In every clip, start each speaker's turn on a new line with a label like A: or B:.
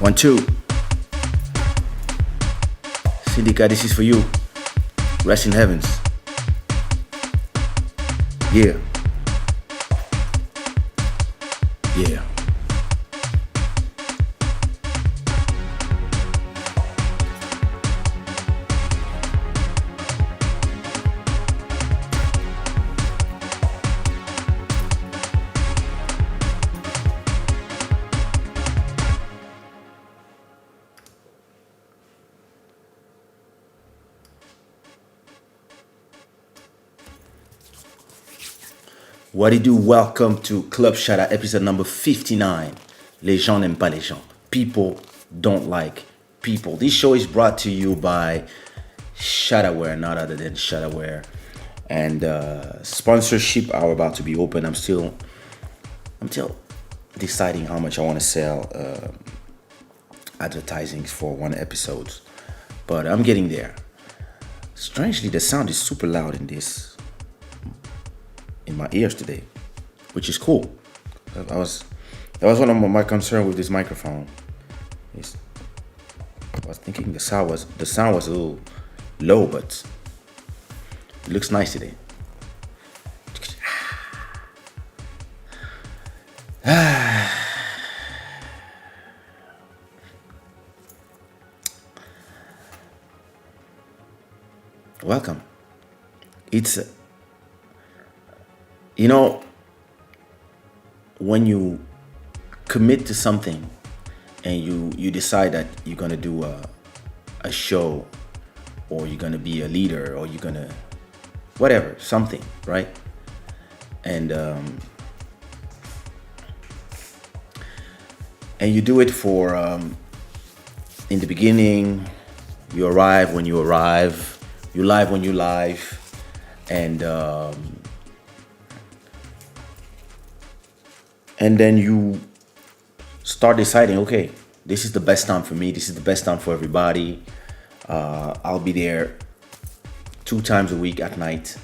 A: 1, 2. Sindika, this is for you. Rest in heavens. Yeah. Yeah. What do you do? Welcome to Club Shada, episode number 59. Les gens n'aiment pas les gens. People don't like people. This show is brought to you by Shadaware, not other than Shadaware. And sponsorship are about to be open. I'm still deciding how much I want to sell advertising for one episode. But I'm getting there. Strangely, the sound is super loud in my ears today, which is cool. That was one of my concern with this microphone. I was thinking the sound was a little low, but it looks nice today. Welcome. It's when you commit to something and you decide that you're gonna do a show, or you're gonna be a leader, or you're gonna whatever, something, right? And you do it for in the beginning, you arrive when you arrive, you live when you live, and then you start deciding, okay, this is the best time for me, this is the best time for everybody. I'll be there 2 times a week at night,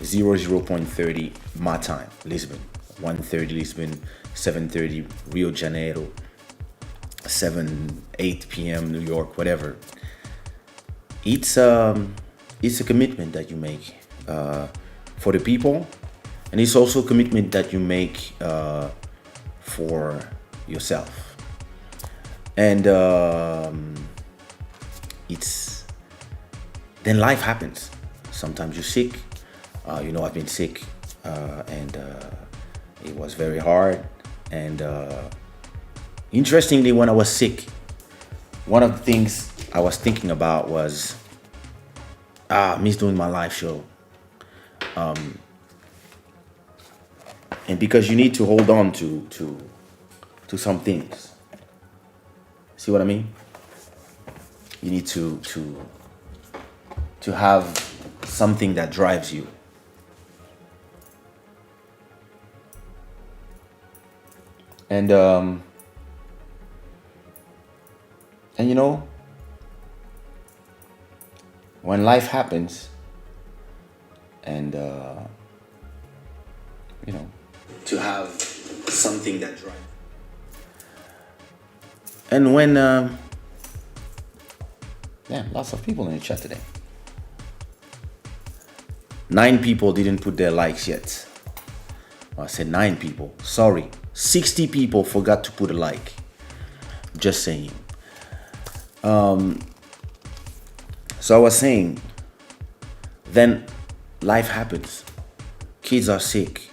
A: 00.30 my time, Lisbon, 1:30 Lisbon, 7:30 Rio de Janeiro, 8 p.m. New York, whatever. It's a commitment that you make for the people. And it's also a commitment that you make for yourself. And then life happens. Sometimes you're sick. I've been sick, and it was very hard. And interestingly, when I was sick, one of the things I was thinking about was, I miss doing my live show. And because you need to hold on to some things. See what I mean? You need to have something that drives you. And when life happens, and to have something that drives. And when lots of people in the chat today. 9 people didn't put their likes yet. I said 9 people. Sorry, 60 people forgot to put a like. Just saying. So I was saying, then life happens. Kids are sick.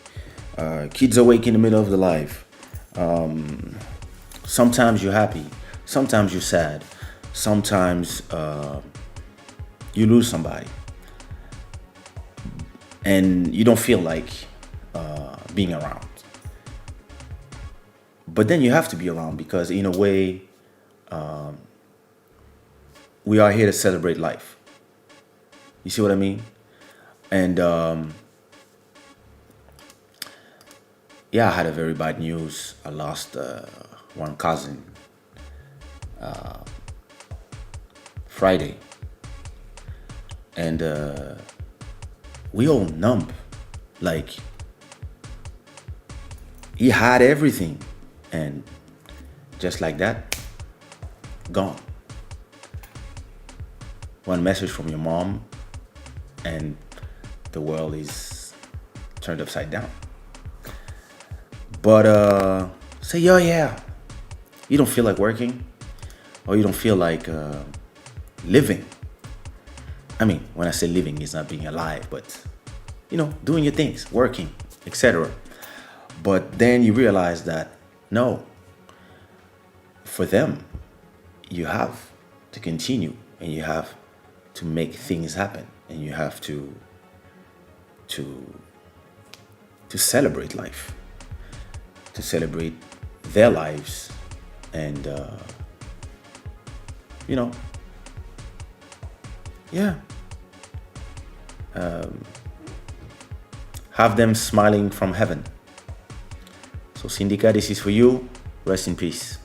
A: Kids awake in the middle of the life. Sometimes you're happy. Sometimes you're sad. Sometimes you lose somebody. And you don't feel like being around. But then you have to be around because in a way, we are here to celebrate life. You see what I mean? And I had a very bad news. I lost one cousin Friday. And we all numb. Like, he had everything. And just like that, gone. One message from your mom, and the world is turned upside down. But say, yo, yeah, you don't feel like working, or you don't feel like living. I mean, when I say living, it's not being alive, but doing your things, working, etc. But then you realize that no, for them, you have to continue, and you have to make things happen, and you have to celebrate life, to celebrate their lives, and yeah, have them smiling from heaven. So Sindika, this is for you. Rest in peace.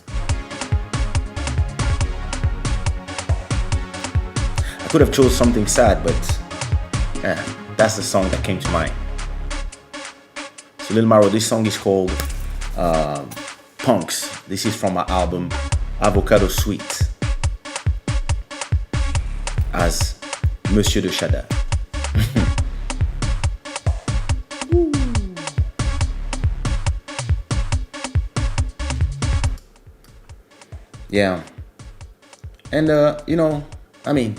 A: I could have chose something sad, but that's the song that came to mind. So Lil Maro, this song is called Punks. This is from my album Avocado Sweet as Monsieur de Shada. Yeah. And I mean,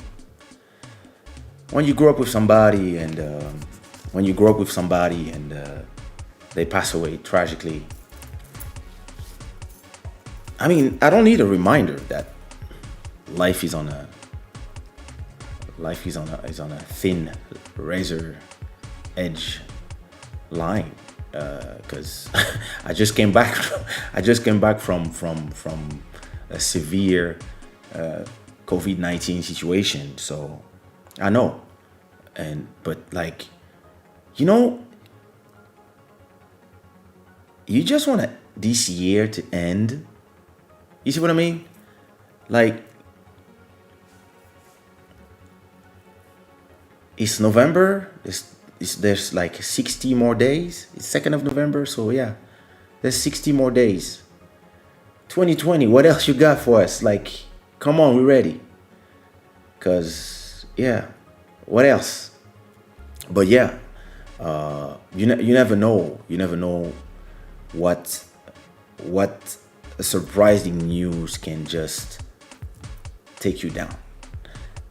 A: when you grow up with somebody and they pass away tragically, I mean, I don't need a reminder that life is on a thin razor edge line, because I just came back from a severe COVID-19 situation, so I know. But like, you just want this year to end. You see what I mean? Like, it's November. There's like 60 more days. It's 2nd of November, so yeah, there's 60 more days. 2020, what else you got for us? Like, come on, we're ready. Cause yeah, what else? But yeah, you never know. You never know what surprising news can just take you down.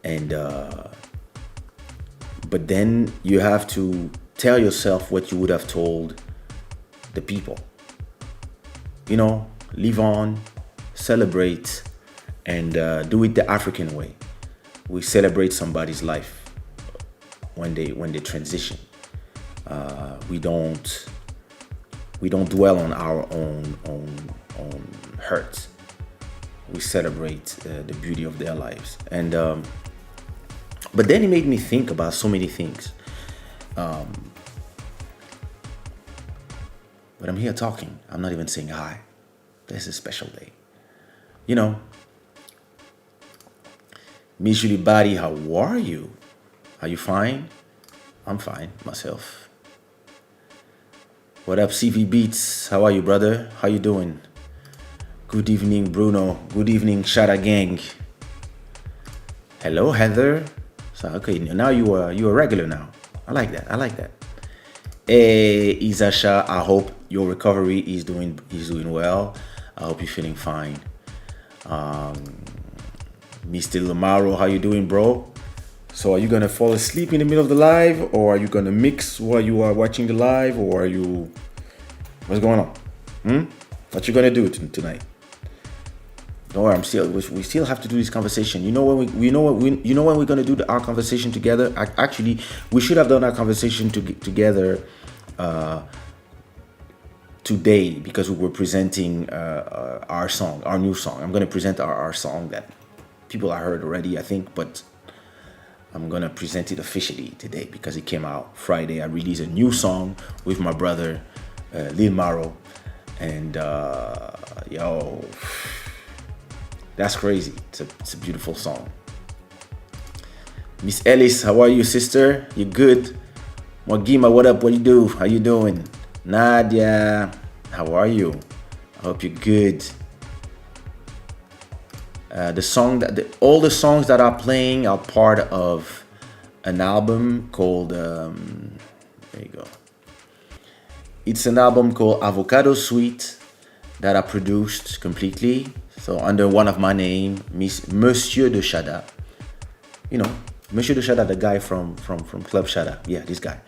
A: And but then you have to tell yourself what you would have told the people. Live on, celebrate, and do it the African way. We celebrate somebody's life when they transition. We don't dwell on our own hurt. We celebrate the beauty of their lives. And but then it made me think about so many things. But I'm here talking. I'm not even saying hi. This is a special day. Miss Julie Body, how are you? Are you fine? I'm fine myself. What up, CV Beats? How are you, brother? How you doing? Good evening, Bruno. Good evening, Shada gang. Hello, Heather. So okay, now you are a regular now. I like that. Hey, Isasha, I hope your recovery is doing well. I hope you're feeling fine. Mr. Lamaro, how you doing, bro? So are you gonna fall asleep in the middle of the live, or are you gonna mix while you are watching the live, or what's going on? What you gonna do tonight? Don't worry, we still have to do this conversation. When we're gonna do our conversation together. Actually, we should have done our conversation together today, because we were presenting our new song. I'm gonna present our song that people have heard already, I think, but I'm gonna present it officially today because it came out Friday. I released a new song with my brother Lil Maro, and yo, that's crazy. It's a beautiful song. Miss Ellis, how are you, sister? You good? Mwagima, what up? What you do? How you doing? Nadia, how are you? I hope you're good. All the songs that are playing are part of an album called there you go. It's an album called Avocado Sweet that I produced completely. So under one of my name, Monsieur de Shada. You know, Monsieur de Shada, the guy from Club Shada. Yeah, this guy.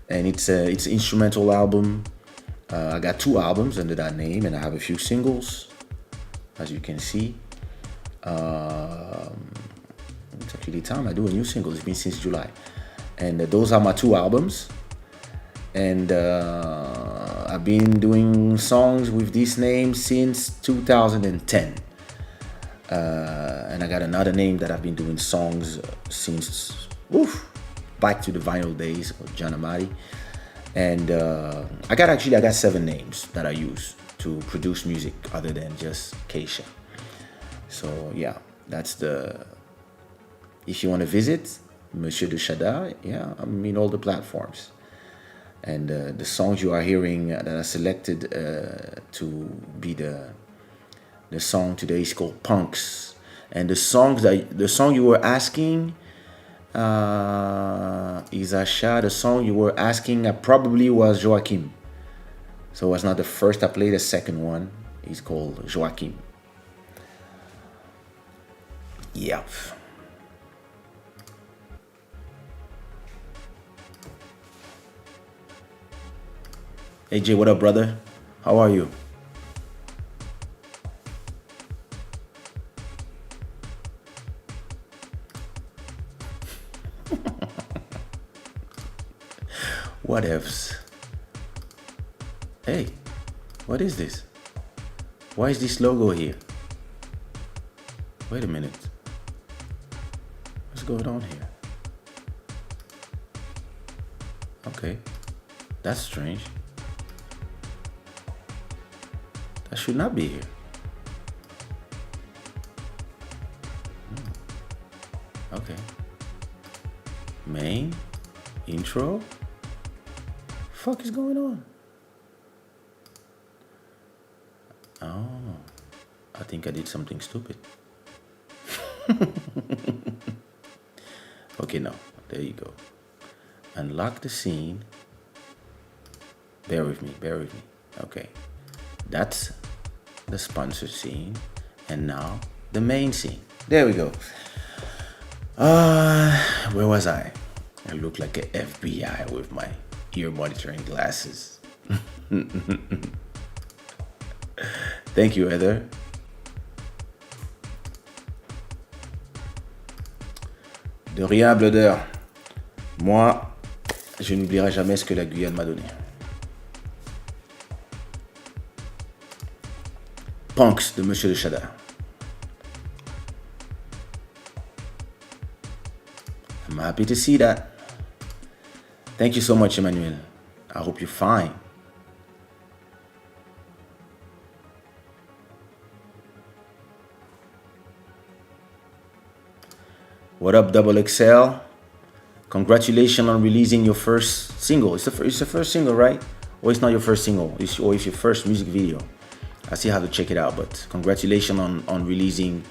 A: And it's instrumental album. I got 2 albums under that name, and I have a few singles, as you can see. It's actually time I do a new single. It's been since July, and those are my 2 albums. And I've been doing songs with this name since 2010. And I got another name that I've been doing songs since back to the vinyl days of John Amati. And I got 7 names that I use to produce music other than just Kaysha. So yeah, that's if you want to visit Monsieur de Shada, yeah, I'm in all the platforms. And the songs you are hearing that are selected to be the song today is called Punks. And the song you were asking is Asha. The song you were asking probably was Joachim. So it was not the first I played. The second one is called Joachim. Yeah. Hey Jay, what up, brother? How are you? What ifs? Hey, what is this? Why is this logo here? Wait a minute. What's going on here? Okay, that's strange. That should not be here. Okay. Main, intro. Fuck is going on? Oh, I think I did something stupid. Okay, no, there you go. Unlock the scene. Bear with me. Okay, that's the sponsor scene, and now the main scene. There we go. Where was I? I look like an FBI with my ear monitoring glasses. Thank you, Heather. De rien, Blooder. Moi, je n'oublierai jamais ce que la Guyane m'a donné. Punks de Monsieur de Shada. I'm happy to see that. Thank you so much, Emmanuel. I hope you're fine. What up, Double XL? Congratulations on releasing your first single. It's the first single, right? Or it's not your first single, or it's your first music video. I still have to check it out, but congratulations on releasing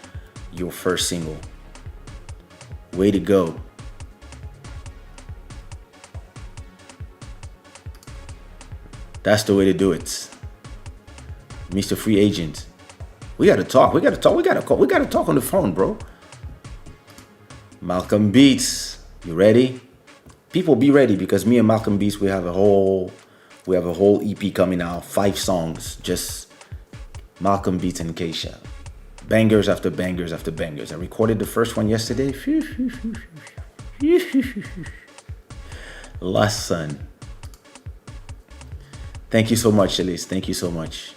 A: your first single. Way to go. That's the way to do it. Mr. Free Agent. We gotta talk on the phone, bro. Malcolm Beats, you ready? People, be ready, because me and Malcolm Beats, we have a whole EP coming out, 5 songs, just Malcolm Beats and Kaysha. Bangers after bangers after bangers. I recorded the first one yesterday. Last Sun. Thank you so much, Alice. Thank you so much.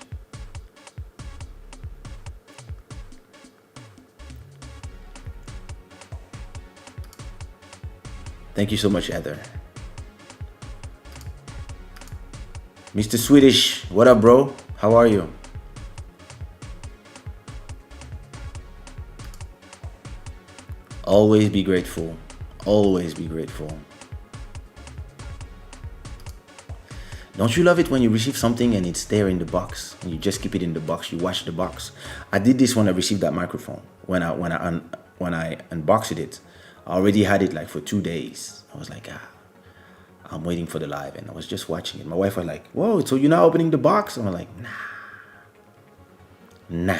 A: Thank you so much, Heather. Mr. Swedish, what up, bro? How are you? Always be grateful. Always be grateful. Don't you love it when you receive something and it's there in the box and you just keep it in the box? You wash the box. I did this when I received that microphone. When I unboxed it, I already had it like for 2 days. I was like, I'm waiting for the live, and I was just watching it. My wife was like, "Whoa, so you're now opening the box?" I'm like, nah.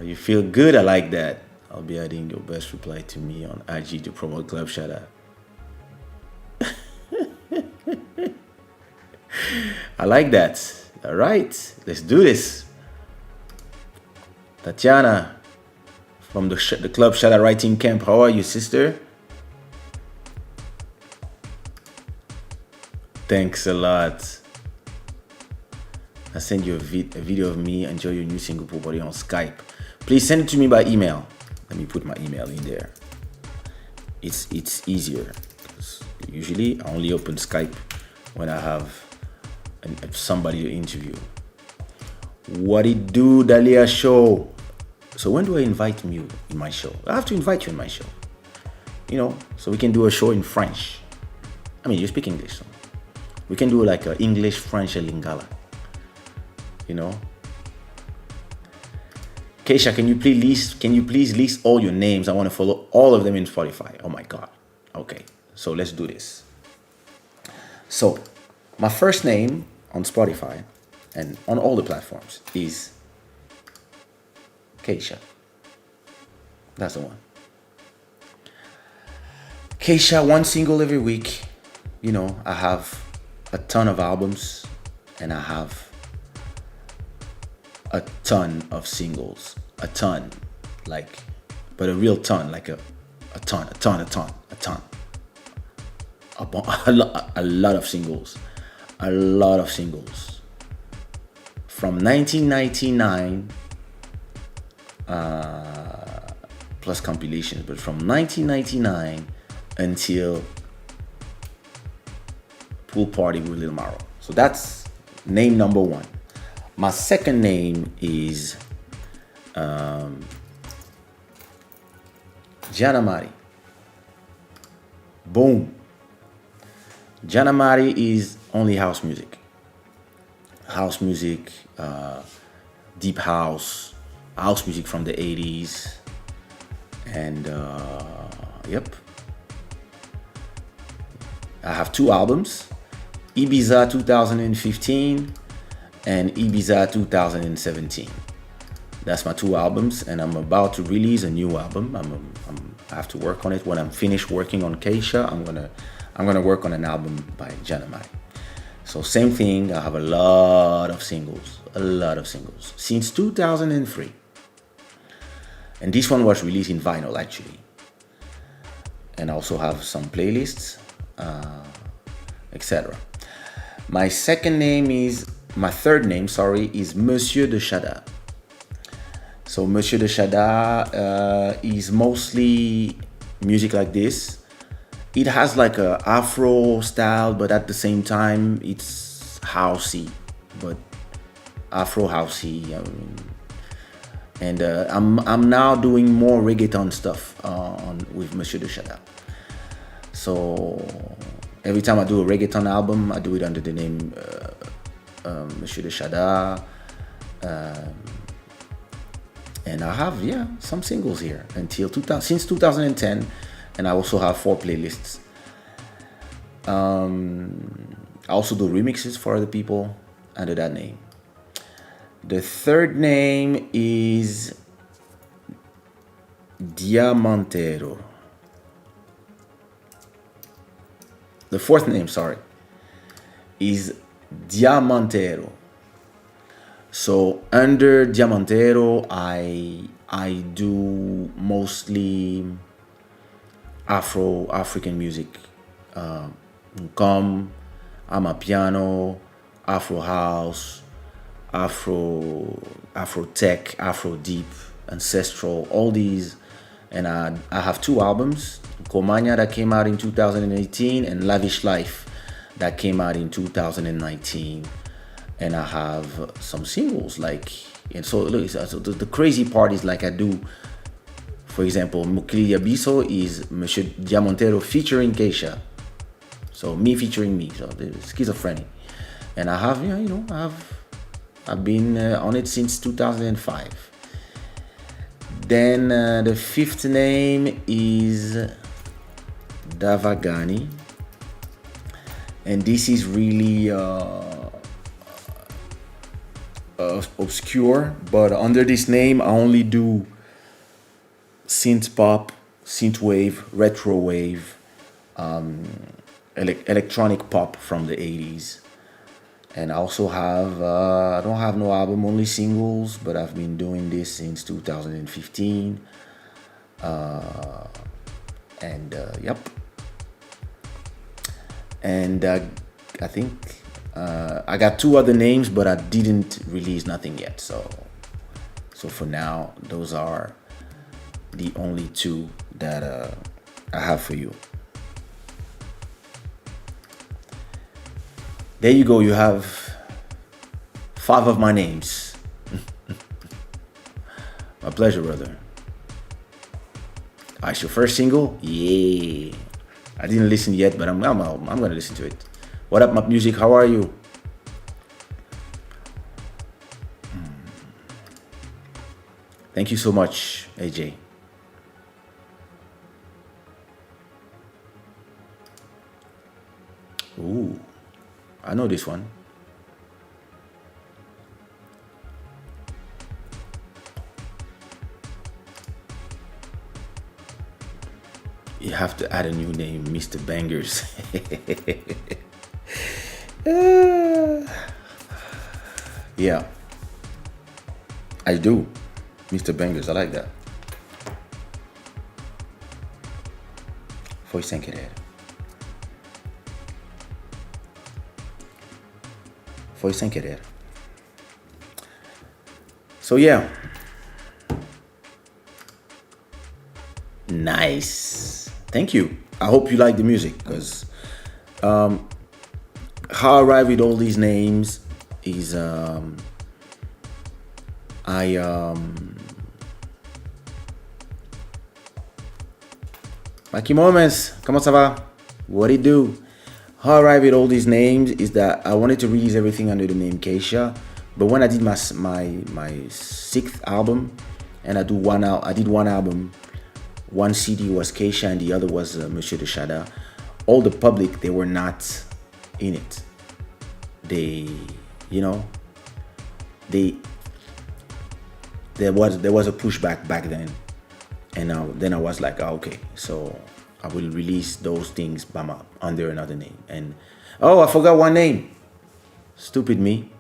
A: You feel good? I like that. I'll be adding your best reply to me on IG to promote Club Shada. I like that. All right, let's do this. Tatiana from the Club Shada writing camp. How are you, sister? Thanks a lot. I send you a video of me. Enjoy your new single pool body on Skype. Please send it to me by email. Let me put my email in there. It's easier. Usually I only open Skype when I have somebody to interview. What it do, Dalia show? So when do I invite you in my show? I have to invite you in my show. So we can do a show in French. I mean, you speak English, so we can do like a English, French, and Lingala. Kaysha, can you please list all your names? I want to follow all of them in Spotify. Oh my God. Okay, so let's do this. So my first name on Spotify and on all the platforms is Kaysha. That's the one. Kaysha, one single every week. I have a ton of albums and I have a ton of singles. A ton. But a real ton. Like a ton. A lot of singles. A lot of singles. From 1999, plus compilations, but from 1999 until Pool Party with Lil Maro. So that's name number one. My second name is Janamari. Boom. Janamari is only house music. House music, deep house music from the 80s. And yep. I have 2 albums, Ibiza 2015 and Ibiza 2017. That's my 2 albums, and I'm about to release a new album. I have to work on it. When I'm finished working on Kaysha, I'm gonna work on an album by Janamai. So same thing, I have a lot of singles since 2003. And this one was released in vinyl actually. And I also have some playlists, etc. My third name is Monsieur de Shada. So Monsieur de Shada is mostly music like this. It has like a Afro style, but at the same time it's housey, but Afro housey. And I'm now doing more reggaeton stuff with Monsieur de Shada. So every time I do a reggaeton album, I do it under the name Monsieur de Shada. And I have some singles here since 2010, and I also have 4 playlists. I also do remixes for other people under that name. The third name is Diamantero. The fourth name, is Diamantero. So under Diamantero, I do mostly African music. Amapiano, Afro house, Afro tech, Afro deep, ancestral, all these. And I have 2 albums, Komanya that came out in 2018 and Lavish Life that came out in 2019. And I have some singles and so look, so the crazy part is I do For example, Mukili Abiso is Monsieur Diamantero featuring Kaysha. So me featuring me. So the schizophrenic. And I have, I've been on it since 2005. Then the fifth name is Davagani. And this is really obscure, but under this name I only do synth pop, synth wave, retro wave, electronic pop from the 80s. And I also have I don't have no album, only singles, but I've been doing this since 2015. Yep. And I think I got two other names, but I didn't release nothing yet. So for now, those are the only two that I have for you. There you go. You have 5 of my names. My pleasure, brother. It's your first single? Yeah. I didn't listen yet, but I'm gonna listen to it. What up, Map Music? How are you? Thank you so much, AJ. Ooh, I know this one. You have to add a new name, Mr. Bangers. Yeah, I do. Mr. Bangers, I like that. Foi sem querer. Foi sem querer. So yeah. Nice. Thank you. I hope you like the music, because how I arrived with all these names is Mikey Moments, comment ça va? What it do? How I arrived with all these names is that I wanted to release everything under the name Kaysha, but when I did my 6th album, and I did one album, one CD was Kaysha and the other was Monsieur de Shada. All the public, they were not in it. There was a pushback back then, and then I was like, okay, so I will release those things under another name. And I forgot one name. Stupid me.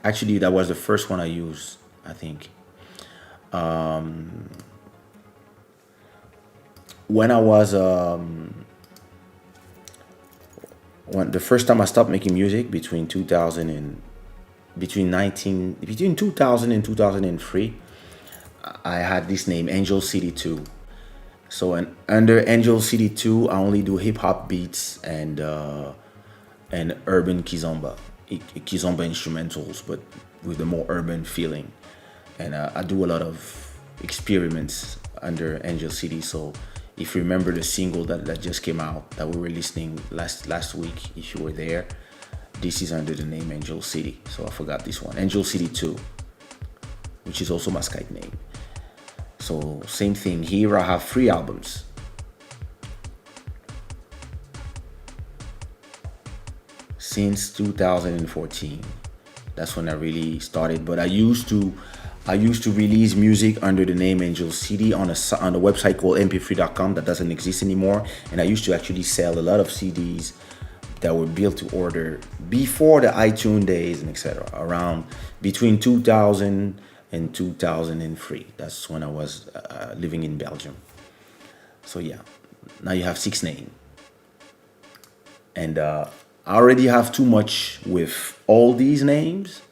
A: Actually, that was the first one I used, I think. When I was when the first time I stopped making music between 2000 and 2003, I had this name, Angel City 2. So under Angel City 2, I only do hip hop beats and urban kizomba instrumentals, but with a more urban feeling. And I do a lot of experiments under Angel City. So if you remember the single that just came out that we were listening last week, if you were there, this is under the name Angel City. So I forgot this one, Angel City 2, which is also my Skype name. So same thing here. I have 3 albums. Since 2014, that's when I really started. But I used to release music under the name Angel City on a website called mp3.com that doesn't exist anymore. And I used to actually sell a lot of CDs that were built to order before the iTunes days and etc. Around between 2000 and 2003. That's when I was living in Belgium. So yeah, now you have 6 names. And I already have too much with all these names,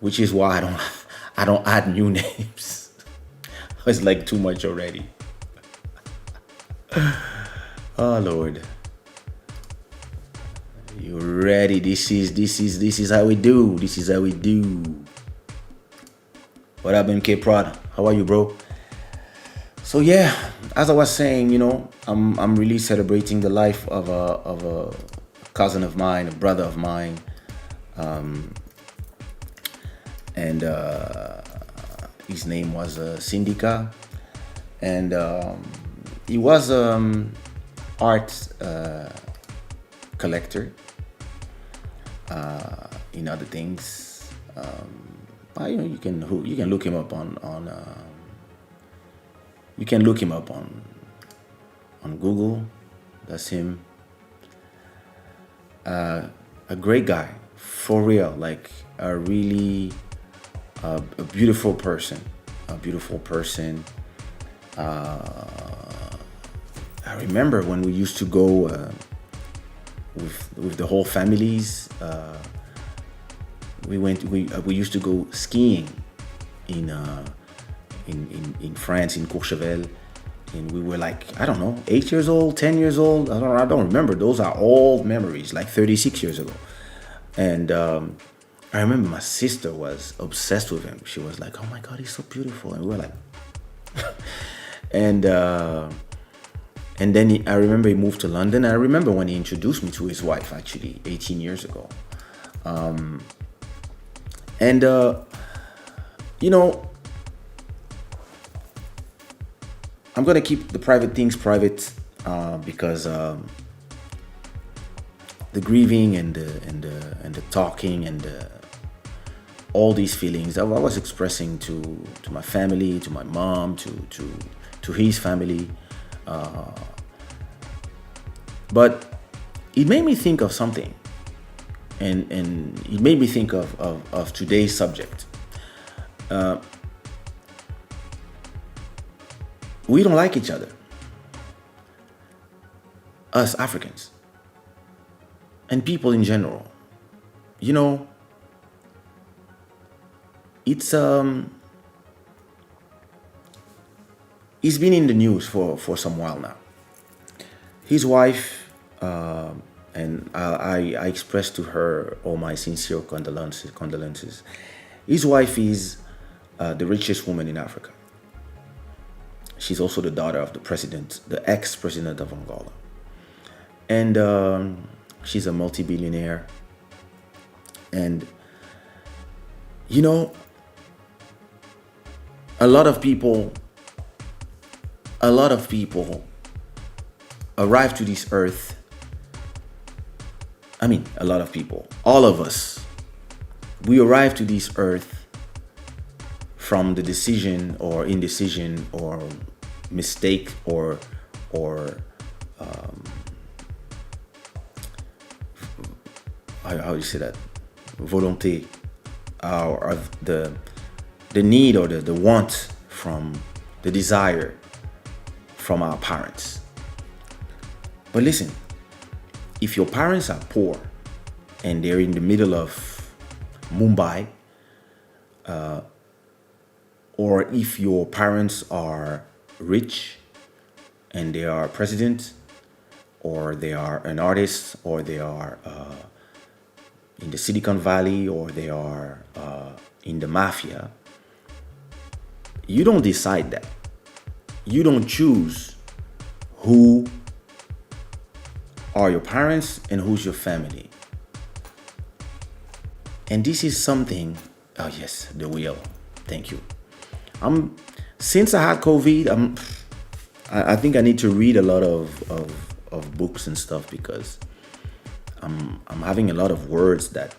A: which is why I don't add new names. It's like too much already. Oh Lord. You ready? This is how we do. This is how we do. What up, MK Prod? How are you, bro? So yeah, as I was saying, I'm really celebrating the life of a cousin of mine, a brother of mine, and his name was Sindika, and he was art collector in other things. But, you can look him up on you can look him up on Google. That's him. A great guy, for real. Like a really a beautiful person. A beautiful person. I remember when we used to go with the whole families. We used to go skiing in France, in Courchevel, and we were like, I don't know, 8 years old, 10 years old. I don't remember. Those are old memories, like 36 years ago. And I remember my sister was obsessed with him. She was like, oh my God, he's so beautiful. And we were like, and then I remember he moved to London. I remember when he introduced me to his wife, actually, 18 years ago. And I'm gonna keep the private things private because the grieving and the talking and all these feelings I was expressing to my family, to my mom, to his family, but it made me think of something, and it made me think of today's subject. We don't like each other, us Africans, and people in general. It's he's been in the news for some while now. His wife, and I expressed to her all my sincere condolences. His wife is the richest woman in Africa. She's also the daughter of the ex-president of Angola. And she's a multi-billionaire. And, a lot of people arrive to this earth. I mean, a lot of people, all of us, we arrive to this earth from the decision or indecision or mistake or how do you say that, volonté, or the need or the want, from the desire from our parents. But listen, if your parents are poor and they're in the middle of Mumbai, or if your parents are rich and they are president, or they are an artist, or they are in the Silicon Valley, or they are in the mafia, you don't decide that. You don't choose who are your parents and who's your family. And this is something, oh yes, the wheel, thank you. Since I had COVID, I think I need to read a lot of books and stuff, because I'm having a lot of words that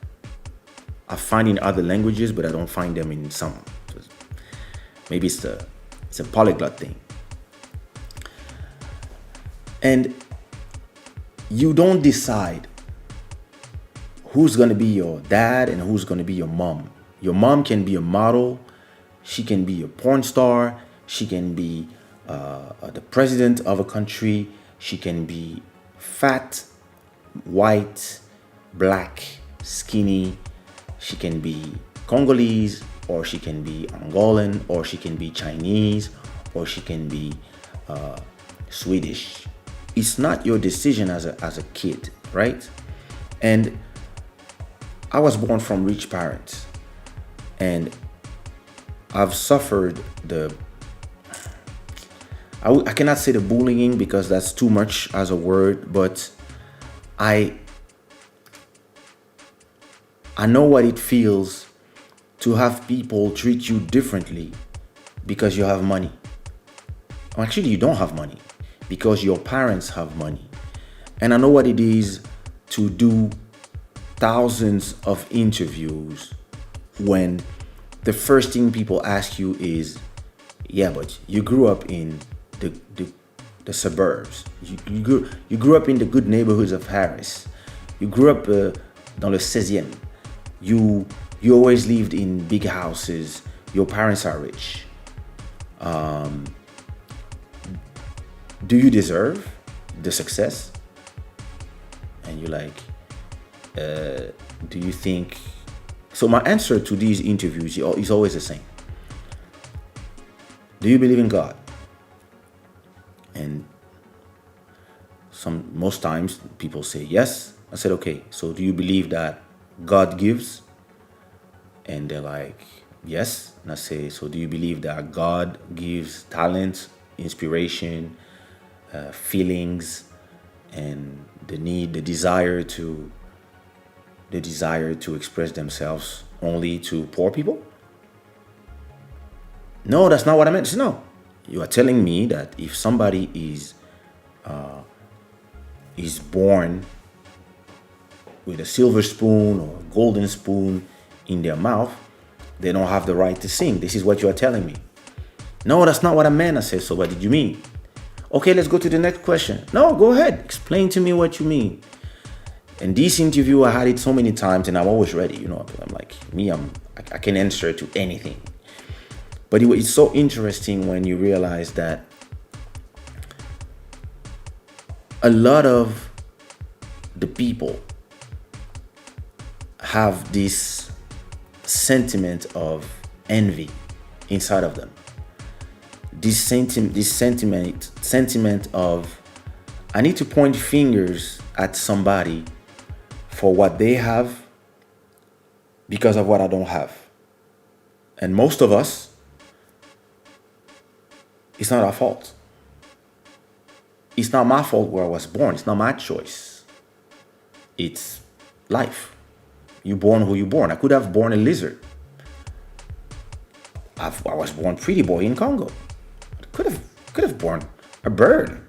A: I find in other languages, but I don't find them in some. Maybe it's a polyglot thing. And you don't decide who's going to be your dad and who's going to be your mom. Your mom can be a model. She can be a porn star. She can be the president of a country. She can be fat, white, black, skinny. She can be Congolese, or she can be Angolan, or she can be Chinese, or she can be Swedish. It's not your decision as a kid, right? And I was born from rich parents, and I've suffered I cannot say the bullying because that's too much as a word, but I I know what it feels to have people treat you differently because you have money. Well, actually, you don't have money because your parents have money. And I know what it is to do thousands of interviews when the first thing people ask you is, yeah, but you grew up in the suburbs. You grew up in the good neighborhoods of Paris. You grew up dans le 16e. You always lived in big houses. Your parents are rich. Do you deserve the success? And you're like, do you think? So my answer to these interviews is always the same. Do you believe in God? And most times people say yes. I said, okay, so do you believe that God gives? And they're like, yes. And I say, so do you believe that God gives talent, inspiration, feelings, and the desire to express themselves only to poor people? No, that's not what I meant. No, you are telling me that if somebody is born with a silver spoon or a golden spoon in their mouth, they don't have the right to sing. This is what you are telling me. No, that's not what I meant. I said, so what did you mean? Okay, let's go to the next question. No, go ahead. Explain to me what you mean. And this interview, I had it so many times and I'm always ready. You know, I'm like, I can answer to anything. But it's so interesting when you realize that a lot of the people have this sentiment of envy inside of them. This sentiment of, I need to point fingers at somebody for what they have because of what I don't have. And most of us, it's not our fault. It's not my fault where I was born. It's not my choice. It's life. You born who you born. I could have born a lizard. I was born pretty boy in Congo. Could have born a bird.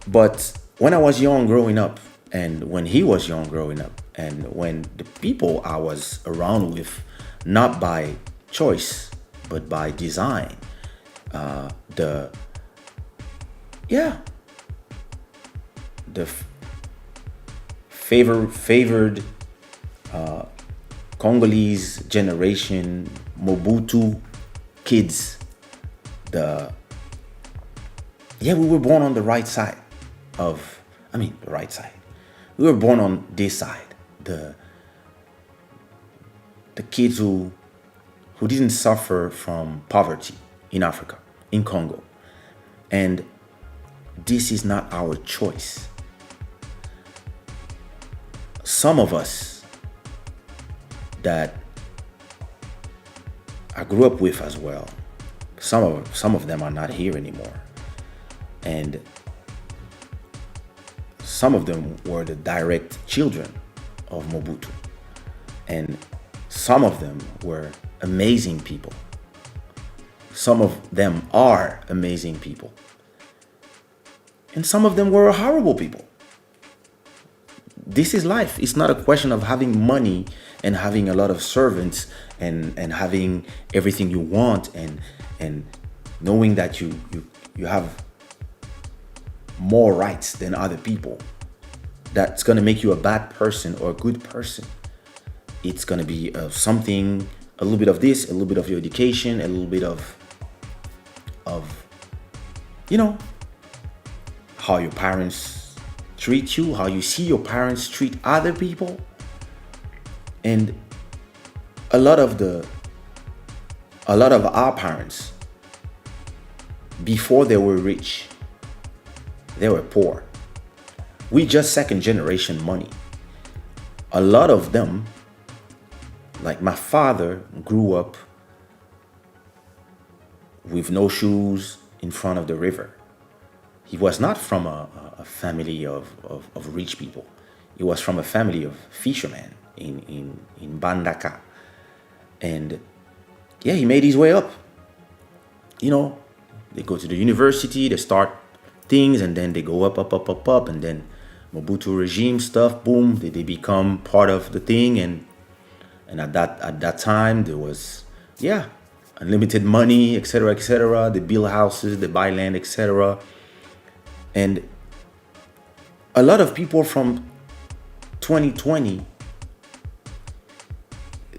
A: But when I was young growing up, and when he was young growing up, and when the people I was around with, not by choice, but by design, the favored Congolese generation, Mobutu kids, we were born on the right side the right side. We were born on this side. The kids who didn't suffer from poverty in Africa, in Congo. And this is not our choice. Some of us that I grew up with as well, some of them are not here anymore. And some of them were the direct children of Mobutu. And some of them were amazing people. Some of them are amazing people. And some of them were horrible people. This is life. It's not a question of having money and having a lot of servants and having everything you want and knowing that you have more rights than other people. That's going to make you a bad person or a good person. It's going to be something, a little bit of this, a little bit of your education, a little bit of how your parents treat you, how you see your parents treat other people. And a lot of our parents, before they were rich, they were poor. We just second generation money. A lot of them, like my father, grew up with no shoes in front of the river. He was not from a family of rich people. He was from a family of fishermen in Bandaka. And yeah, he made his way up. You know, they go to the university, they start things, and then they go up, up, up, up, up, and then Mobutu regime stuff, boom, they become part of the thing, and at that time there was, yeah, unlimited money, etc., etc. They build houses, they buy land, etc. And a lot of people from 2020,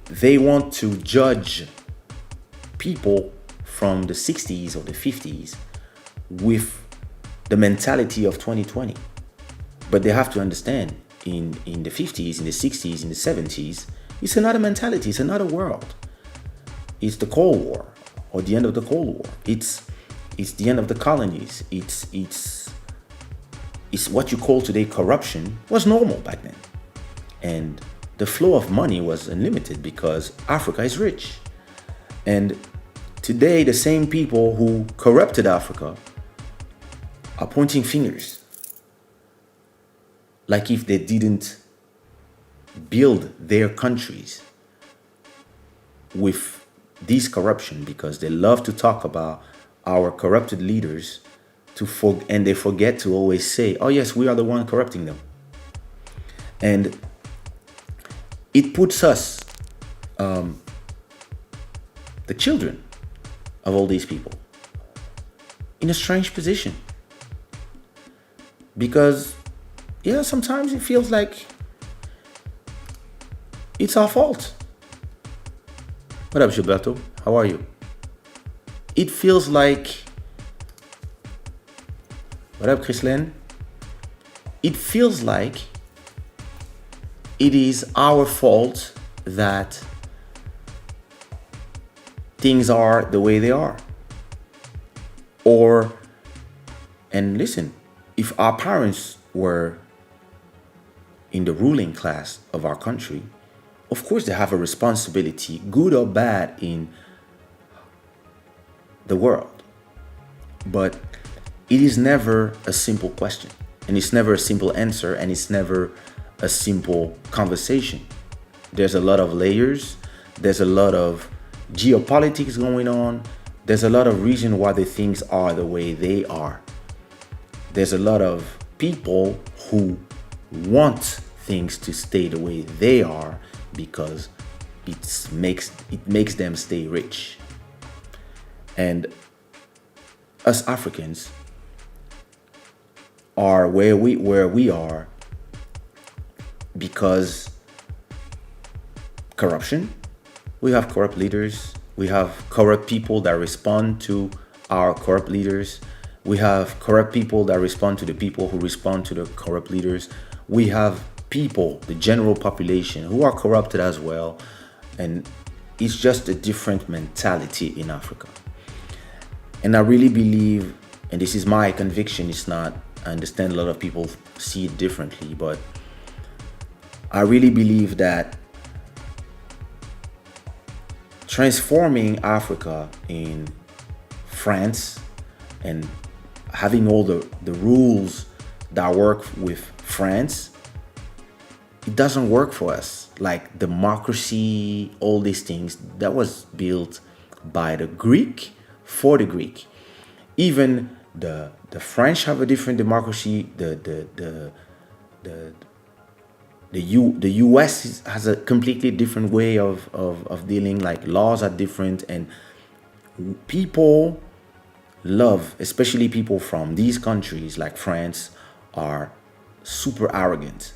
A: they want to judge people from the 60s or the 50s with the mentality of 2020. But they have to understand, in the 50s, in the 60s, in the 70s, it's another mentality, it's another world. It's the Cold War, or the end of the Cold War. It's the end of the colonies. It's what you call today corruption was normal back then. And the flow of money was unlimited because Africa is rich. And today, the same people who corrupted Africa are pointing fingers, like if they didn't build their countries with this corruption, because they love to talk about our corrupted leaders and they forget to always say, oh yes, we are the one corrupting them. And it puts us, the children of all these people, in a strange position. Because, yeah, sometimes it feels like it's our fault. What up, Gilberto? How are you? It feels like... What up, Chrislyn? It feels like it is our fault that things are the way they are. Or, and listen, if our parents were in the ruling class of our country, of course they have a responsibility, good or bad, in the world. But it is never a simple question, and it's never a simple answer, and it's never a simple conversation. There's a lot of layers, there's a lot of geopolitics going on, there's a lot of reason why the things are the way they are. There's a lot of people who want things to stay the way they are because it makes them stay rich. And us Africans are where we are because corruption. We have corrupt leaders. We have corrupt people that respond to our corrupt leaders. We have corrupt people that respond to the people who respond to the corrupt leaders. We have people, the general population, who are corrupted as well. And it's just a different mentality in Africa. And I really believe, and this is my conviction, it's not, I understand a lot of people see it differently, but I really believe that transforming Africa in France and having all the rules that work with France, it doesn't work for us. Like democracy, all these things, that was built by the Greek for the Greek. Even the French have a different democracy. The US has a completely different way of dealing. Like laws are different, and people love, especially people from these countries like France, are super arrogant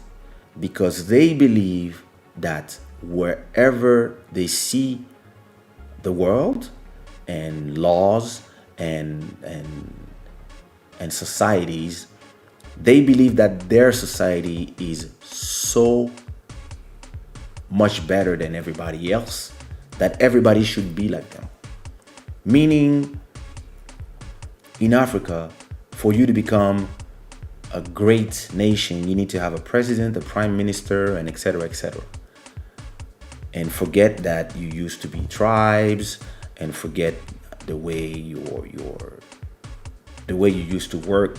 A: because they believe that wherever they see the world and laws and societies, they believe that their society is so much better than everybody else that everybody should be like them. Meaning, in Africa, for you to become a great nation, you need to have a president, a prime minister, and etc., etc. And forget that you used to be tribes, and forget the way your the way you used to work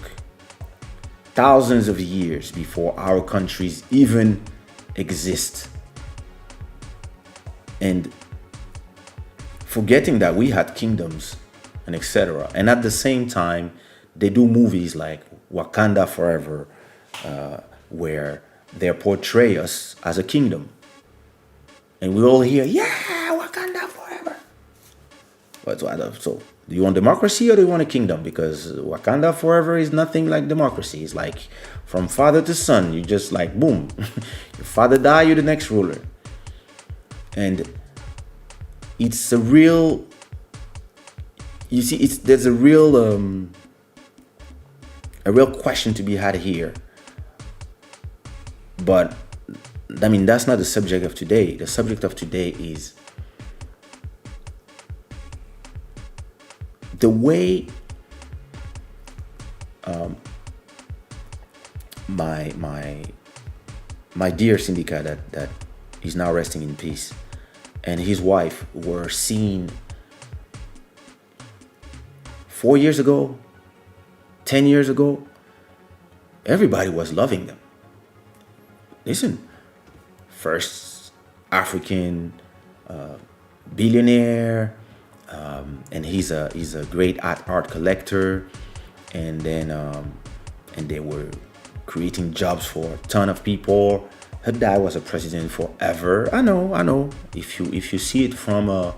A: thousands of years before our countries even exist. And forgetting that we had kingdoms and etc. And at the same time, they do movies like Wakanda Forever, where they portray us as a kingdom. And we all hear, yeah, Wakanda Forever. So, do you want democracy or do you want a kingdom? Because Wakanda Forever is nothing like democracy. It's like from father to son. You just like, boom. Your father die, you're the next ruler. And it's a real, you see, there's a real question to be had here. But I mean, that's not the subject of today. The subject of today is the way my dear Sindika that is now resting in peace, and his wife were seen 4 years ago, 10 years ago. Everybody was loving them. Listen, first African billionaire, and he's a great art collector, and then and they were creating jobs for a ton of people. Her dad was a president forever. I know. If you see it from a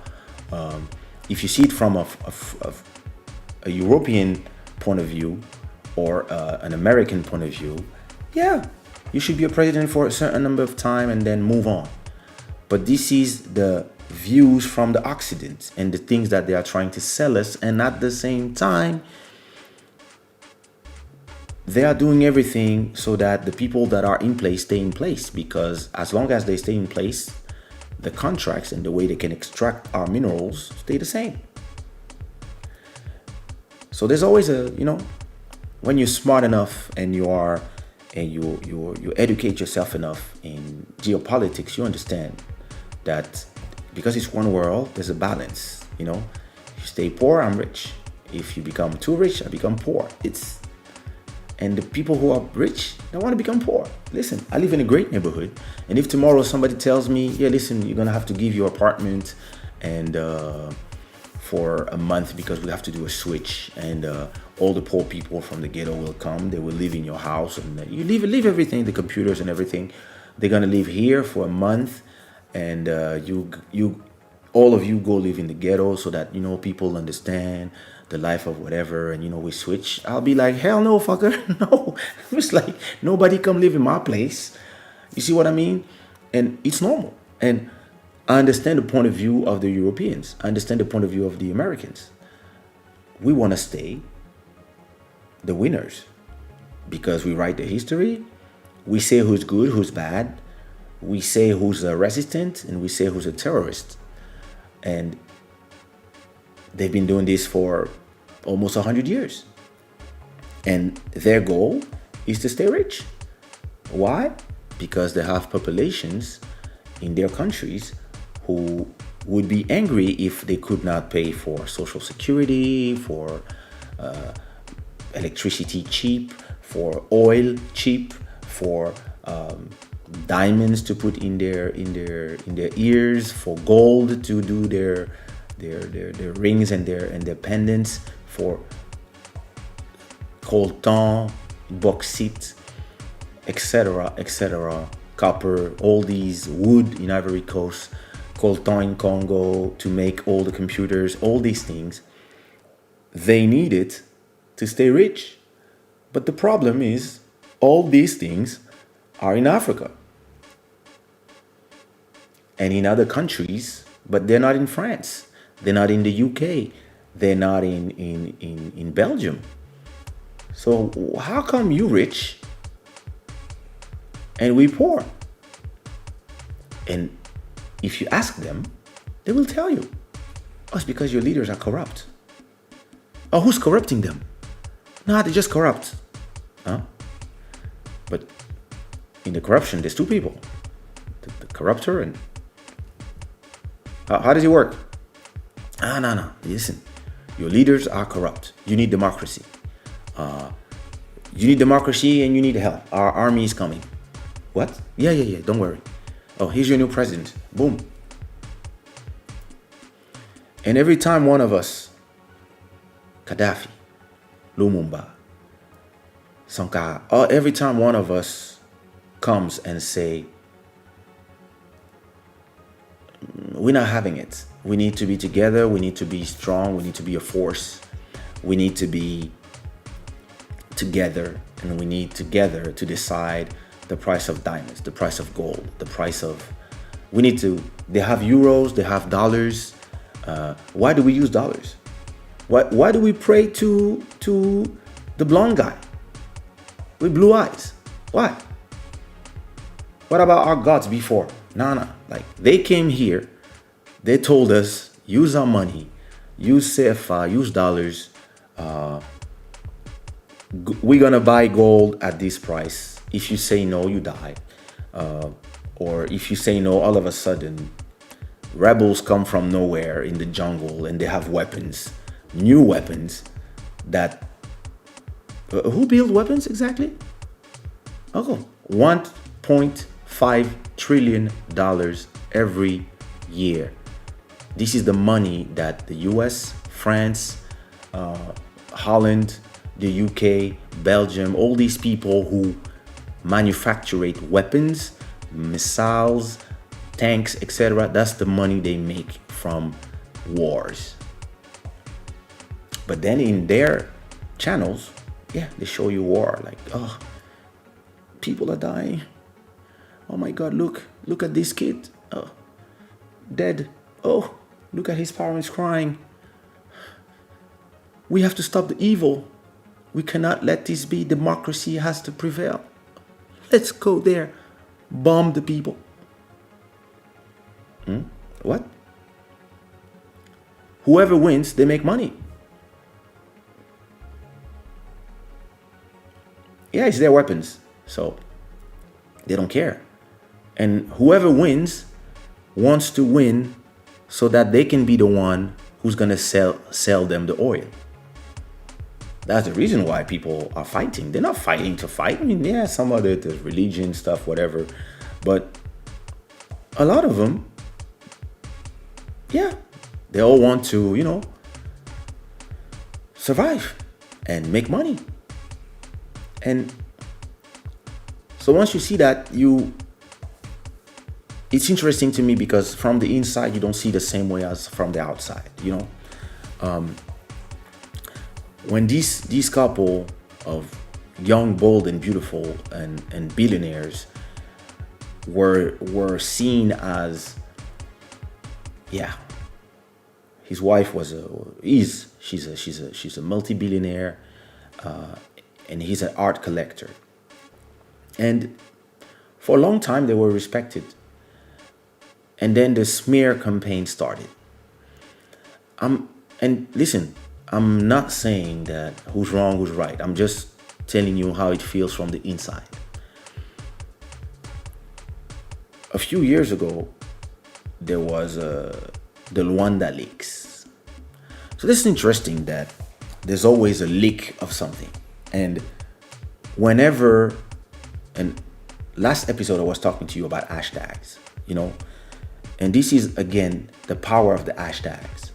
A: European point of view or an American point of view, yeah, you should be a president for a certain number of time and then move on. But this is the views from the Occident and the things that they are trying to sell us, and at the same time, they are doing everything so that the people that are in place stay in place, because as long as they stay in place, the contracts and the way they can extract our minerals stay the same. So there's always when you're smart enough and you educate yourself enough in geopolitics, you understand that because it's one world, there's a balance. If you stay poor, I'm rich. If you become too rich, I become poor. And the people who are rich, they want to become poor. Listen, I live in a great neighborhood, and if tomorrow somebody tells me, yeah, listen, you're gonna have to give your apartment and for a month because we have to do a switch, and all the poor people from the ghetto will come, they will live in your house, and you leave everything, the computers and everything. They're gonna live here for a month, and you all of you go live in the ghetto so that people understand the life of whatever, and we switch. I'll be like, hell no, fucker. No. It's like, nobody come live in my place. You see what I mean? And it's normal. And I understand the point of view of the Europeans. I understand the point of view of the Americans. We want to stay the winners because we write the history. We say who's good, who's bad. We say who's a resistant, and we say who's a terrorist. And they've been doing this for almost 100 years. And their goal is to stay rich. Why? Because they have populations in their countries who would be angry if they could not pay for Social Security, for electricity cheap, for oil cheap, for diamonds to put in their ears, for gold to do their rings and their pendants, for coltan, bauxite, etc., copper, all these wood in Ivory Coast, coltan in Congo, to make all the computers, all these things. They need it to stay rich. But the problem is, all these things are in Africa and in other countries, but they're not in France. They're not in the UK. They're not in Belgium. So how come you rich and we poor? And if you ask them, they will tell you, oh, it's because your leaders are corrupt. Oh, who's corrupting them? No, they're just corrupt. Huh? But in the corruption, there's two people. The corruptor and... how does it work? No. Listen. Your leaders are corrupt. You need democracy. You need democracy and you need help. Our army is coming. What? Yeah. Don't worry. Oh, here's your new president. Boom. And every time one of us, Gaddafi, Lumumba, Sankara, every time one of us comes and say, we're not having it. We need to be together. We need to be strong. We need to be a force. We need to be together, and we need together to decide the price of diamonds, the price of gold, the price of, they have euros, they have dollars. Why do we use dollars? Why do we pray to the blonde guy with blue eyes? Why? What about our gods before? Nah. Like, they came here, they told us, use our money, use CFA, use dollars. We're gonna buy gold at this price. If you say no, you die. Or if you say no, all of a sudden, rebels come from nowhere in the jungle and they have weapons, new weapons that, who build weapons exactly? Oh, $1.5 trillion every year. This is the money that the US, France, Holland, the UK, Belgium, all these people who manufacture weapons, missiles, tanks, etc. That's the money they make from wars. But then in their channels, they show you war. Like, oh, people are dying. Oh my God, look at this kid. Oh, dead. Oh, look at his parents crying. We have to stop the evil. We cannot let this be. Democracy has to prevail. Let's go there. Bomb the people. What? Whoever wins, they make money. Yeah, it's their weapons. So they don't care. And whoever wins wants to win so that they can be the one who's going to sell them the oil. That's the reason why people are fighting. They're not fighting to fight. I mean, some of it is religion stuff, whatever. But a lot of them, they all want to, survive and make money. And so once you see that, it's interesting to me because from the inside, you don't see the same way as from the outside, when these couple of young, bold, and beautiful and billionaires were seen as, his wife she's a multi-billionaire, and he's an art collector, and for a long time they were respected, and then the smear campaign started. And listen, I'm not saying that who's wrong, who's right. I'm just telling you how it feels from the inside. A few years ago, there was the Luanda leaks. So this is interesting that there's always a leak of something. And last episode I was talking to you about hashtags, and this is again the power of the hashtags.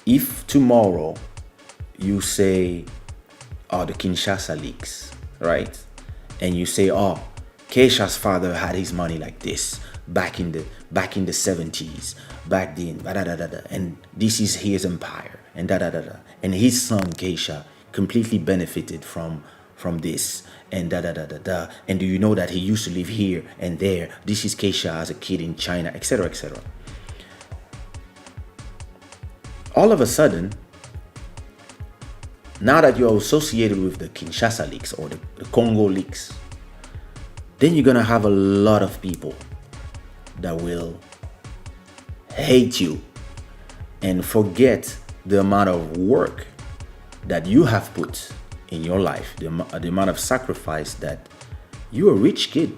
A: If tomorrow you say, the Kinshasa leaks, right? And you say, Kaysha's father had his money like this back in the 70s, back then, and this is his empire, and and his son Kaysha completely benefited from this, and and do you know that he used to live here and there? This is Kaysha as a kid in China, etc., etc. All of a sudden, now that you're associated with the Kinshasa leaks or the Congo leaks, then you're gonna have a lot of people that will hate you and forget the amount of work that you have put in your life, the amount of sacrifice that you're a rich kid.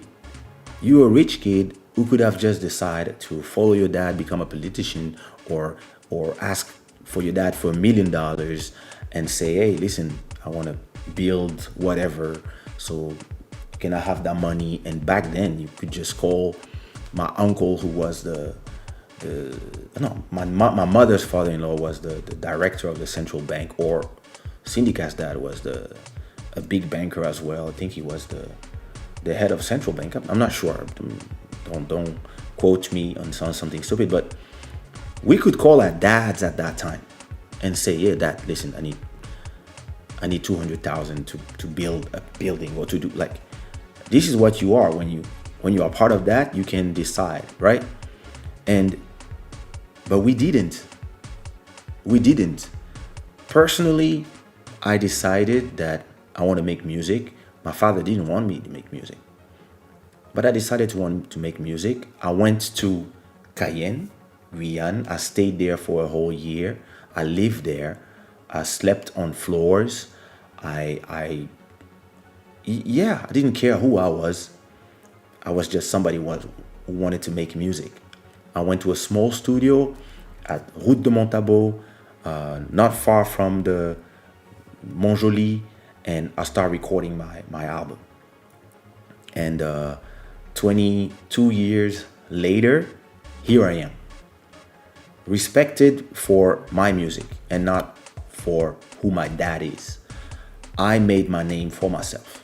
A: You're a rich kid who could have just decided to follow your dad, become a politician, or ask for your dad for $1 million and say, hey, listen, I want to build whatever, so can I have that money? And back then you could just call my uncle, who was the no, my mother's father-in-law was the director of the central bank, or Sindika's dad was a big banker as well. I think he was the head of central bank. I'm not sure. Don't quote me on something stupid, but we could call our dads at that time and say, yeah, dad, listen, I need 200,000 to build a building, or to do, like, this is what you are. When you are part of that, you can decide, right? But we didn't. Personally, I decided that I want to make music. My father didn't want me to make music, but I decided to want to make music. I went to Cayenne, Guyane. I stayed there for a whole year. I lived there. I slept on floors. I didn't care who I was. I was just somebody who wanted to make music. I went to a small studio at Route de Montabo, not far from the Montjoly, and I started recording my album. And 22 years later, here I am, respected for my music and not for who my dad is. I made my name for myself.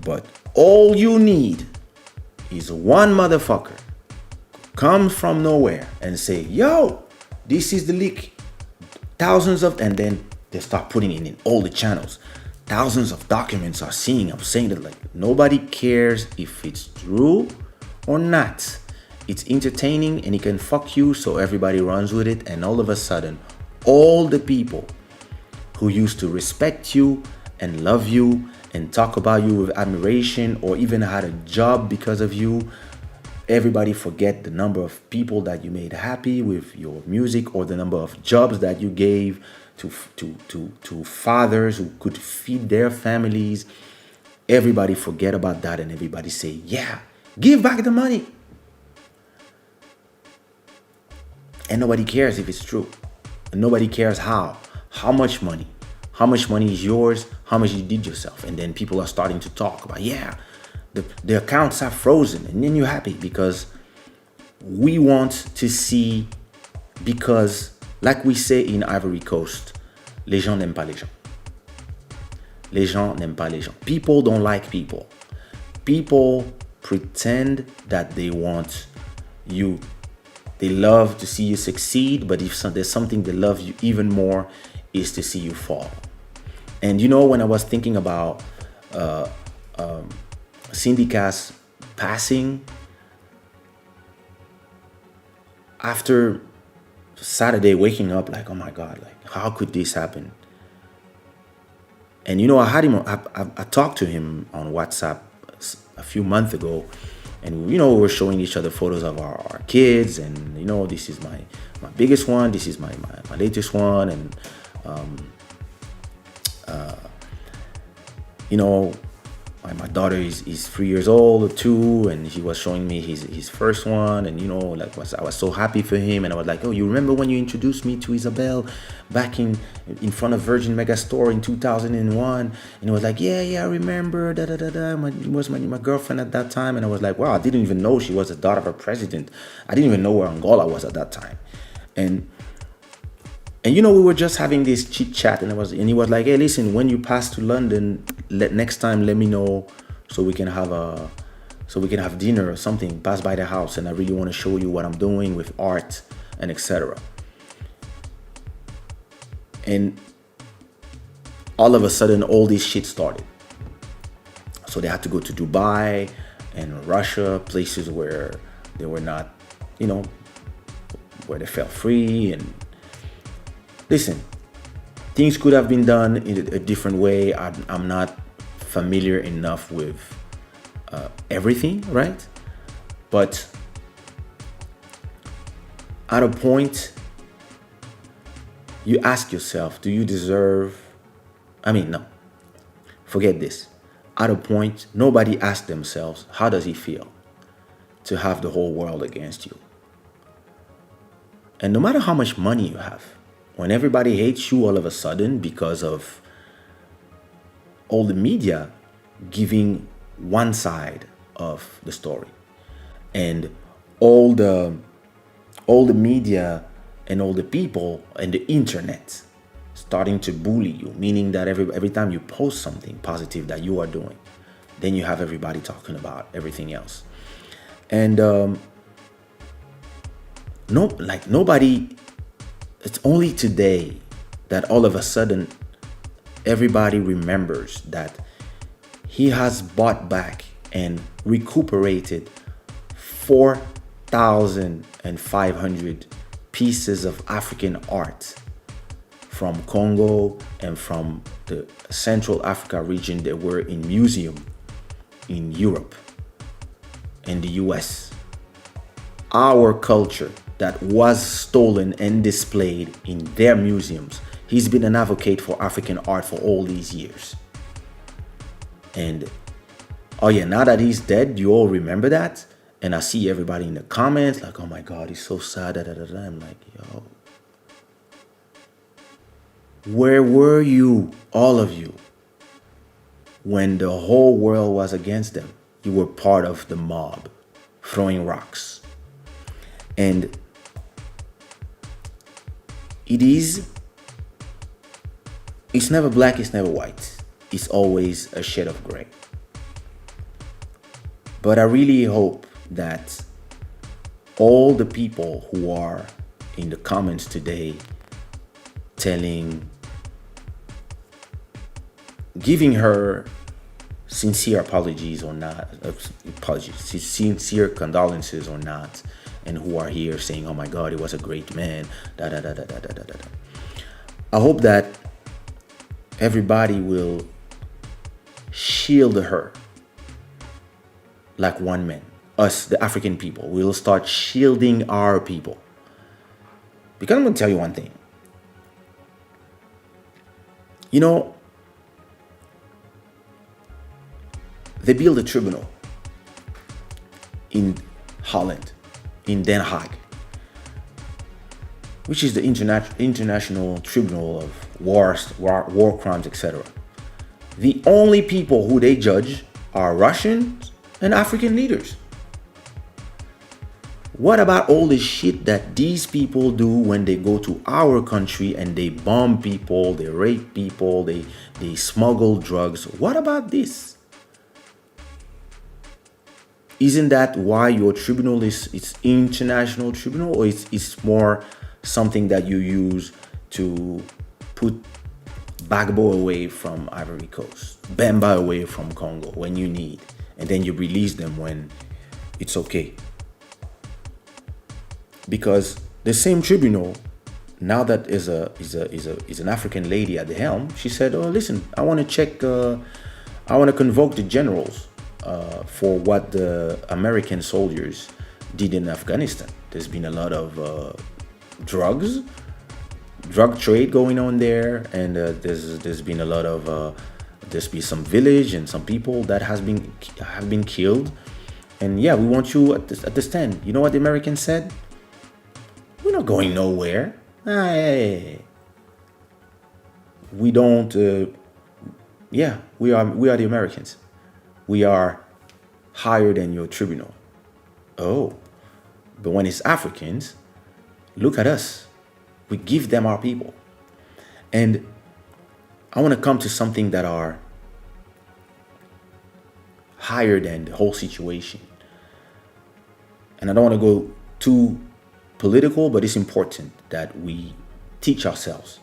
A: But all you need is one motherfucker come from nowhere and say, yo, this is the leak. And then they start putting it in all the channels. Thousands of documents are seeing. I'm saying that, like, nobody cares if it's true or not. It's entertaining and it can fuck you, so everybody runs with it. And all of a sudden, all the people who used to respect you and love you and talk about you with admiration, or even had a job because of you, everybody forget the number of people that you made happy with your music, or the number of jobs that you gave to fathers who could feed their families. Everybody forget about that, and everybody say, yeah, give back the money. And nobody cares if it's true. And nobody cares how much money. How much money is yours? How much you did yourself? And then people are starting to talk about, yeah, the accounts are frozen. And then you're happy because we want to see, because like we say in Ivory Coast, les gens n'aiment pas les gens. Les gens n'aiment pas les gens. People don't like people. People pretend that they want you. They love to see you succeed, but if there's something they love you even more, is to see you fall. And you know, when I was thinking about Sindika's passing, after Saturday waking up, like, oh my God, like, how could this happen? And you know, I talked to him on WhatsApp a few months ago, and you know, we were showing each other photos of our kids, and you know, this is my biggest one, this is my latest one, and you know, my daughter is 3 years old, 2, and he was showing me his first one, and you know, like, I was so happy for him, and I was like, oh, you remember when you introduced me to Isabel back in front of Virgin Megastore in 2001? And he was like, yeah, I remember, It was my girlfriend at that time. And I was like, wow, I didn't even know she was the daughter of a president. I didn't even know where Angola was at that time. And you know, we were just having this chit chat, and he was like, hey, listen, when you pass to London, next time let me know, so we can have dinner or something, pass by the house, and I really want to show you what I'm doing with art and etc. And all of a sudden, all this shit started. So they had to go to Dubai and Russia, places where they were not, you know, where they felt free. And listen, things could have been done in a different way. I'm not familiar enough with everything, right? But at a point, you ask yourself, do you deserve? No, forget this. At a point, nobody asks themselves, how does it feel to have the whole world against you? And no matter how much money you have, when everybody hates you all of a sudden because of all the media giving one side of the story, and all the all the media and all the people and the internet starting to bully you, meaning that every time you post something positive that you are doing, then you have everybody talking about everything else. And no, like nobody, it's only today that all of a sudden everybody remembers that he has bought back and recuperated 4,500 pieces of African art from Congo and from the Central Africa region that were in museum in Europe and the US. Our culture that was stolen and displayed in their museums. He's been an advocate for African art for all these years. And oh yeah, now that he's dead, you all remember that? And I see everybody in the comments like, oh my God, he's so sad. Da, da, da, da. I'm like, yo, where were you, all of you, when the whole world was against them? You were part of the mob throwing rocks. And it's never black, it's never white. It's always a shade of gray. But I really hope that all the people who are in the comments today giving her sincere apologies or not, sincere condolences or not, and who are here saying, oh my God, he was a great man, da da da da da da da da. I hope that everybody will shield her like one man. Us, the African people, will start shielding our people. Because I'm going to tell you one thing. You know, they built a tribunal in Holland, in Den Haag, which is the international tribunal of war crimes, etc. The only people who they judge are Russians and African leaders. What about all the shit that these people do when they go to our country and they bomb people, they rape people, they smuggle drugs? What about this? Isn't that why your tribunal is international tribunal, or it's more something that you use to put Bagbo away from Ivory Coast, Bemba away from Congo when you need, and then you release them when it's okay? Because the same tribunal, now that is an African lady at the helm, she said, "Oh, listen, I want to check. I want to convoke the generals for what the American soldiers did in Afghanistan. There's been a lot of drug trade going on there, and there's been a lot of there's been some village and some people that have been killed, and yeah, we want you at the stand." You know what the Americans said? We're not going nowhere. Hey. We don't. Yeah, we are the Americans. We are higher than your tribunal. Oh, but when it's Africans, look at us. We give them our people. And I want to come to something that are higher than the whole situation. And I don't want to go too political, but it's important that we teach ourselves.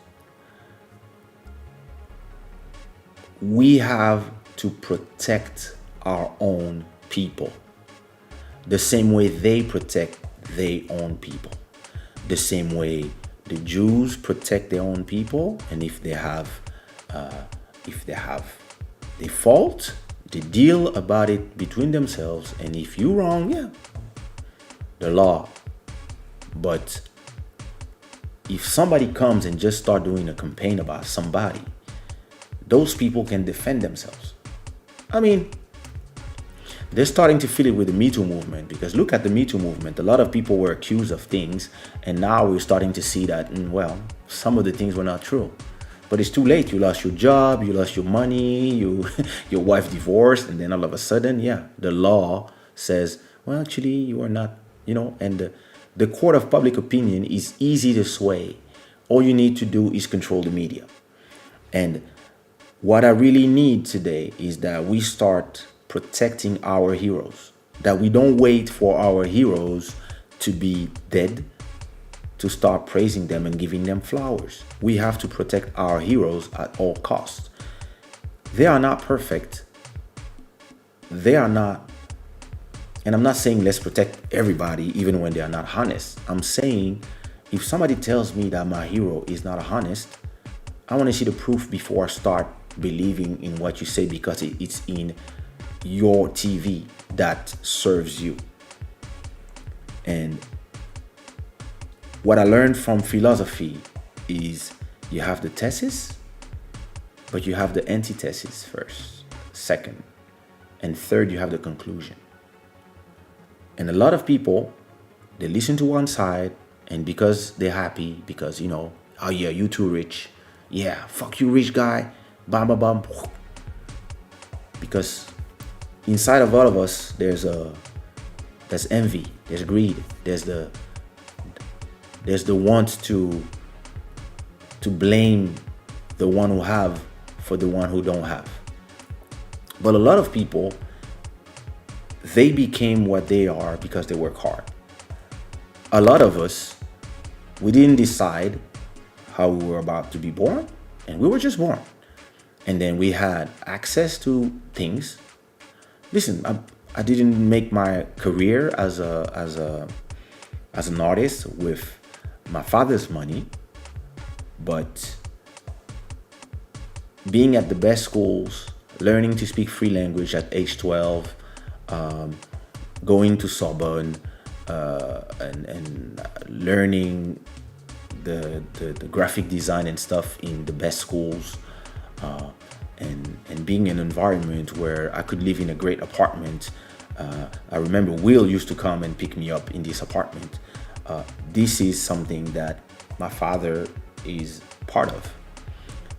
A: We have to protect our own people the same way they protect their own people, the same way the Jews protect their own people, and if they have the fault, they deal about it between themselves, and if you're wrong, yeah, the law. But if somebody comes and just start doing a campaign about somebody, those people can defend themselves. I mean, They're starting to feel it with the Me Too movement, because look at the Me Too movement. A lot of people were accused of things, and now we're starting to see that, well, some of the things were not true. But it's too late. You lost your job, you lost your money, your wife divorced, and then all of a sudden, yeah, the law says, well, actually, you are not, and the court of public opinion is easy to sway. All you need to do is control the media. And what I really need today is that we start protecting our heroes, that we don't wait for our heroes to be dead to start praising them and giving them flowers. We have to protect our heroes at all costs. They are not perfect. They are not, and I'm not saying let's protect everybody even when they are not honest. I'm saying if somebody tells me that my hero is not honest, I want to see the proof before I start believing in what you say, because it's in your TV that serves you. And what I learned from philosophy is you have the thesis, but you have the antithesis first, second, and third, you have the conclusion. And a lot of people, they listen to one side, and because they're happy, because, oh yeah, you too rich. Yeah, fuck you, rich guy. Bam, bam, bam. Because inside of all of us, there's envy, there's greed, there's the want to blame the one who have for the one who don't have. But a lot of people, they became what they are because they work hard. A lot of us, we didn't decide how we were about to be born, and we were just born. And then we had access to things. Listen, I didn't make my career as an artist with my father's money, but being at the best schools, learning to speak free language at age 12, going to Sorbonne, and learning the graphic design and stuff in the best schools, and being in an environment where I could live in a great apartment. I remember Will used to come and pick me up in this apartment. This is something that my father is part of.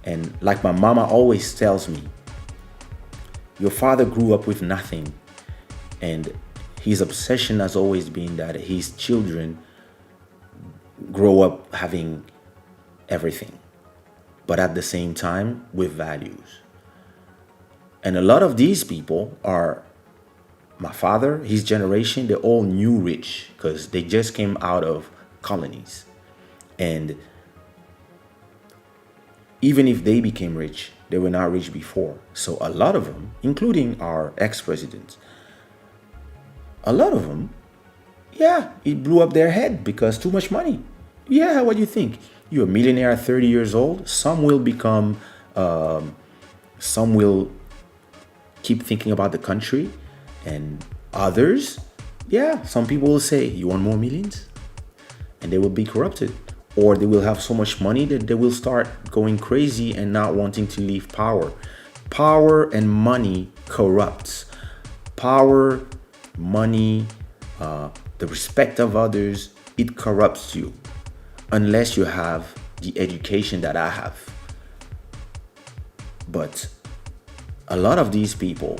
A: And like my mama always tells me, your father grew up with nothing, and his obsession has always been that his children grow up having everything, but at the same time with values. And a lot of these people are my father, his generation. They're all new rich because they just came out of colonies. And even if they became rich, they were not rich before. So a lot of them, including our ex-presidents, a lot of them, yeah, it blew up their head because too much money. Yeah, what do you think? You're a millionaire at 30 years old. Some will become, some will keep thinking about the country, and others, yeah, some people will say, you want more millions? And they will be corrupted. Or they will have so much money that they will start going crazy and not wanting to leave power. Power and money corrupts. Power, money, the respect of others, it corrupts you. Unless you have the education that I have. But a lot of these people,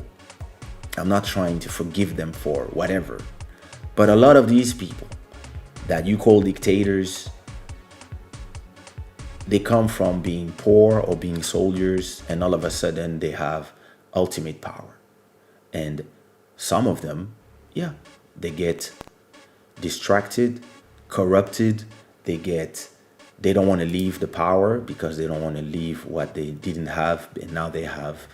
A: I'm not trying to forgive them for whatever, but a lot of these people that you call dictators, they come from being poor or being soldiers, and all of a sudden they have ultimate power. And some of them, yeah, they get distracted, corrupted, they don't want to leave the power because they don't want to leave what they didn't have and now they have,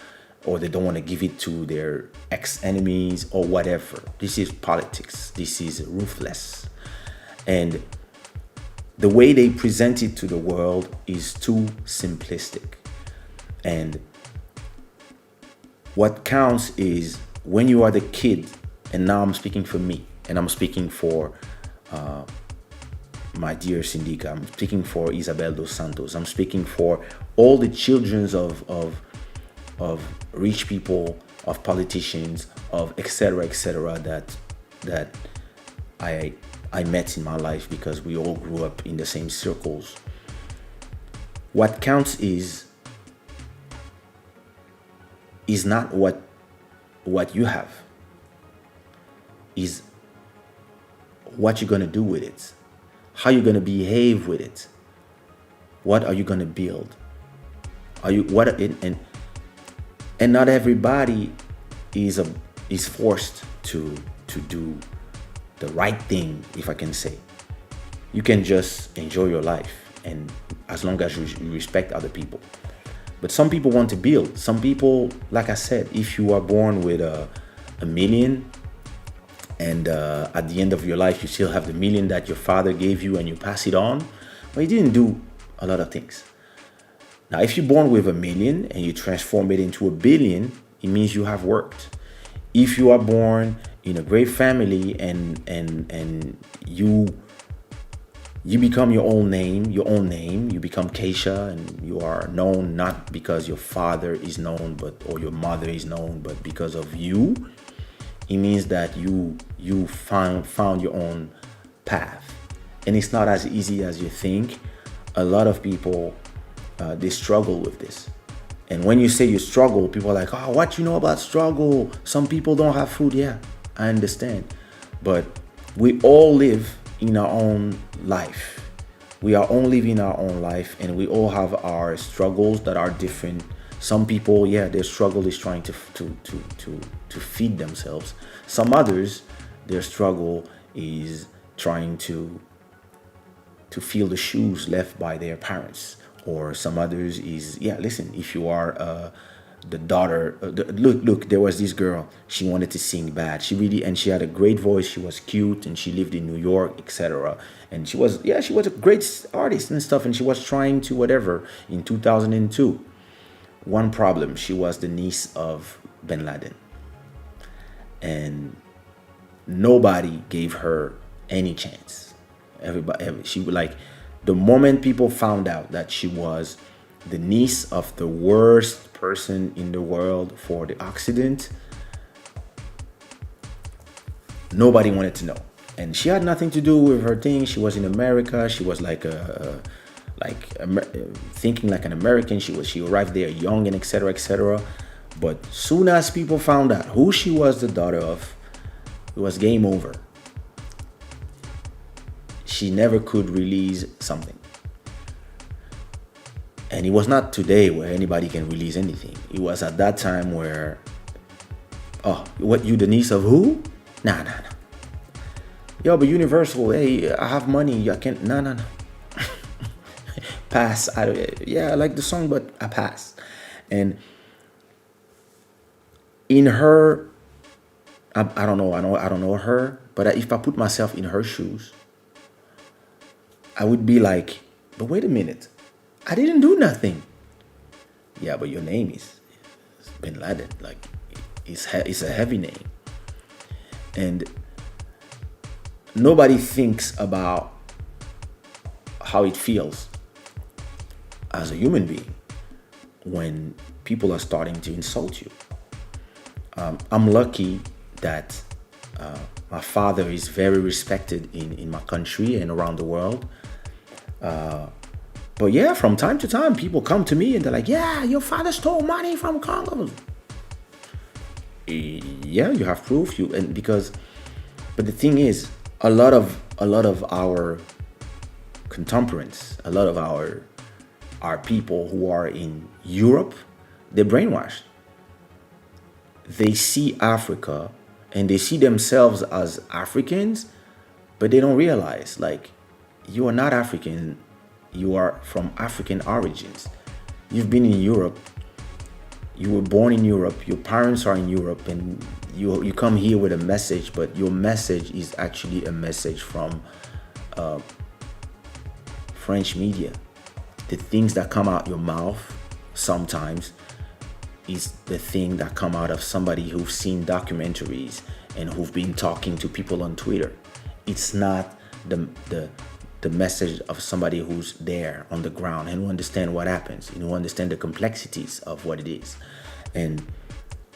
A: or they don't want to give it to their ex-enemies or whatever. This is politics. This is ruthless. And the way they present it to the world is too simplistic. And what counts is when you are the kid, and now I'm speaking for me, and I'm speaking for my dear Sindika, I'm speaking for Isabel dos Santos, I'm speaking for all the children of rich people of politicians, of etc., that I met in my life, because we all grew up in the same circles. What counts is not what you have, is what you're gonna do with it, how you're gonna behave with it, what are you gonna build, are you what and not everybody is forced to do the right thing, if I can say. You can just enjoy your life, and as long as you respect other people. But some people want to build. Some people, like I said, if you are born with a million, and at the end of your life you still have the million that your father gave you and you pass it on, well, you didn't do a lot of things. Now, if you're born with a million and you transform it into a billion, it means you have worked. If you are born in a great family and you become your own name, you become Kaysha, and you are known not because your father is known, or your mother is known, but because of you. It means that you found your own path, and it's not as easy as you think. A lot of people they struggle with this, and when you say you struggle, people are like, "Oh, what you know about struggle? Some people don't have food." Yeah, I understand, but we all live in our own life. We are all living our own life, and we all have our struggles that are different. Some people, yeah, their struggle is trying to feed themselves. Some others, their struggle is trying to fill the shoes left by their parents. Or some others is, yeah, listen, if you are the daughter, look, there was this girl, she wanted to sing bad. She had a great voice, she was cute, and she lived in New York, etc. And she was a great artist and stuff, and she was trying to whatever in 2002. One problem, she was the niece of bin Laden. And nobody gave her any chance. She would like, the moment people found out that she was the niece of the worst person in the world for the Occident, nobody wanted to know. And she had nothing to do with her thing. She was in America. She was thinking like an American. She arrived there young and etc. But soon as people found out who she was the daughter of, it was game over. She never could release something. And it was not today where anybody can release anything. It was at that time where, oh, what, you the niece of who? Nah. Yo, but Universal, hey, I have money, I can't, nah. Pass. I like the song, but I pass. And in her, I don't know her, but if I put myself in her shoes, I would be like, but wait a minute, I didn't do nothing. Yeah, but your name is bin Laden. Like, it's a heavy name. And nobody thinks about how it feels as a human being when people are starting to insult you. I'm lucky that my father is very respected in my country and around the world. But yeah, from time to time, people come to me and they're like, yeah, your father stole money from Congo. Yeah, you have proof. But the thing is, a lot of our contemporaries, a lot of our people who are in Europe, they're brainwashed. They see Africa and they see themselves as Africans, but they don't realize, like, you are not African. You are from African origins. You've been in Europe. You were born in Europe. Your parents are in Europe, and you come here with a message, but your message is actually a message from French media. The things that come out your mouth sometimes is the thing that come out of somebody who's seen documentaries and who've been talking to people on Twitter. It's not the message of somebody who's there on the ground and who understand what happens and who understand the complexities of what it is. And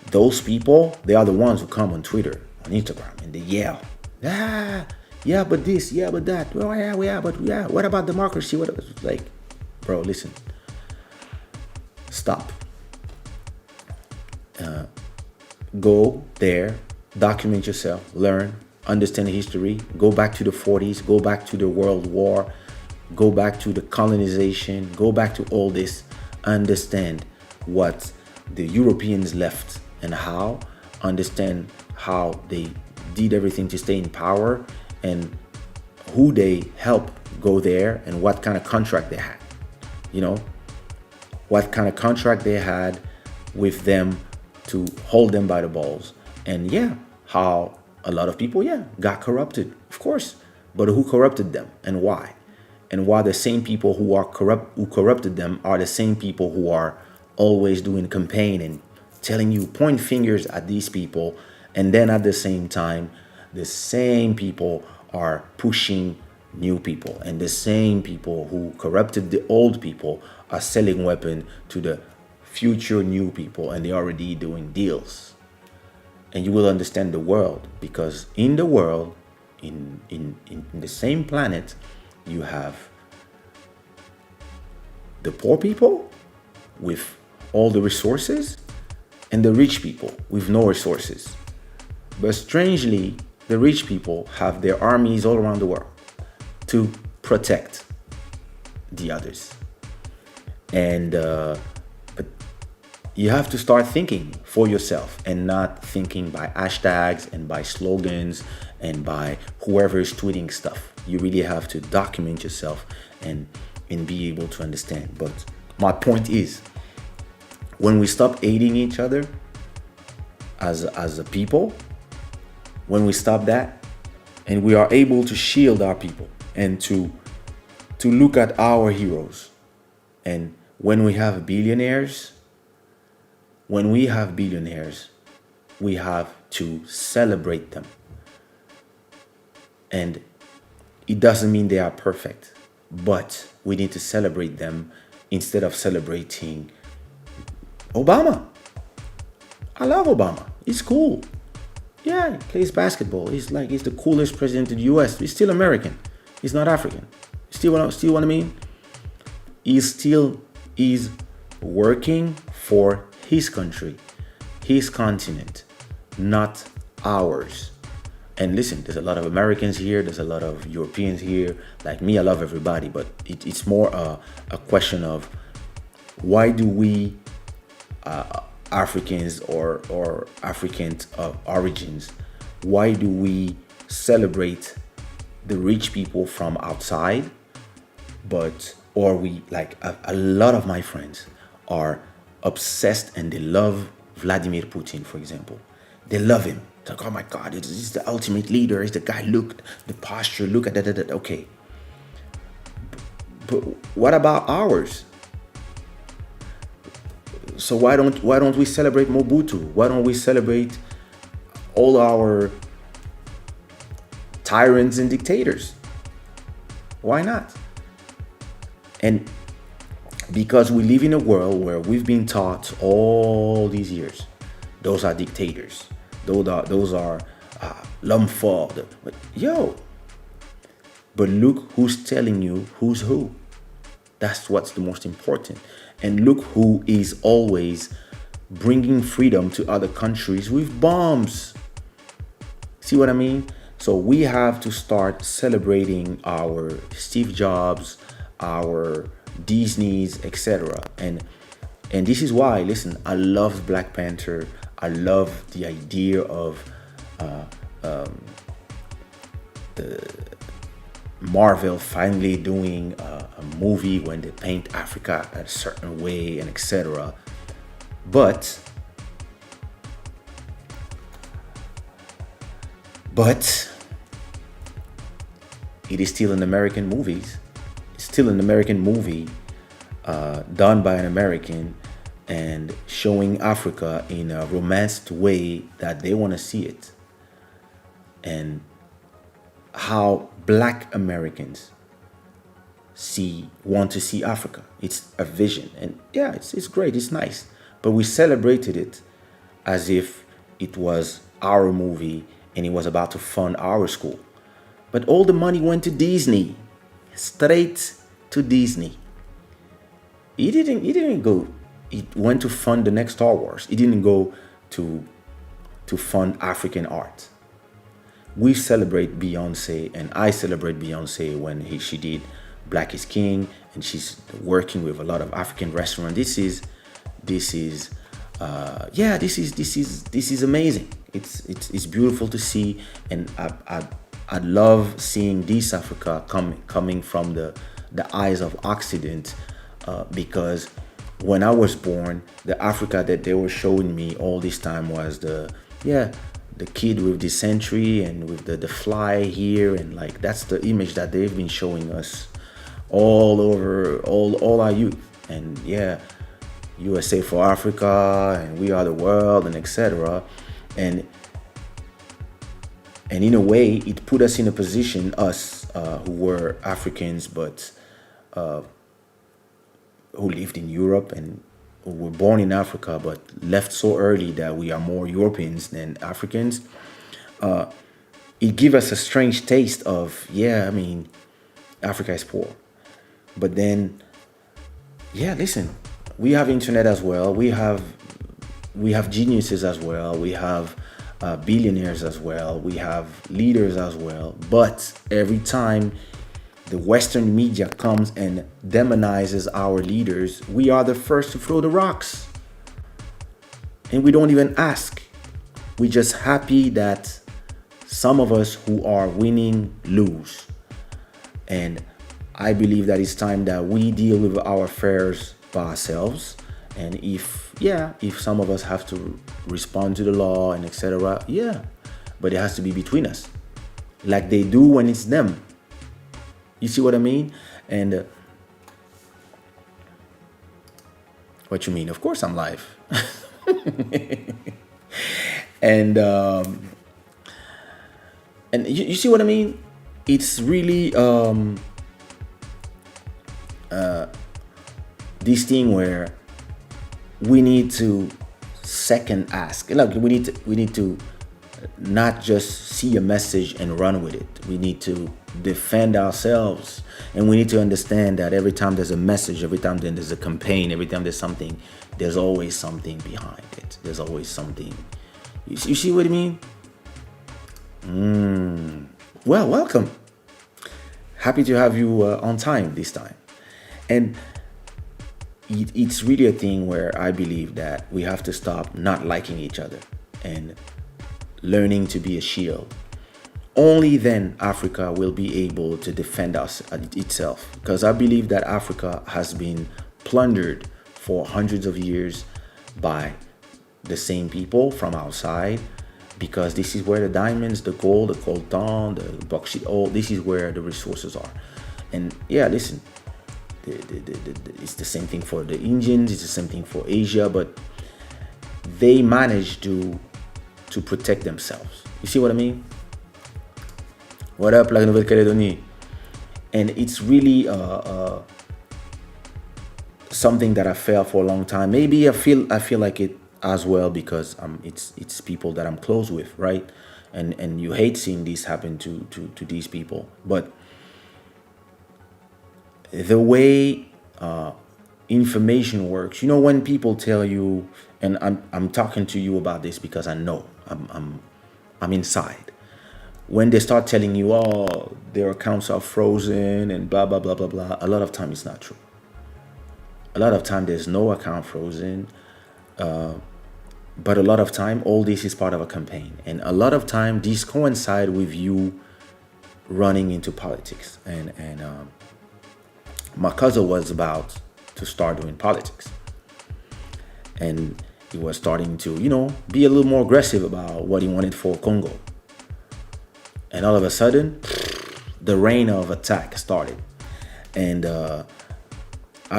A: Those people, they are the ones who come on Twitter, on Instagram, and they yell, ah, yeah, but this, yeah, but that, well, yeah, but yeah, what about democracy? What, like, bro, listen, stop. Go there, document yourself, learn, understand the history, go back to the 40s, go back to the World War, go back to the colonization, go back to all this, understand what the Europeans left and how, understand how they did everything to stay in power and who they helped go there and what kind of contract they had. You know, what kind of contract they had with them to hold them by the balls. And yeah, how a lot of people, yeah, got corrupted, of course. But who corrupted them and why? And why the same people who corrupted them are the same people who are always doing campaign and telling you, point fingers at these people, and then at the same time, the same people are pushing new people, and the same people who corrupted the old people are selling weapons to the future new people, and they're already doing deals. And you will understand the world, because in the world, in the same planet, you have the poor people with all the resources and the rich people with no resources. But strangely, the rich people have their armies all around the world to protect the others. And but you have to start thinking for yourself and not thinking by hashtags and by slogans and by whoever is tweeting stuff. You really have to document yourself and be able to understand. But my point is, when we stop hating each other as a people, when we stop that and we are able to shield our people and to look at our heroes, and when we have billionaires, we have to celebrate them. And it doesn't mean they are perfect, but we need to celebrate them instead of celebrating Obama. I love Obama. He's cool. Yeah, he plays basketball. He's the coolest president in the US. He's still American. He's not African. Still what I mean? He still is working for his country, his continent, not ours. And listen, there's a lot of Americans here, there's a lot of Europeans here. Like me, I love everybody, but it's more a question of why do we Africans or African origins, why do we celebrate the rich people from outside, or we, like a lot of my friends are obsessed and they love Vladimir Putin, for example. They love him. It's like, oh my God, he's the ultimate leader. He's the guy. Look, the posture. Look at that. Okay. But what about ours? So why don't we celebrate Mobutu? Why don't we celebrate all our tyrants and dictators? Why not? And because we live in a world where we've been taught all these years, those are dictators. Those are l'homme fort. But look who's telling you who's who. That's what's the most important. And look who is always bringing freedom to other countries with bombs. See what I mean? So we have to start celebrating our Steve Jobs, our Disney's, etc. And this is why, listen, I love Black Panther. I love the idea of the Marvel finally doing a movie when they paint Africa a certain way and etc. But it is still an American movie. It's still an American movie done by an American and showing Africa in a romanced way that they want to see it. And how Black Americans want to see Africa. It's a vision. And yeah, it's great, it's nice. But we celebrated it as if it was our movie and it was about to fund our school. But all the money went to Disney, straight to Disney. It didn't go. It went to fund the next Star Wars. It didn't go to fund African art. We celebrate Beyonce, and I celebrate Beyonce when she did Black is King, and she's working with a lot of African restaurants. This is amazing. It's beautiful to see, and I love seeing this Africa coming from the eyes of Occident, because when I was born, the Africa that they were showing me all this time was the kid with the century and with the fly here, and like that's the image that they've been showing us all over all our youth. And USA for Africa, and we are the world, and etc. And in a way, it put us in a position, us who were Africans, but who lived in Europe and who were born in Africa, but left so early that we are more Europeans than Africans. It gave us a strange taste of, Africa is poor. But then, listen, we have internet as well. We have geniuses as well. We have billionaires as well. We have leaders as well. But every time the Western media comes and demonizes our leaders, we are the first to throw the rocks. And we don't even ask. We're just happy that some of us who are winning lose. And I believe that it's time that we deal with our affairs by ourselves. And if some of us have to respond to the law and etc., but it has to be between us, like they do when it's them. You see what I mean? And what you mean? Of course I'm live. And you see what I mean? It's really this thing where we need to second ask. Look, we need to not just see a message and run with it. We need to defend ourselves, and we need to understand that every time there's a message, every time there's a campaign, every time there's something, there's always something behind it. There's always something. You see what I mean? Well, welcome. Happy to have you on time this time. And it's really a thing where I believe that we have to stop not liking each other and learning to be a shield. Only then Africa will be able to defend itself, because I believe that Africa has been plundered for hundreds of years by the same people from outside, because this is where the diamonds, the gold, the coltan, the bauxite, all this is where the resources are. And listen, it's the same thing for the Indians, it's the same thing for Asia, but they manage to protect themselves. You see what I mean? What up, La Nouvelle-Calédonie? And it's really something that I felt for a long time. Maybe I feel like it as well because it's people that I'm close with, right? And you hate seeing this happen to these people, but the way information works, when people tell you, and I'm talking to you about this because I know I'm inside. When they start telling you, oh, their accounts are frozen and blah blah blah blah blah, a lot of time it's not true. A lot of time there's no account frozen, but a lot of time all this is part of a campaign, and a lot of time these coincide with you running into politics. And my cousin was about to start doing politics, and he was starting to, be a little more aggressive about what he wanted for Congo. And all of a sudden, the rain of attack started. And I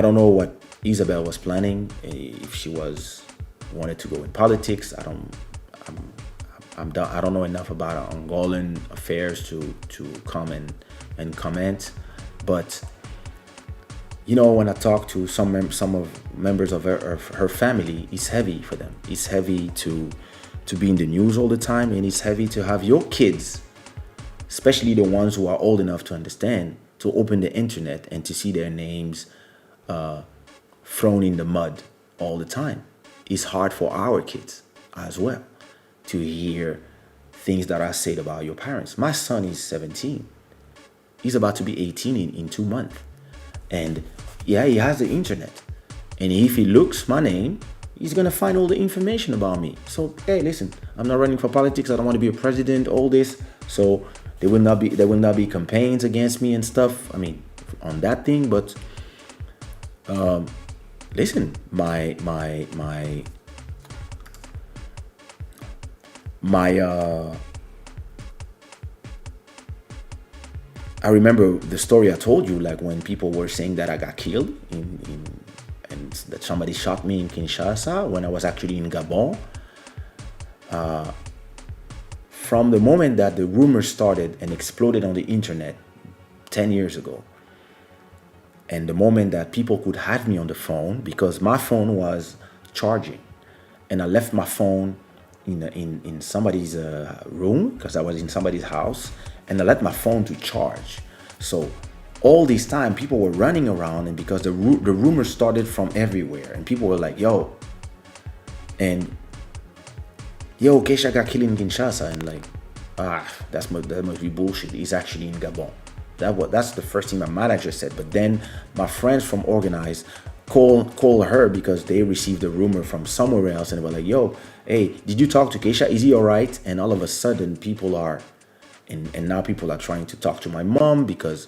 A: don't know what Isabel was planning, if she wanted to go in politics. I don't know enough about Angolan affairs to come and comment. But when I talk to some of members of her family, it's heavy for them. It's heavy to be in the news all the time, and it's heavy to have your kids, especially the ones who are old enough to understand, to open the internet and to see their names thrown in the mud all the time. It's hard for our kids as well to hear things that are said about your parents. My son is 17. He's about to be 18 in 2 months. And yeah, he has the internet. And if he looks my name, he's gonna find all the information about me. So hey, listen, I'm not running for politics. I don't want to be a president. All this. So there will not be campaigns against me and stuff. I mean, on that thing. But listen, my I remember the story I told you, like when people were saying that I got killed and that somebody shot me in Kinshasa when I was actually in Gabon. From the moment that the rumors started and exploded on the internet 10 years ago, and the moment that people could have me on the phone, because my phone was charging, and I left my phone in somebody's room, because I was in somebody's house, and I let my phone to charge. So all this time people were running around, and because the rumors started from everywhere, and people were like, yo, Kaysha got killed in Kinshasa, and like, that must be bullshit. He's actually in Gabon. That's the first thing my manager said. But then my friends from Organize call her because they received a rumor from somewhere else, and they were like, yo, hey, did you talk to Kaysha? Is he all right? And all of a sudden people are, and now people are trying to talk to my mom because,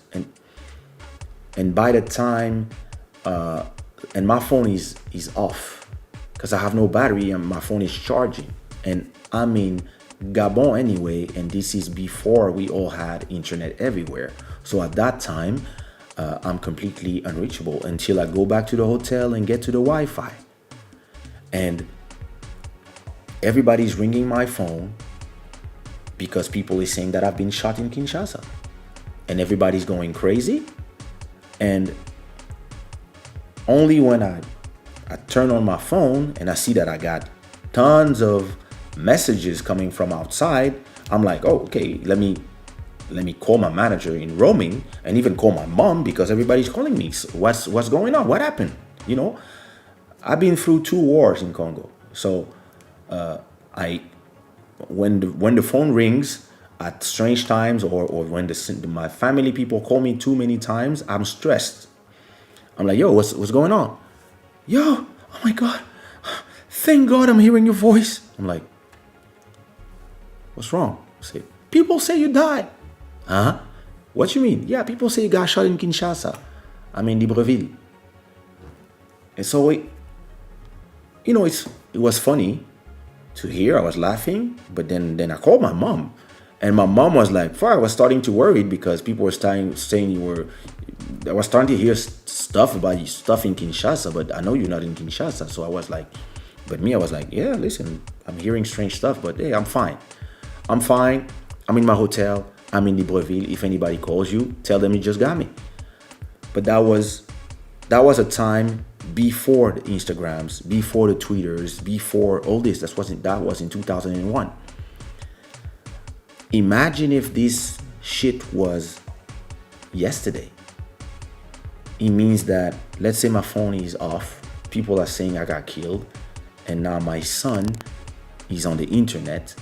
A: and by the time, and my phone is off because I have no battery and my phone is charging, and I'm in Gabon anyway, and this is before we all had internet everywhere. So at that time, I'm completely unreachable until I go back to the hotel and get to the Wi-Fi. And everybody's ringing my phone because people is saying that I've been shot in Kinshasa. And everybody's going crazy. And only when I turn on my phone and I see that I got tons of messages coming from outside, I'm like, oh, okay, let me call my manager in roaming, and even call my mom, because everybody's calling me. So what's going on? What happened? I've been through 2 wars in Congo. So when the phone rings at strange times, or when my family people call me too many times, I'm stressed. I'm like, yo, what's going on? Yo, oh my God, thank God I'm hearing your voice. I'm like, what's wrong? Say, people say you died. Huh? What you mean? Yeah, people say you got shot in Kinshasa. I'm in Libreville. And so it was funny to hear. I was laughing, but then I called my mom, and my mom was like, I was starting to worry because people were saying I was starting to hear stuff about you, stuff in Kinshasa, but I know you're not in Kinshasa. So I was like, yeah, listen, I'm hearing strange stuff, but hey, I'm fine. I'm in my hotel. I'm in Libreville. If anybody calls you, tell them you just got me. But that was a time before the Instagrams, before the Twitters, before all this. That was in 2001. Imagine if this shit was yesterday. It means that, let's say my phone is off, people are saying I got killed, and now my son is on the internet,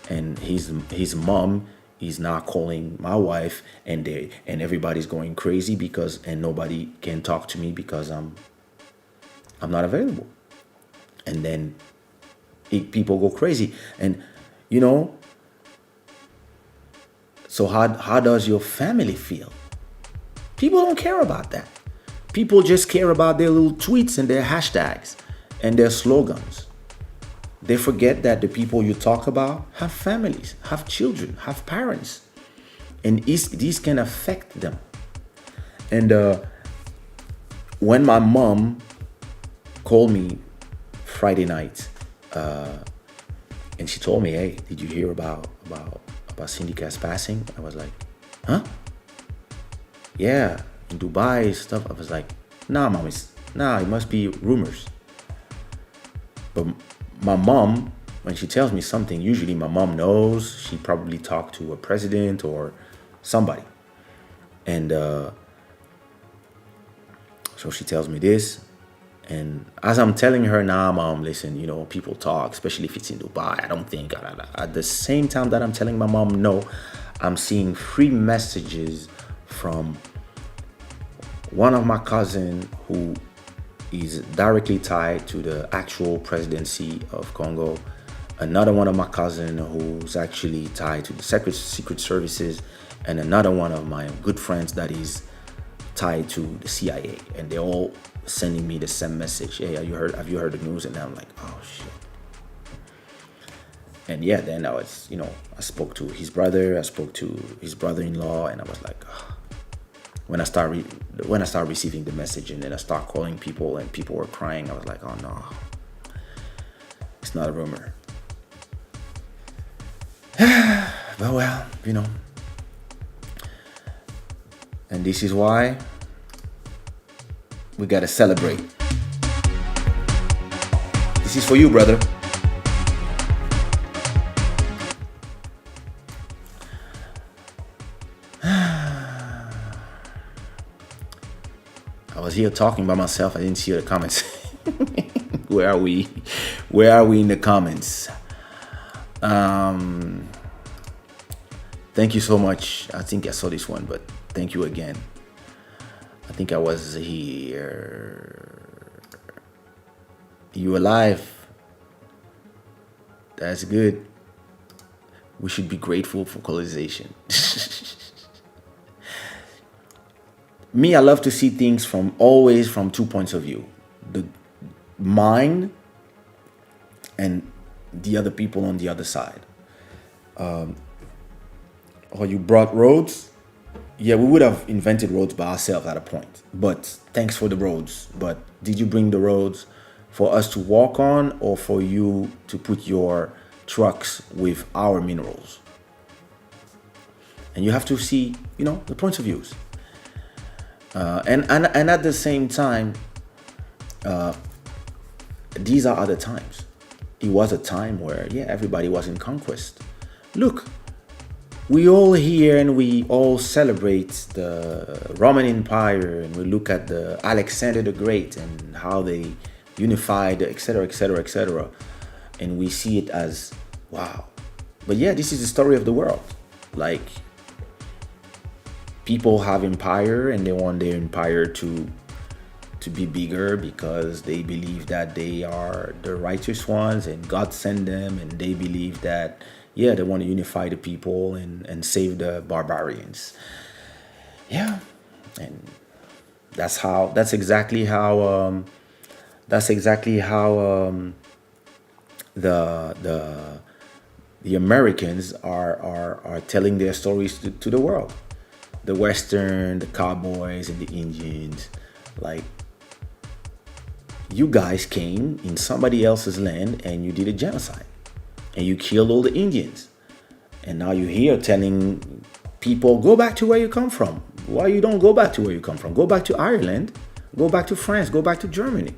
A: and his mom is now calling my wife, and everybody's going crazy and nobody can talk to me because I'm not available. And then people go crazy. And so how does your family feel? People don't care about that. People just care about their little tweets and their hashtags and their slogans. They forget that the people you talk about have families, have children, have parents. And these can affect them. And when my mom called me Friday night, and she told me, hey, did you hear about Sindika's passing? I was like, huh? Yeah, in Dubai stuff. I was like, Nah, mom, it must be rumors. But my mom, when she tells me something, usually my mom knows. She probably talked to a president or somebody. And so she tells me this. And as I'm telling her, nah, mom, listen, people talk, especially if it's in Dubai. I don't think. At the same time that I'm telling my mom no, I'm seeing 3 messages from one of my cousin who is directly tied to the actual presidency of Congo. Another one of my cousin who's actually tied to the secret services, and another one of my good friends that is tied to the CIA. And they're all sending me the same message. Hey, have you heard the news? And I'm like, oh shit. And yeah, then I spoke to his brother, I spoke to his brother-in-law, and I was like, oh. When I start receiving the message, and then I start calling people and people were crying, I was like, oh no, it's not a rumor. But well, and this is why we gotta celebrate. This is for you, brother. I was here talking by myself. I didn't see the comments. Where are we? Where are we in the comments? Thank you so much. I think I saw this one, but thank you again. I think I was here. You alive? That's good. We should be grateful for colonization. Me, I love to see things always from 2 points of view. The mine and the other people on the other side. Or you brought roads. Yeah, we would have invented roads by ourselves at a point. But thanks for the roads. But did you bring the roads for us to walk on, or for you to put your trucks with our minerals? And you have to see, the points of views. And at the same time, these are other times. It was a time where, everybody was in conquest. Look, we all here and we all celebrate the Roman Empire, and we look at the Alexander the Great and how they unified, etc., etc., etc. And we see it as, wow. But this is the story of the world. Like, people have empire and they want their empire to be bigger because they believe that they are the righteous ones and God sent them, and they believe that they want to unify the people and save the barbarians. And that's exactly how the Americans are telling their stories to the world. The Western, the cowboys, and the Indians. Like, you guys came in somebody else's land and you did a genocide. And you killed all the Indians. And now you're here telling people, go back to where you come from. Why you don't go back to where you come from? Go back to Ireland. Go back to France. Go back to Germany.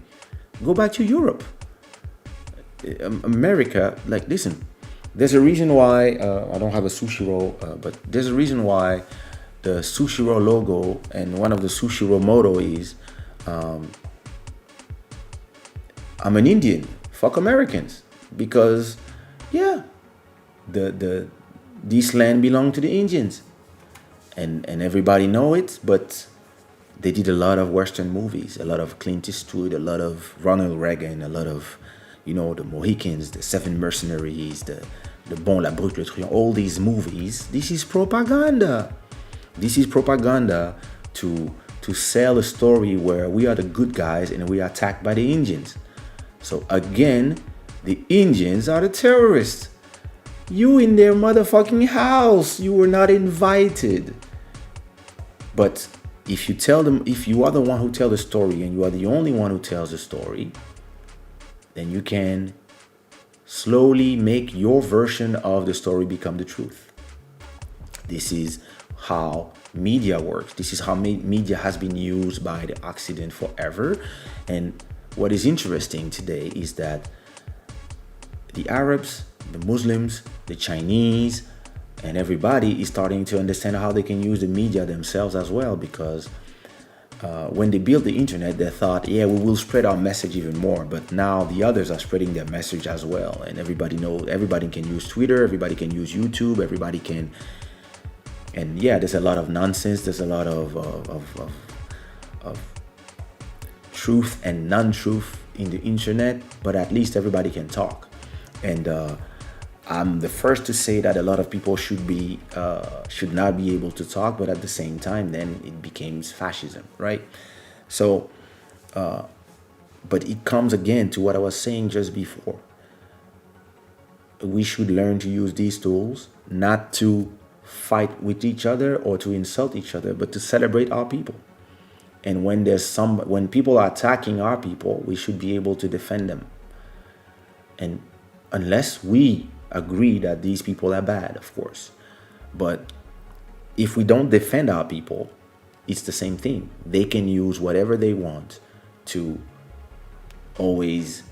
A: Go back to Europe. America, like, listen. There's a reason why, I don't have a sushi roll, but there's a reason why the Sushiro logo and one of the Sushiro motto is, I'm an Indian, fuck Americans. Because, this land belonged to the Indians. And everybody know it, but they did a lot of Western movies, a lot of Clint Eastwood, a lot of Ronald Reagan, a lot of, the Mohicans, the Seven Mercenaries, the Bon, la Brute, le Truand, all these movies. This is propaganda. This is propaganda to sell a story where we are the good guys and we are attacked by the Indians. So again, the Indians are the terrorists. You in their motherfucking house. You were not invited. But if you tell them, if you are the one who tells the story and you are the only one who tells the story, then you can slowly make your version of the story become the truth. This is how media works. This is how media has been used by the Occident forever. And what is interesting today is that the Arabs, the Muslims, the Chinese, and everybody is starting to understand how they can use the media themselves as well, because when they built the internet, they thought, yeah, we will spread our message even more. But now the others are spreading their message as well, and everybody can use Twitter, everybody can use YouTube, everybody can. And yeah, there's a lot of nonsense. There's a lot of truth and non-truth in the internet, but at least everybody can talk. And I'm the first to say that a lot of people should not be able to talk, but at the same time, then it becomes fascism, right? So, but it comes again to what I was saying just before. We should learn to use these tools not to fight with each other or to insult each other, but to celebrate our people. And when people are attacking our people, we should be able to defend them. And unless we agree that these people are bad, of course. But if we don't defend our people, it's the same thing. They can use whatever they want to always,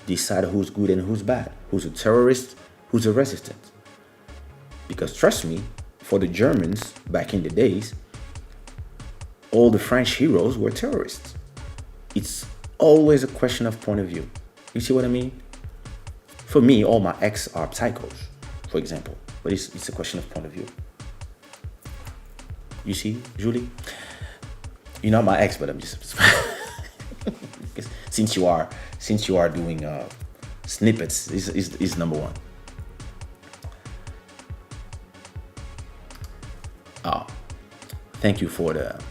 A: decide who's good and who's bad, who's a terrorist, who's a resistant. Because trust me, for the Germans back in the days, all the French heroes were terrorists. It's always a question of point of view. You see what I mean? For me, all my ex are psychos, for example. But it's a question of point of view. You see, Julie? You're not my ex, but I'm just since you are doing snippets, is number one. Oh, thank you for that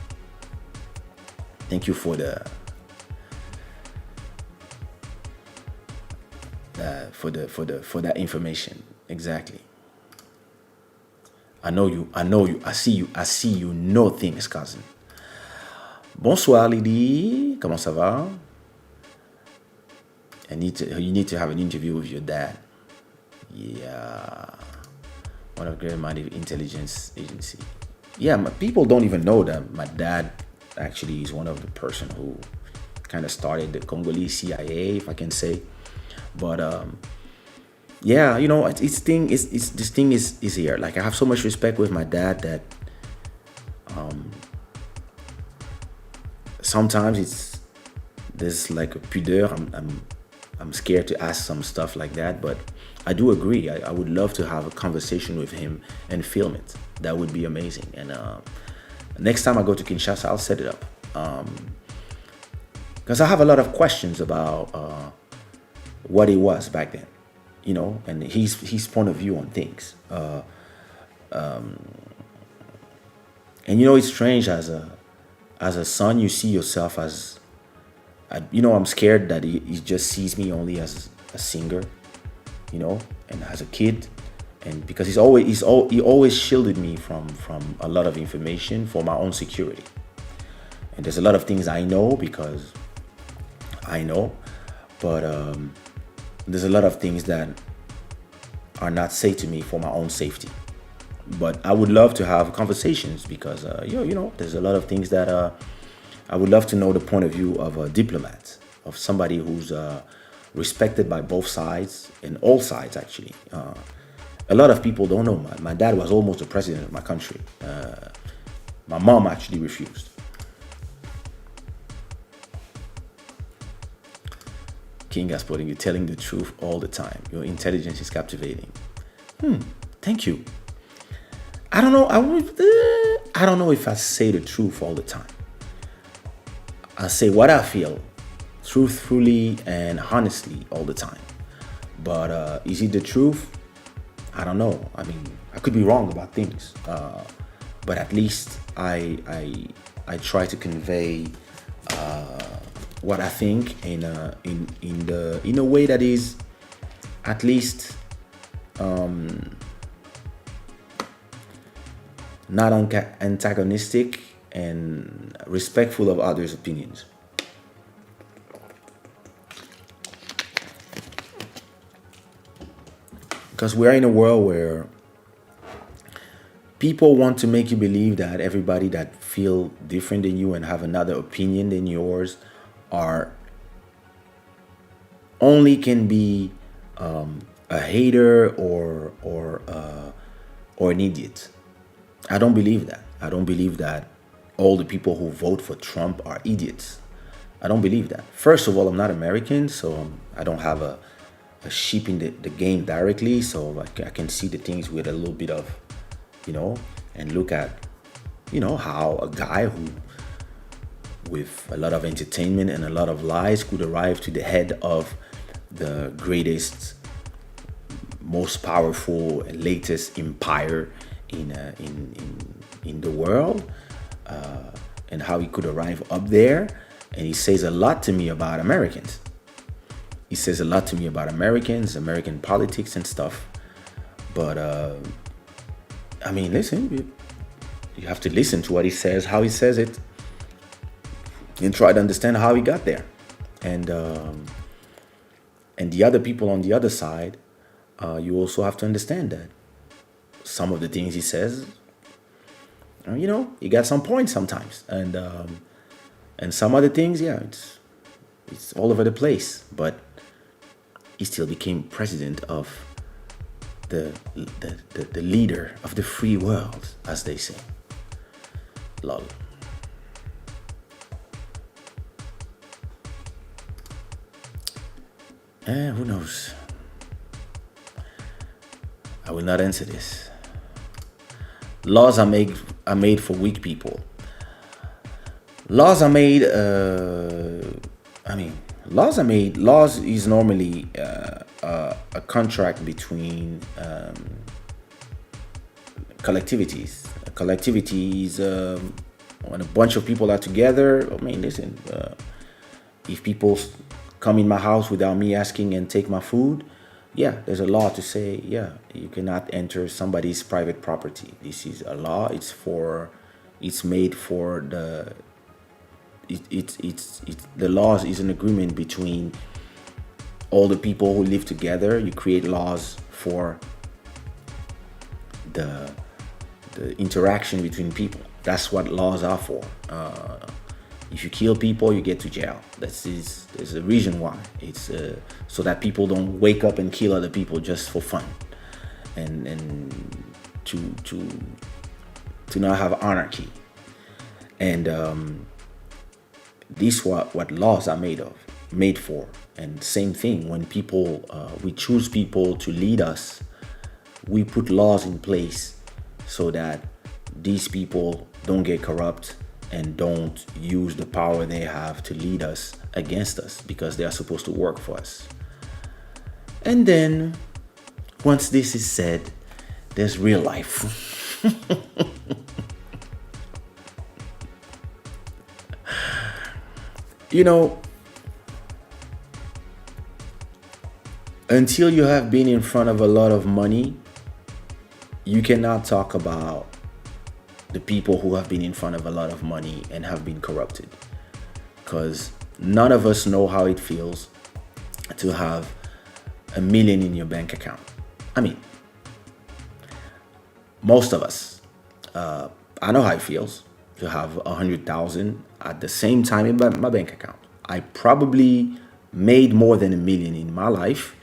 A: information. Exactly. I know you. I see you know things, cousin. Bonsoir, Lydie. Comment ça va? You need to have an interview with your dad. Yeah. One of the great minded intelligence agency. Yeah, people don't even know that my dad actually is one of the person who kind of started the Congolese CIA, if I can say. But yeah, this thing is here. Like, I have so much respect with my dad that sometimes there's like a pudeur. I'm scared to ask some stuff like that, but I do agree. I would love to have a conversation with him and film it. That would be amazing. And next time I go to Kinshasa, I'll set it up. Because I have a lot of questions about what it was back then, and his point of view on things. And it's strange as a son, you see yourself as, I'm scared that he just sees me only as a singer, and as a kid, and because he always shielded me from a lot of information for my own security. And there's a lot of things I know because I know, but there's a lot of things that are not said to me for my own safety. But I would love to have conversations because there's a lot of things that I would love to know the point of view of a diplomat, of somebody who's respected by both sides, and all sides actually. A lot of people don't know. My dad was almost the president of my country. My mom actually refused. King Gaspoting, you're telling the truth all the time. Your intelligence is captivating. Thank you. I don't know. I don't know if I say the truth all the time. I say what I feel, truthfully and honestly all the time. But is it the truth? I don't know. I mean, I could be wrong about things. But at least I try to convey what I think in a way that is at least not antagonistic and respectful of others' opinions. Because we're in a world where People want to make you believe that everybody that feel different than you and have another opinion than yours are only can be a hater or an idiot. I don't believe that. I don't believe that all the people who vote for Trump are idiots. I don't believe that. First of all, I'm not American, so I don't have a sheep in the game directly, so I can see the things with a little bit of, and look at, how a guy who, with a lot of entertainment and a lot of lies, could arrive to the head of the greatest, most powerful, and latest empire in the world, and how he could arrive up there. And he says a lot to me about Americans. He says a lot to me about Americans, American politics and stuff. But listen, you have to listen to what he says, how he says it, and try to understand how he got there. And the other people on the other side, you also have to understand that some of the things he says, he got some points sometimes, and some other things, yeah, it's all over the place. But he still became president of the leader of the free world, as they say. Lol. Who knows? I will not answer this. Laws are made for weak people. Laws are made. Laws is normally a contract between collectivities. A collectivity is when a bunch of people are together. Listen. If people come in my house without me asking and take my food, yeah, there's a law to say, yeah, you cannot enter somebody's private property. This is a law. It's made for the. The laws is an agreement between all the people who live together. You create laws for the interaction between people. That's what laws are for. If you kill people, you get to jail. There's a reason why. It's so that people don't wake up and kill other people just for fun, and to not have anarchy. And this what laws are made for. And same thing, when people we choose people to lead us, we put laws in place so that these people don't get corrupt and don't use the power they have to lead us against us, because they are supposed to work for us. And then once this is said, there's real life. Until you have been in front of a lot of money, you cannot talk about the people who have been in front of a lot of money and have been corrupted. Because none of us know how it feels to have $1 million in your bank account. Most of us. I know how it feels to have 100,000 at the same time in my bank account. I probably made more than $1 million in my life,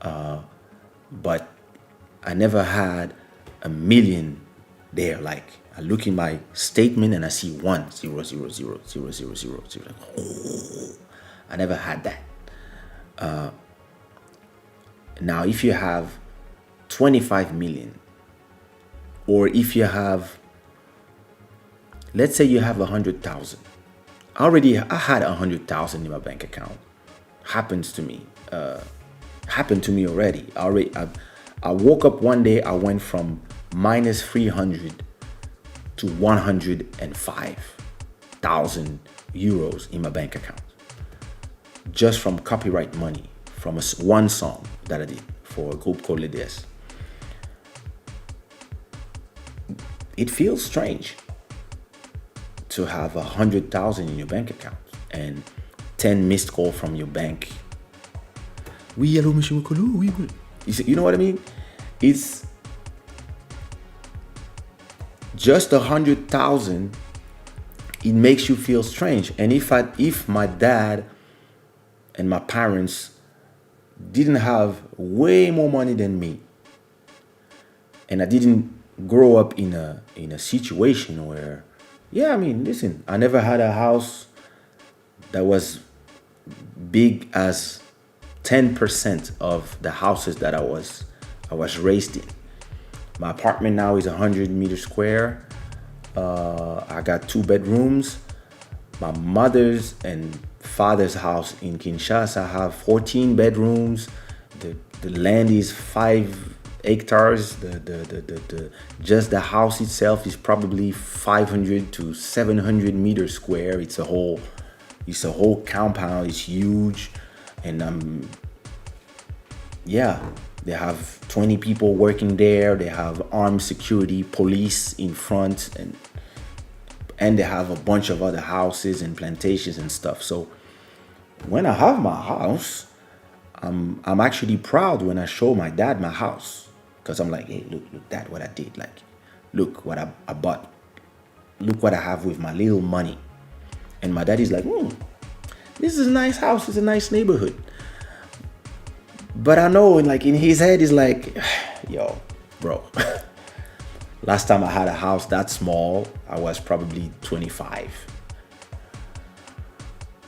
A: but I never had $1 million there. Like, I look in my statement and I see 1 0 0 0 0 0 0 0. I never had that. Now, if you have 25 million, or if you have, let's say you have 100,000. I had 100,000 in my bank account. Happened to me already. I woke up one day, I went from minus 300 to 105,000 euros in my bank account, just from copyright money from one song that I did for a group called alias. It feels strange to have 100,000 in your bank account and 10 missed call from your bank. Oui, hello, Monsieur Dokolo. Oui. You know what I mean? just 100,000, it makes you feel strange. And if my dad and my parents didn't have way more money than me, and I didn't grow up in a situation where, yeah, I mean, listen, I never had a house that was big as 10% of the houses that I was raised in. My apartment now is 100 meters square. I got 2 bedrooms. My mother's and father's house in Kinshasa have 14 bedrooms. The land is 5 hectares. The just the house itself is probably 500 to 700 meters square. It's a whole compound. It's huge, and yeah, they have 20 people working there. They have armed security, police in front, and they have a bunch of other houses and plantations and stuff. So when I have my house, I'm actually proud when I show my dad my house, because I'm like, hey, look, Dad, what I did. Like, look what I bought. Look what I have with my little money. And my dad is like, this is a nice house. It's a nice neighborhood. But I know, like, in his head, he's like, yo, bro. Last time I had a house that small, I was probably 25.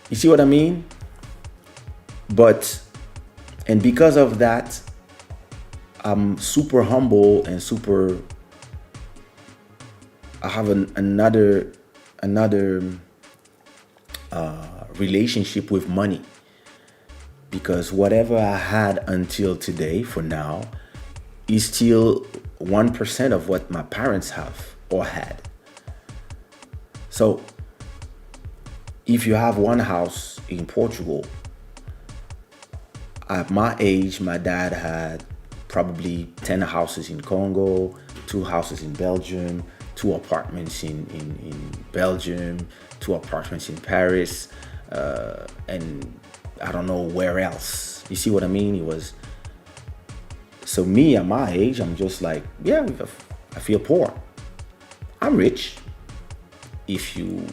A: You see what I mean? And because of that, I'm super humble and I have another relationship with money. Because whatever I had until today, for now, is still 1% of what my parents have or had. So if you have one house in Portugal, at my age, my dad had probably 10 houses in Congo, 2 houses in Belgium, 2 apartments in Belgium, 2 apartments in Paris, and I don't know where else. You see what I mean? It was. So me at my age, I'm just like, yeah, I feel poor. I'm rich if you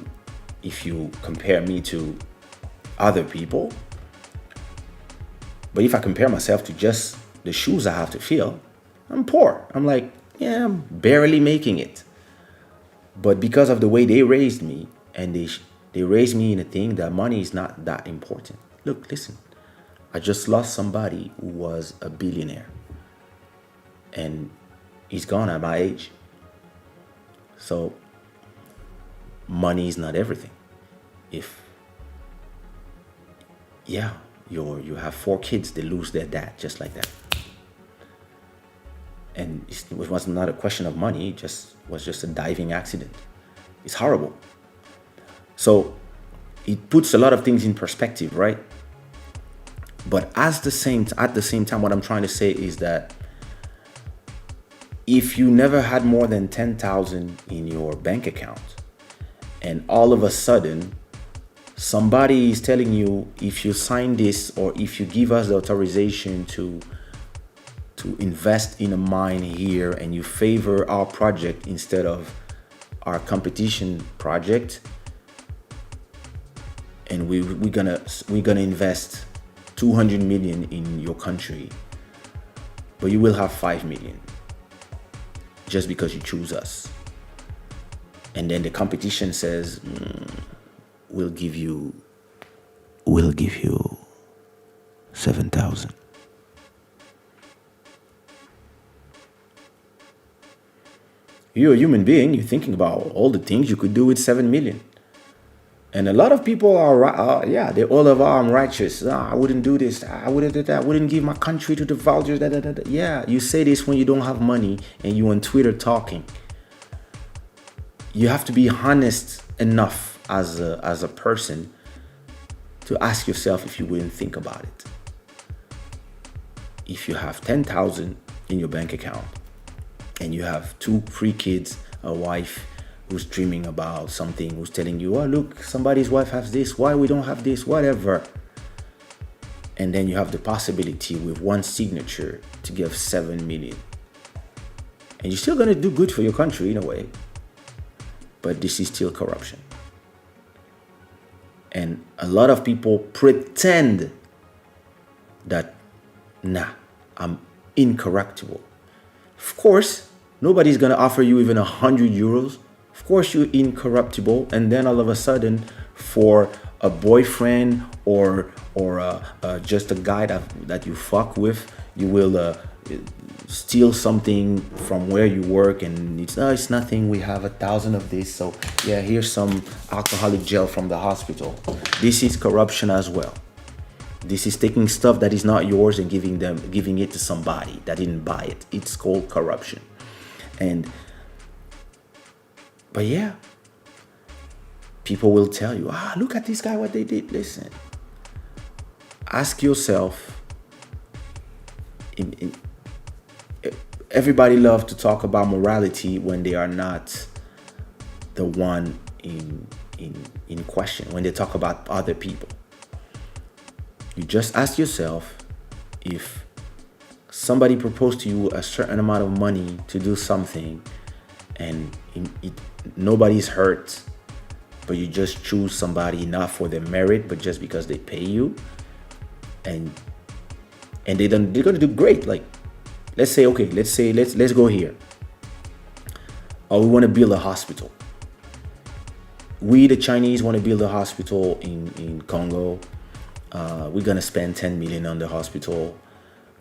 A: compare me to other people. But if I compare myself to just the shoes I have to fill, I'm poor. I'm like, yeah, I'm barely making it. But because of the way they raised me, and they raised me in a thing that money is not that important. Look, listen, I just lost somebody who was a billionaire. And he's gone at my age. So money is not everything. If, yeah, you have 4 kids, they lose their dad just like that. And it was not a question of money, it was just a diving accident. It's horrible. So it puts a lot of things in perspective, right? But at the same time, what I'm trying to say is that if you never had more than 10,000 in your bank account, and all of a sudden somebody is telling you, if you sign this, or if you give us the authorization to invest in a mine here, and you favor our project instead of our competition project, and we're gonna invest 200 million in your country, but you will have 5 million just because you choose us. And then the competition says, we'll give you 7,000. You're a human being. You're thinking about all the things you could do with 7 million. And a lot of people are, they all of I'm righteous. I wouldn't do this. I wouldn't do that. I wouldn't give my country to the vultures. Yeah, you say this when you don't have money and you're on Twitter talking. You have to be honest enough as a person to ask yourself if you wouldn't think about it. If you have 10,000 in your bank account and you have 2 free kids, a wife who's dreaming about something, who's telling you, oh, look, somebody's wife has this, why we don't have this, whatever. And then you have the possibility with one signature to give 7 million. And you're still going to do good for your country in a way. but this is still corruption. And a lot of people pretend that, nah, I'm incorruptible. Of course, nobody's gonna offer you even 100 euros. Of course, you're incorruptible, and then all of a sudden, for a boyfriend or just a guy that you fuck with, you will steal something from where you work, and it's nothing. We have 1,000 of this, so yeah, here's some alcoholic gel from the hospital. This is corruption as well. This is taking stuff that is not yours and giving it to somebody that didn't buy it. It's called corruption. But yeah, people will tell you, look at this guy, what they did. Listen, ask yourself, everybody loves to talk about morality when they are not the one in question, when they talk about other people. You just ask yourself, if somebody proposed to you a certain amount of money to do something and nobody's hurt, but you just choose somebody not for their merit, but just because they pay you, and they're gonna do great. Like, let's go here. We want to build a hospital. We, the Chinese, want to build a hospital in Congo. We're gonna spend 10 million on the hospital.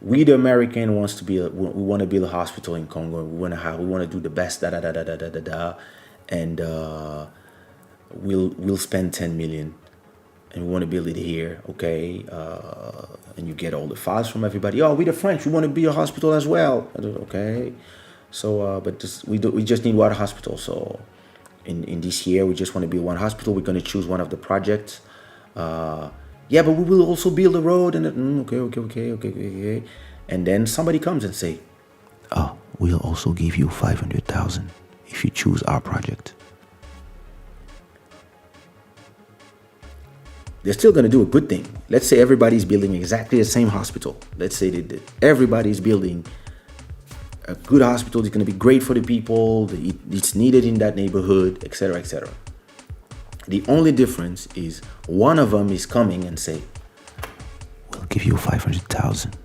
A: We, the American, want to build a hospital in Congo. We want to do the best, and we'll spend 10 million, and we want to build it here, okay? And you get all the files from everybody. We the French, we want to build a hospital as well, okay? So, we just need one hospital. So, in this year, we just want to build one hospital. We're going to choose one of the projects. Yeah, but we will also build a road, and okay. And then somebody comes and say, we'll also give you 500,000 if you choose our project. They're still going to do a good thing. Let's say everybody's building exactly the same hospital. Let's say that everybody's building a good hospital. It's going to be great for the people. It's needed in that neighborhood, etc., etc. The only difference is one of them is coming and say, we'll give you 500,000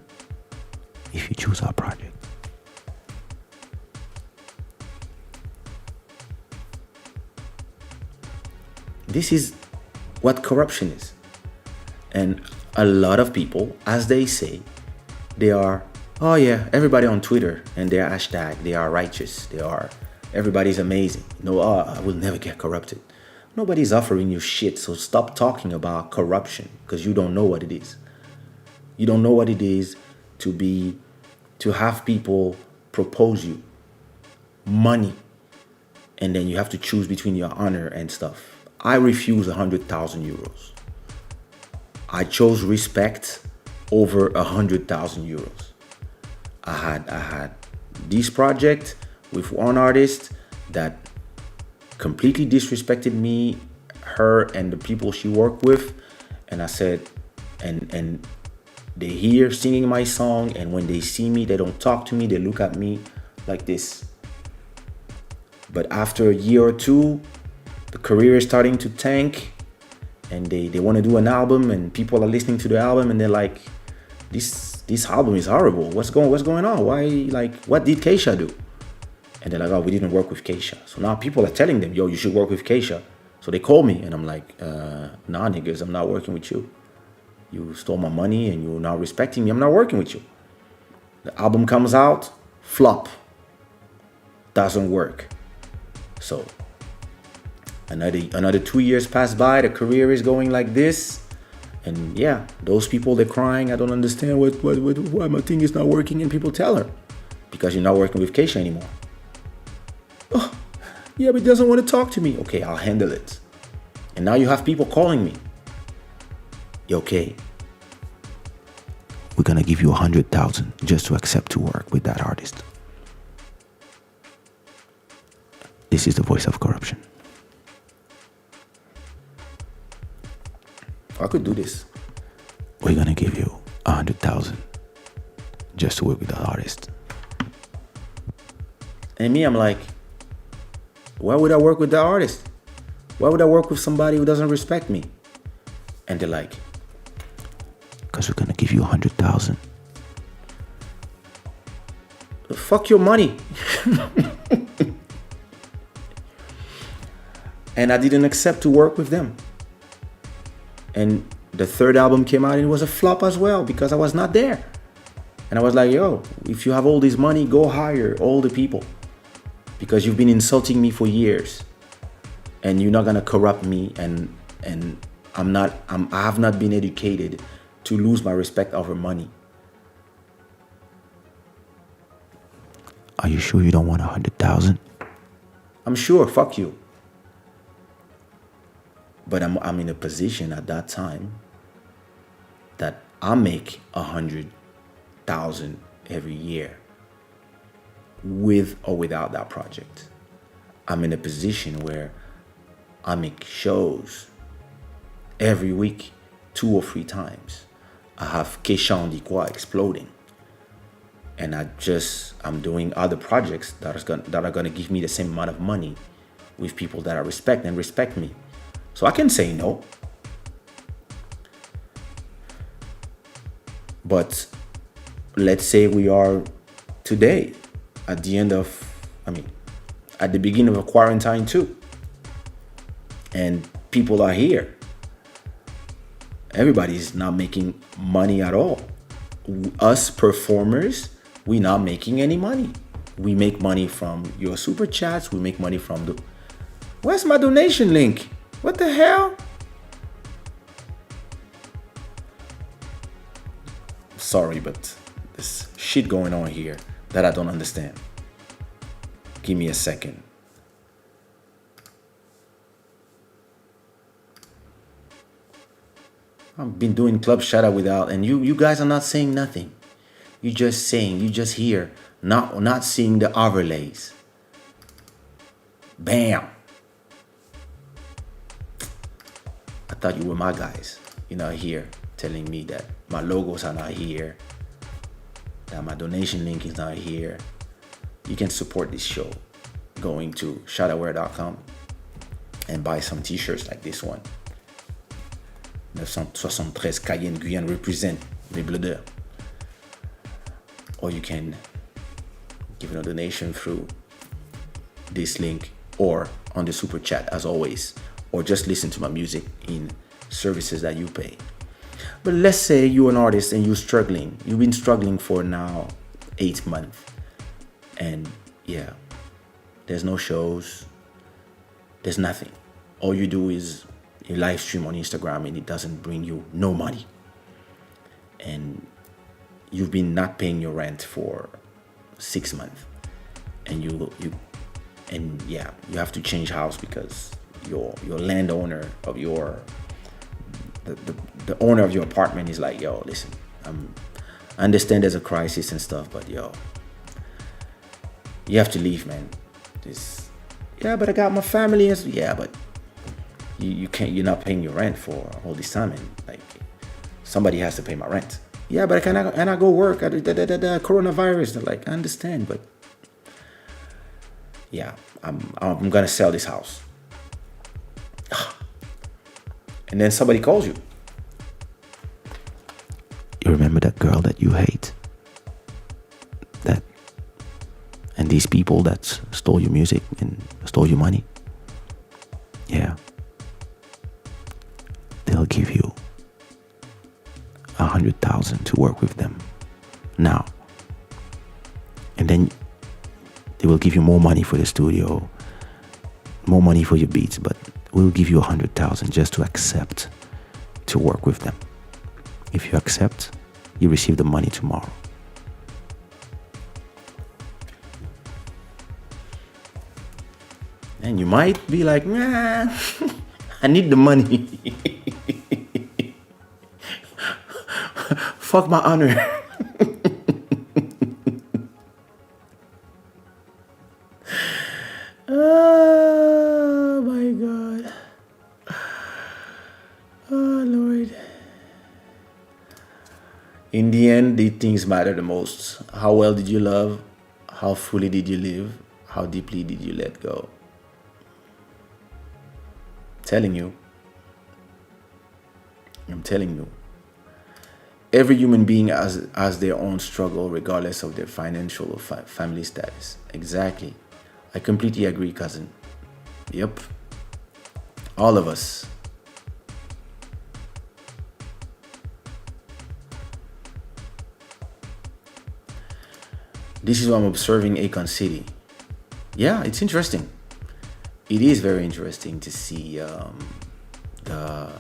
A: if you choose our project. This is what corruption is. And a lot of people, as they say, they are, everybody on Twitter and their hashtag, they are righteous. Everybody's amazing. I will never get corrupted. Nobody's offering you shit, so stop talking about corruption, because you don't know what it is. You don't know what it is to have people propose you money, and then you have to choose between your honor and stuff. I refuse 100,000 euros. I chose respect over 100,000 euros. I had this project with one artist that completely disrespected me, her, and the people she worked with. And I said, and they hear singing my song, and when they see me, they don't talk to me, they look at me like this. But after a year or two, the career is starting to tank, and they want to do an album, and people are listening to the album, and they're like, this album is horrible. What's going on? Why, what did Kaysha do? And they're like, we didn't work with Kaysha. So now people are telling them, you should work with Kaysha. So they call me, and I'm like, nah, niggas, I'm not working with you. You stole my money, and you're not respecting me. I'm not working with you. The album comes out, flop. Doesn't work. So another 2 years pass by, the career is going like this. And yeah, those people, they're crying. I don't understand why my thing is not working. And people tell her, because you're not working with Kaysha anymore. Yeah, but he doesn't want to talk to me. Okay, I'll handle it. And now you have people calling me. Okay, we're gonna give you 100,000 just to accept to work with that artist. This is the voice of corruption. I could do this. We're gonna give you 100,000 just to work with that artist. And me, I'm like, Why would I work with that artist? Why would I work with somebody who doesn't respect me? And they're like, because we're gonna give you 100,000. Fuck your money. And I didn't accept to work with them. And the third album came out and it was a flop as well because I was not there. And I was like, yo, if you have all this money, go hire all the people. Because you've been insulting me for years. And you're not gonna corrupt me, and I have not been educated to lose my respect over money. Are you sure you don't want 100,000? I'm sure, fuck you. But I'm in a position at that time that I make 100,000 every year with or without that project. I'm in a position where I make shows every week, 2 or 3 times. I have Kaysha exploding. And I'm doing other projects that are gonna give me the same amount of money with people that I respect and respect me. So I can say no. But let's say we are today at the beginning of quarantine too. And people are here. Everybody's not making money at all. Us performers, we're not making any money. We make money from your super chats. We make money from Where's my donation link? What the hell? Sorry, but there's shit going on here that I don't understand. Give me a second. I've been doing Club Shada without, and you guys are not saying nothing. You just hear, not seeing the overlays. Bam. I thought you were my guys. You're not here telling me that my logos are not here, that my donation link is not here. You can support this show going to shadaware.com and buy some t-shirts like this one. 973 Cayenne Guyane represent les Bleus d'Or. Or you can give a donation through this link or on the super chat as always, or just listen to my music in services that you pay. But let's say you're an artist and you've been struggling for now 8 months, and yeah, there's no shows, there's nothing. All you do is you live stream on Instagram and it doesn't bring you no money. And you've been not paying your rent for 6 months, and you have to change house because your landowner of the owner of your apartment is like, yo, listen, I understand there's a crisis and stuff, but yo, you have to leave, man. But I got my family. Yeah, but you can't. You're not paying your rent for all this time, and like somebody has to pay my rent. Yeah, but I go work. The coronavirus. They're like, I understand, but yeah, I'm gonna sell this house. And then somebody calls you. You remember that girl that you hate? And these people that stole your music and stole your money? Yeah. They'll give you 100,000 to work with them now. And then they will give you more money for the studio, more money for your beats, but we'll give you 100,000 just to accept to work with them. If you accept, you receive the money tomorrow. And you might be like, nah, I need the money. Fuck my honor. Oh my God. Oh Lord. In the end, these things matter the most. How well did you love? How fully did you live? How deeply did you let go? Telling you, I'm telling you. Every human being has their own struggle, regardless of their financial or family status. Exactly. I completely agree, cousin. Yep. All of us. This is what I'm observing Akon City. Yeah, it's interesting. It is very interesting to see the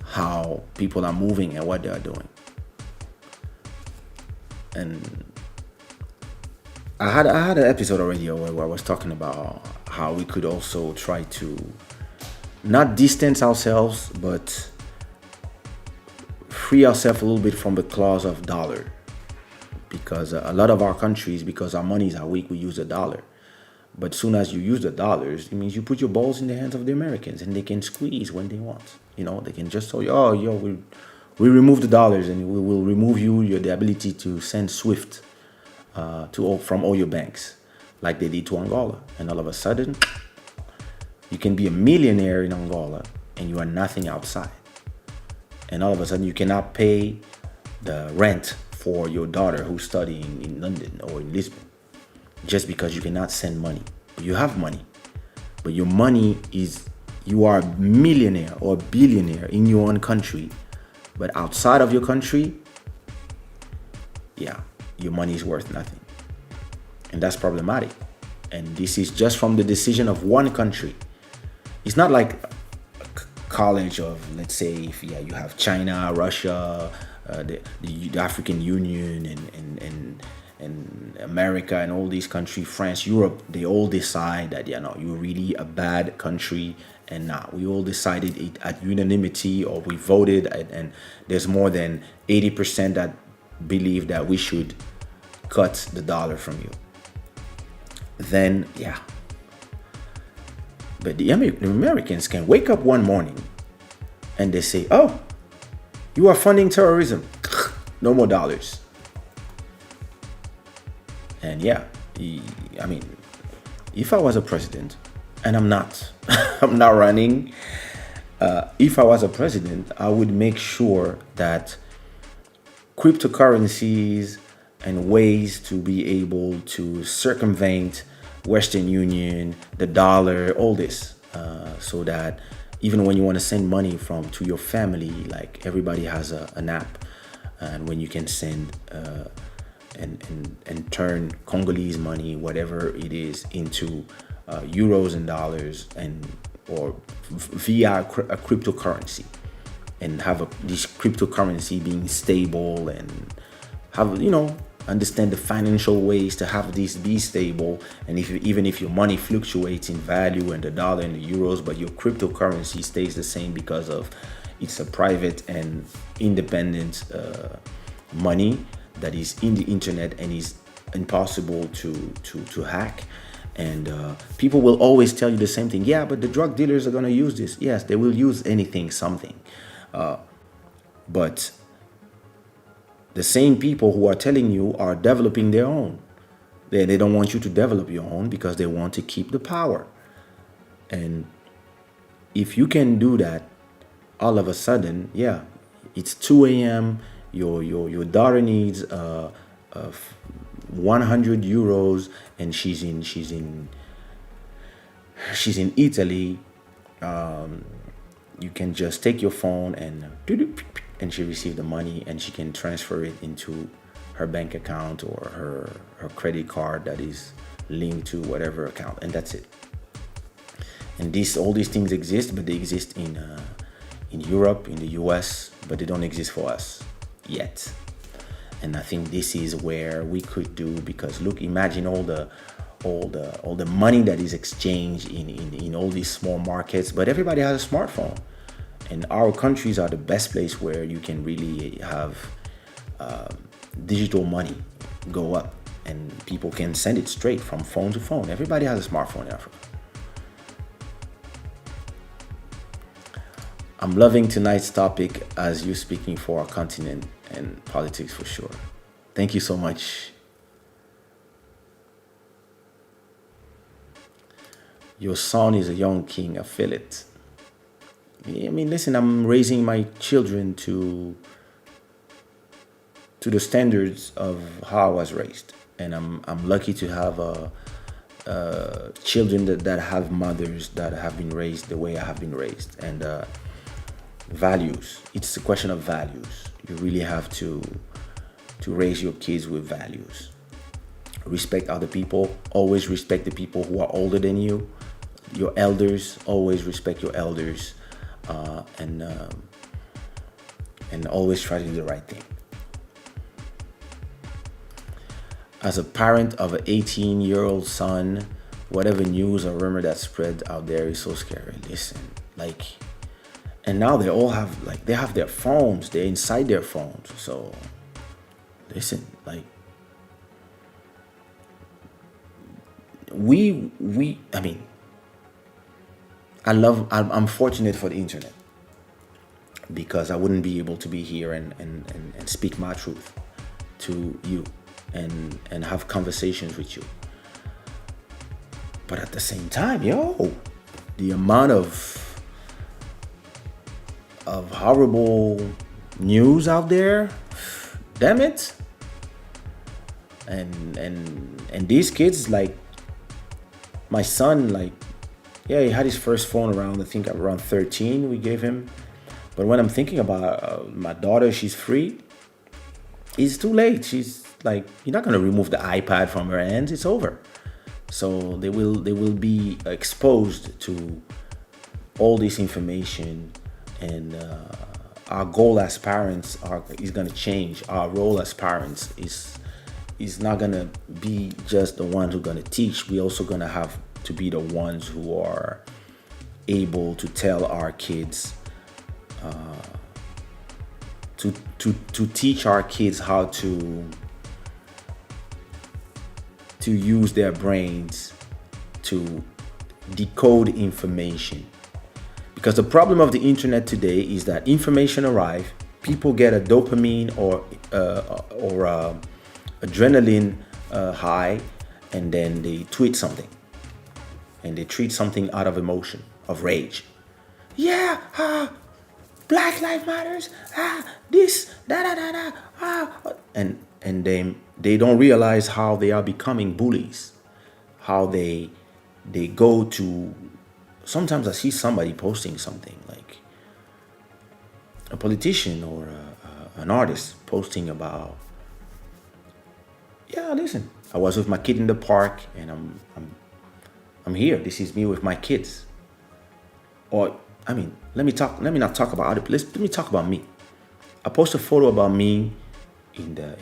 A: how people are moving and what they are doing. And I had an episode already where I was talking about how we could also try to not distance ourselves, but free ourselves a little bit from the claws of dollar, because a lot of our countries, because our monies are weak, we use the dollar. But soon as you use the dollars, it means you put your balls in the hands of the Americans, and they can squeeze when they want. They can just tell you, oh, yo, we remove the dollars, and we will remove the ability to send SWIFT from all your banks, like they did to Angola. And all of a sudden, you can be a millionaire in Angola, and you are nothing outside. And all of a sudden, you cannot pay the rent for your daughter who's studying in London or in Lisbon, just because you cannot send money. You have money, but your money you are a millionaire or a billionaire in your own country, but outside of your country, yeah, your money is worth nothing. And that's problematic. And this is just from the decision of one country. It's not like a college of, let's say, if you have China, Russia, the African Union, and America, and all these countries, France, Europe, they all decide that, you're really a bad country, and now we all decided it at unanimity, or we voted, and there's more than 80% that believe that we should cut the dollar from you. Then, yeah. But the Americans can wake up one morning and they say, oh, you are funding terrorism. No more dollars. And yeah, if I was a president, and I'm not, I'm not running. If I was a president, I would make sure that cryptocurrencies and ways to be able to circumvent Western Union, the dollar, all this, so that even when you want to send money to your family, like everybody has an app, and when you can send and turn Congolese money, whatever it is, into euros and dollars, or via a cryptocurrency, and have this cryptocurrency being stable, and have understand the financial ways to have this be stable. And even if your money fluctuates in value, and the dollar and the euros, but your cryptocurrency stays the same because of it's a private and independent money that is in the internet and is impossible to hack. And people will always tell you the same thing. Yeah, but the drug dealers are going to use this. Yes, they will use something. But the same people who are telling you are developing their own. They don't want you to develop your own because they want to keep the power. And if you can do that, all of a sudden, yeah, it's 2 a.m. Your daughter needs 100 euros, and she's in Italy. You can just take your phone and she receives the money, and she can transfer it into her bank account or her credit card that is linked to whatever account, and that's it. And all these things exist, but they exist in Europe, in the US, but they don't exist for us yet. And I think this is where we could do, because look, imagine all the money that is exchanged in all these small markets, but everybody has a smartphone. And our countries are the best place where you can really have digital money go up, and people can send it straight from phone to phone. Everybody has a smartphone in Africa. I'm loving tonight's topic, as you speaking for our continent and politics for sure. Thank you so much. Your son is a young king. I feel it. I mean, listen, I'm raising my children to the standards of how I was raised, and I'm lucky to have children that have mothers that have been raised the way I have been raised, and values. It's a question of values. You really have to raise your kids with values. Respect other people. Always respect the people who are older than you. Your elders. Always respect your elders, and always try to do the right thing. As a parent of an 18-year-old son, whatever news or rumor that spread out there is so scary. Listen, like, and now they all have, like, they have their phones. They're inside their phones. So, listen, like, I mean, I'm fortunate for the internet, because I wouldn't be able to be here and speak my truth to you and have conversations with you. But at the same time, the amount of horrible news out there, damn it. And these kids, like my son, like, yeah, he had his first phone around, I think around 13 we gave him. But when I'm thinking about my daughter, she's free. It's too late. She's like, you're not gonna remove the iPad from her hands. It's over. So they will be exposed to all this information, and our goal as parents is gonna change. Our role as parents is not gonna be just the ones who are gonna teach. We also gonna have to be the ones who are able to tell our kids, to teach our kids how to use their brains to decode information. Because the problem of the internet today is that information arrives, people get a dopamine or adrenaline high, and then they tweet something, and they treat something out of emotion, of rage. Yeah, Black Lives Matters, this, and they don't realize how they are becoming bullies, how they go to. Sometimes I see somebody posting something, like a politician or an artist posting about, yeah, listen, I was with my kid in the park, and I'm here. This is me with my kids. Or, I mean, let me not talk about other. Let me talk about me. I post a photo about me in the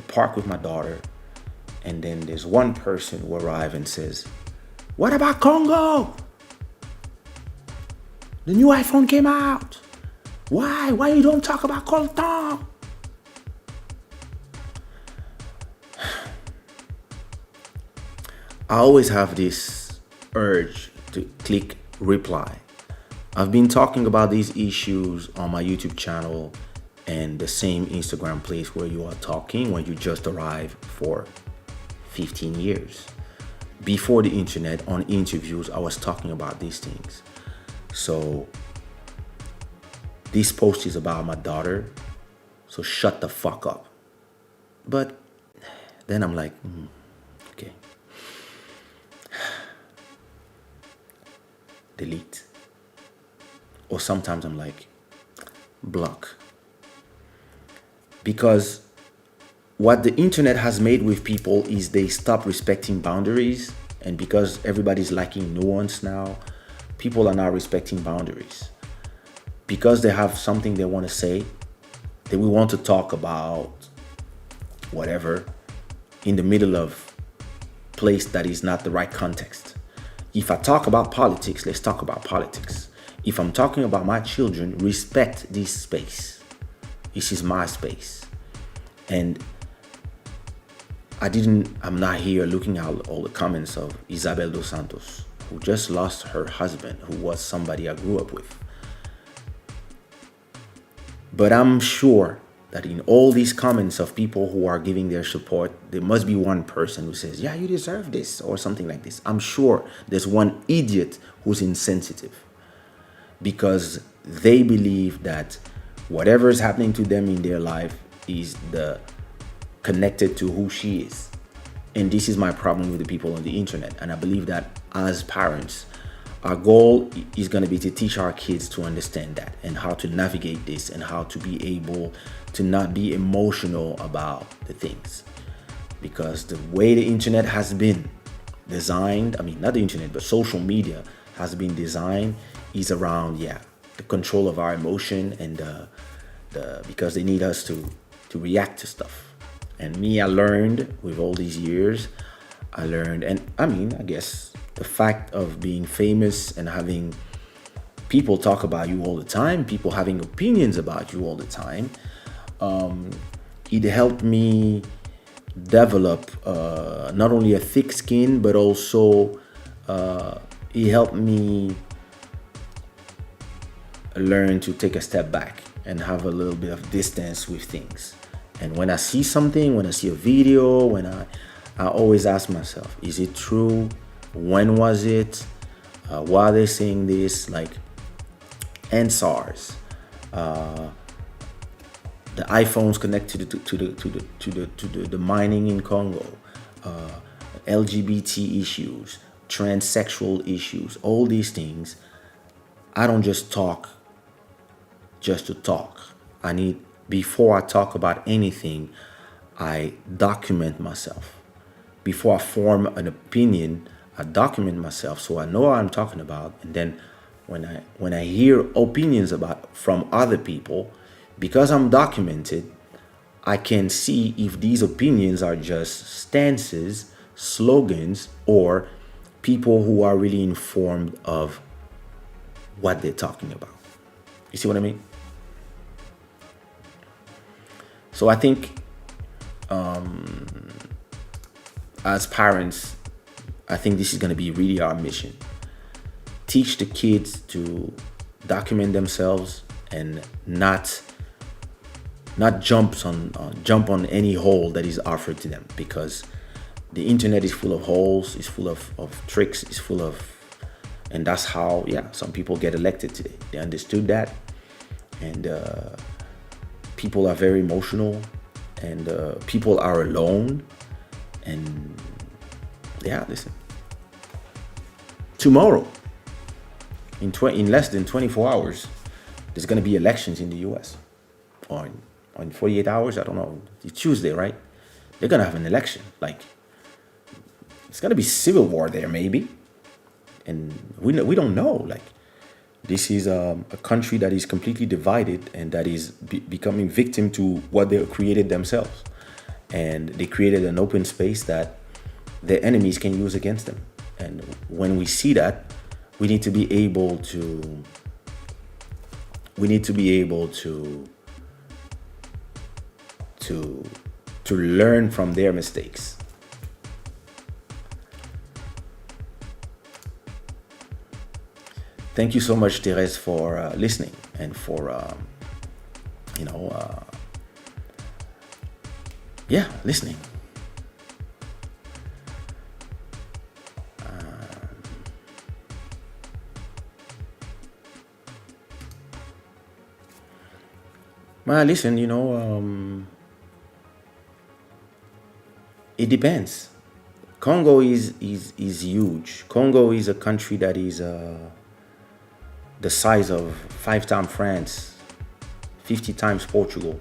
A: park with my daughter, and then there's one person who arrives and says, "What about Congo? The new iPhone came out. Why you don't talk about Colton?" I always have this urge to click reply. I've been talking about these issues on my YouTube channel and the same Instagram place where you are talking when you just arrived for 15 years. Before the internet, on interviews, I was talking about these things. So this post is about my daughter, so shut the fuck up. But then I'm like, okay. Delete. Or sometimes I'm like, block. Because what the internet has made with people is they stop respecting boundaries, and because everybody's lacking nuance now, people are not respecting boundaries. Because they have something they want to say, they will want to talk about whatever in the middle of place that is not the right context. If I talk about politics, let's talk about politics. If I'm talking about my children, respect this space. This is my space. And I'm not here looking at all the comments of Isabel dos Santos, who just lost her husband, who was somebody I grew up with. But I'm sure that in all these comments of people who are giving their support, there must be one person who says, yeah, you deserve this, or something like this. I'm sure there's one idiot who's insensitive because they believe that whatever is happening to them in their life is the connected to who she is. And this is my problem with the people on the internet. And I believe that as parents, our goal is going to be to teach our kids to understand that and how to navigate this and how to be able to not be emotional about the things. Because the way the internet has been designed, I mean, not the internet, but social media has been designed is around, the control of our emotion and because they need us to react to stuff. And me, I learned with all these years, and I mean, I guess the fact of being famous and having people talk about you all the time, people having opinions about you all the time, it helped me develop not only a thick skin, but also it helped me learn to take a step back and have a little bit of distance with things. And when I see something, when I see a video, when I always ask myself, is it true? When was it? Why are they saying this? Like, and SARS, the iPhones connected to the mining in Congo, LGBT issues, transsexual issues, all these things. I don't just talk just to talk. Before I talk about anything, I document myself. Before I form an opinion, I document myself so I know what I'm talking about. And then when I hear opinions from other people, because I'm documented, I can see if these opinions are just stances, slogans, or people who are really informed of what they're talking about. You see what I mean? So I think as parents, I think this is going to be really our mission. Teach the kids to document themselves and not jump on any hole that is offered to them, because the internet is full of holes, it's full of tricks, it's full of, and that's how some people get elected today. They understood that, and people are very emotional, and people are alone, and listen, tomorrow in less than 24 hours there's going to be elections in the US, or in 48 hours, I don't know, it's Tuesday, right? They're going to have an election. Like, it's going to be civil war there maybe, and we don't know. Like, this is a country that is completely divided and that is becoming victim to what they created themselves. And they created an open space that their enemies can use against them. And when we see that, we need to be able to learn from their mistakes. Thank you so much, Therese, for listening and for listening. Well, listen, it depends. Congo is huge. Congo is a country that is the size of 5 times France, 50 times Portugal.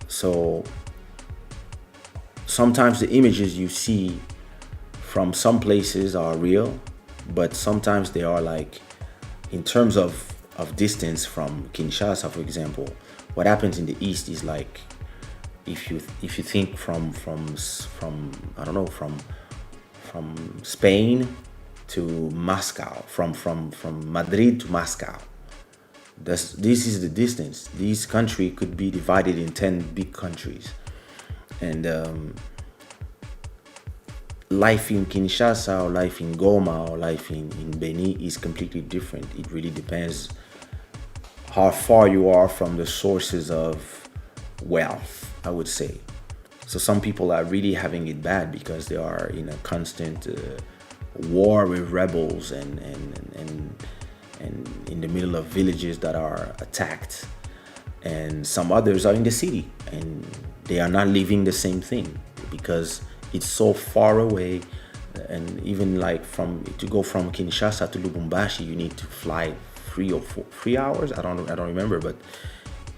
A: So sometimes the images you see from some places are real, but sometimes they are like, in terms of distance from Kinshasa, for example, what happens in the east is like, if you think from I don't know, from Spain to Moscow, from Madrid to Moscow, this is the distance. This country could be divided in 10 big countries, and life in Kinshasa or life in Goma or life in Beni is completely different. It really depends how far you are from the sources of wealth, I would say. So some people are really having it bad because they are in a constant war with rebels and in the middle of villages that are attacked. And some others are in the city and they are not living the same thing because it's so far away. And even like from to go from Kinshasa to Lubumbashi, you need to fly 3 or 4 3 hours. I don't remember, but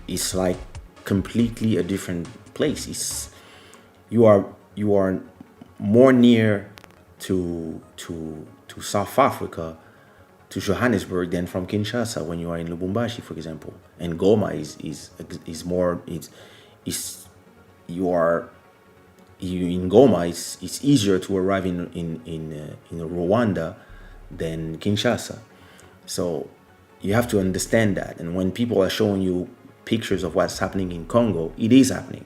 A: it's like completely a different place. It's you are more near to South Africa, to Johannesburg, than from Kinshasa when you are in Lubumbashi, for example. And Goma is more is you are you in Goma. It's easier to arrive in Rwanda than Kinshasa. So you have to understand that. And when people are showing you pictures of what's happening in Congo, it is happening.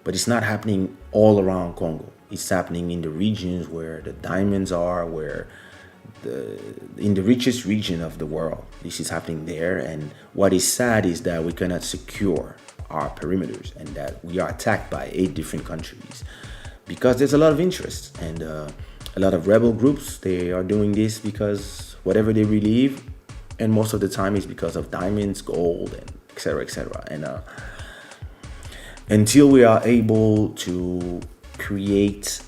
A: But it's not happening all around Congo. It's happening in the regions where the diamonds are, where in the richest region of the world. This is happening there. And what is sad is that we cannot secure our perimeters and that we are attacked by 8 different countries because there's a lot of interest and a lot of rebel groups. They are doing this because whatever they believe, and most of the time is because of diamonds, gold, and etc., etc. And until we are able to create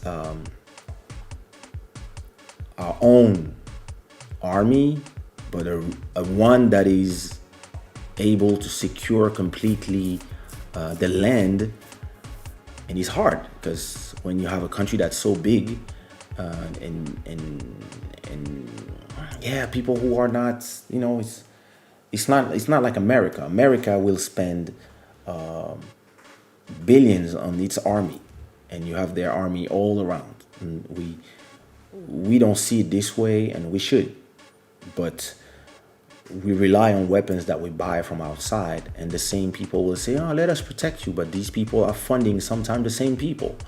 A: our own army, but a one that is able to secure completely the land. And it's hard because when you have a country that's so big and yeah, people who are not, it's not like America. America will spend billions on its army, and you have their army all around. And we don't see it this way, and we should, but we rely on weapons that we buy from outside, and the same people will say, "Oh, let us protect you," but these people are funding sometimes the same people,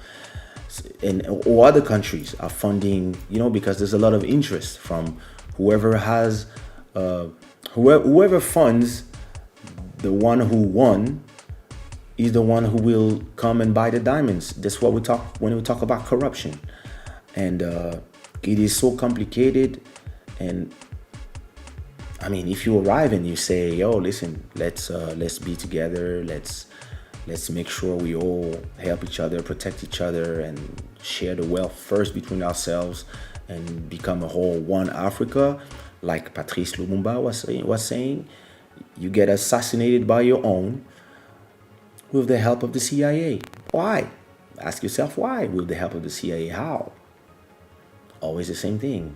A: or other countries are funding, because there's a lot of interest from whoever has, whoever funds the one who won is the one who will come and buy the diamonds. That's what we talk when we talk about corruption, and it is so complicated. And I mean, if you arrive and you say, "Yo, listen, let's be together. Let's make sure we all help each other, protect each other, and share the wealth first between ourselves, and become a whole one Africa," like Patrice Lumumba was saying, you get assassinated by your own with the help of the CIA. Why? Ask yourself why. With the help of the CIA, how? Always the same thing.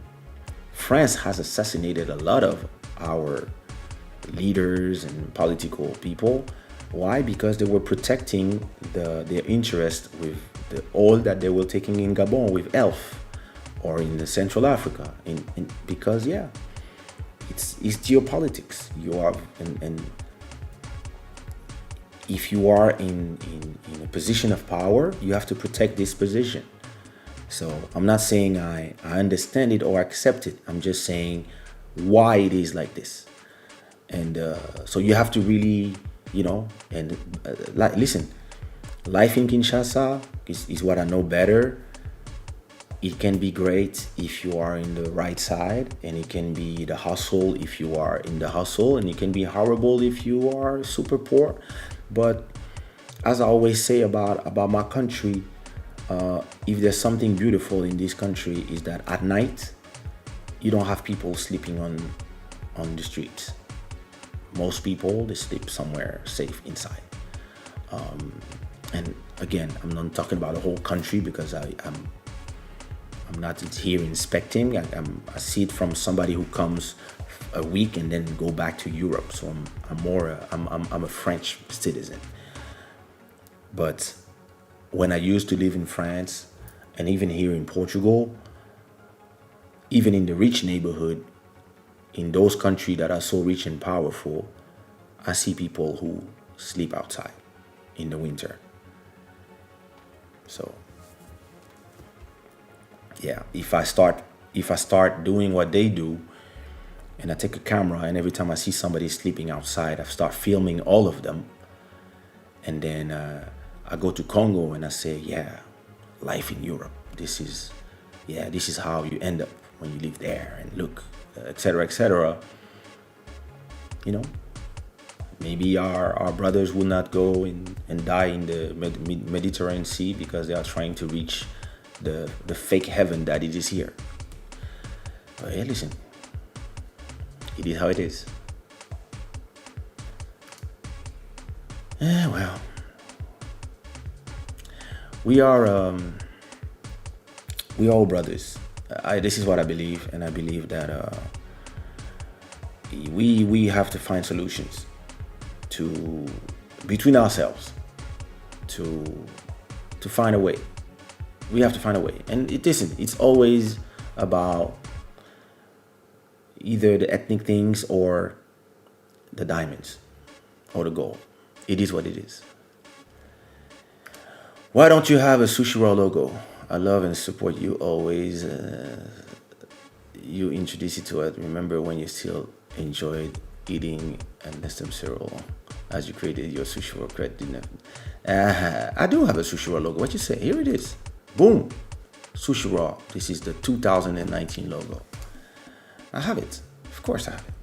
A: France has assassinated a lot of our leaders and political people. Why? Because they were protecting their interest with the oil that they were taking in Gabon with ELF or in the Central Africa. Because it's geopolitics. You are and if you are in a position of power, you have to protect this position. So I'm not saying I understand it or accept it. I'm just saying why it is like this. And so you have to really, listen, life in Kinshasa is what I know better. It can be great if you are in the right side, and it can be the hustle if you are in the hustle, and it can be horrible if you are super poor. But as I always say about my country, if there's something beautiful in this country, is that at night you don't have people sleeping on the streets. Most people, they sleep somewhere safe inside. And again, I'm not talking about the whole country because I'm not here inspecting. I see it from somebody who comes a week and then go back to Europe. So I'm a French citizen. But when I used to live in France and even here in Portugal, even in the rich neighborhood, in those countries that are so rich and powerful, I see people who sleep outside in the winter. So yeah, if I start doing what they do, and I take a camera, and every time I see somebody sleeping outside, I start filming all of them. And then I go to Congo and I say, yeah, life in Europe. This is how you end up when you live there, and look, etc., etc. You know, maybe our brothers will not go and die in the Mediterranean Sea because they are trying to reach the fake heaven that it is here. But hey, listen, it is how it is. Well, we are all brothers. This is what I believe, and I believe that we have to find solutions to between ourselves to find a way. We have to find a way, and it isn't. It's always about either the ethnic things or the diamonds or the gold. It is what it is. Why don't you have a Sushi Raw logo? I love and support you always. You introduced it to it. Remember when you still enjoyed eating and nestem cereal as you created your Sushi Raw credit? I do have a Sushi Raw logo. What you say? Here it is. Boom. Sushi Raw. This is the 2019 logo. I have it. Of course I have it.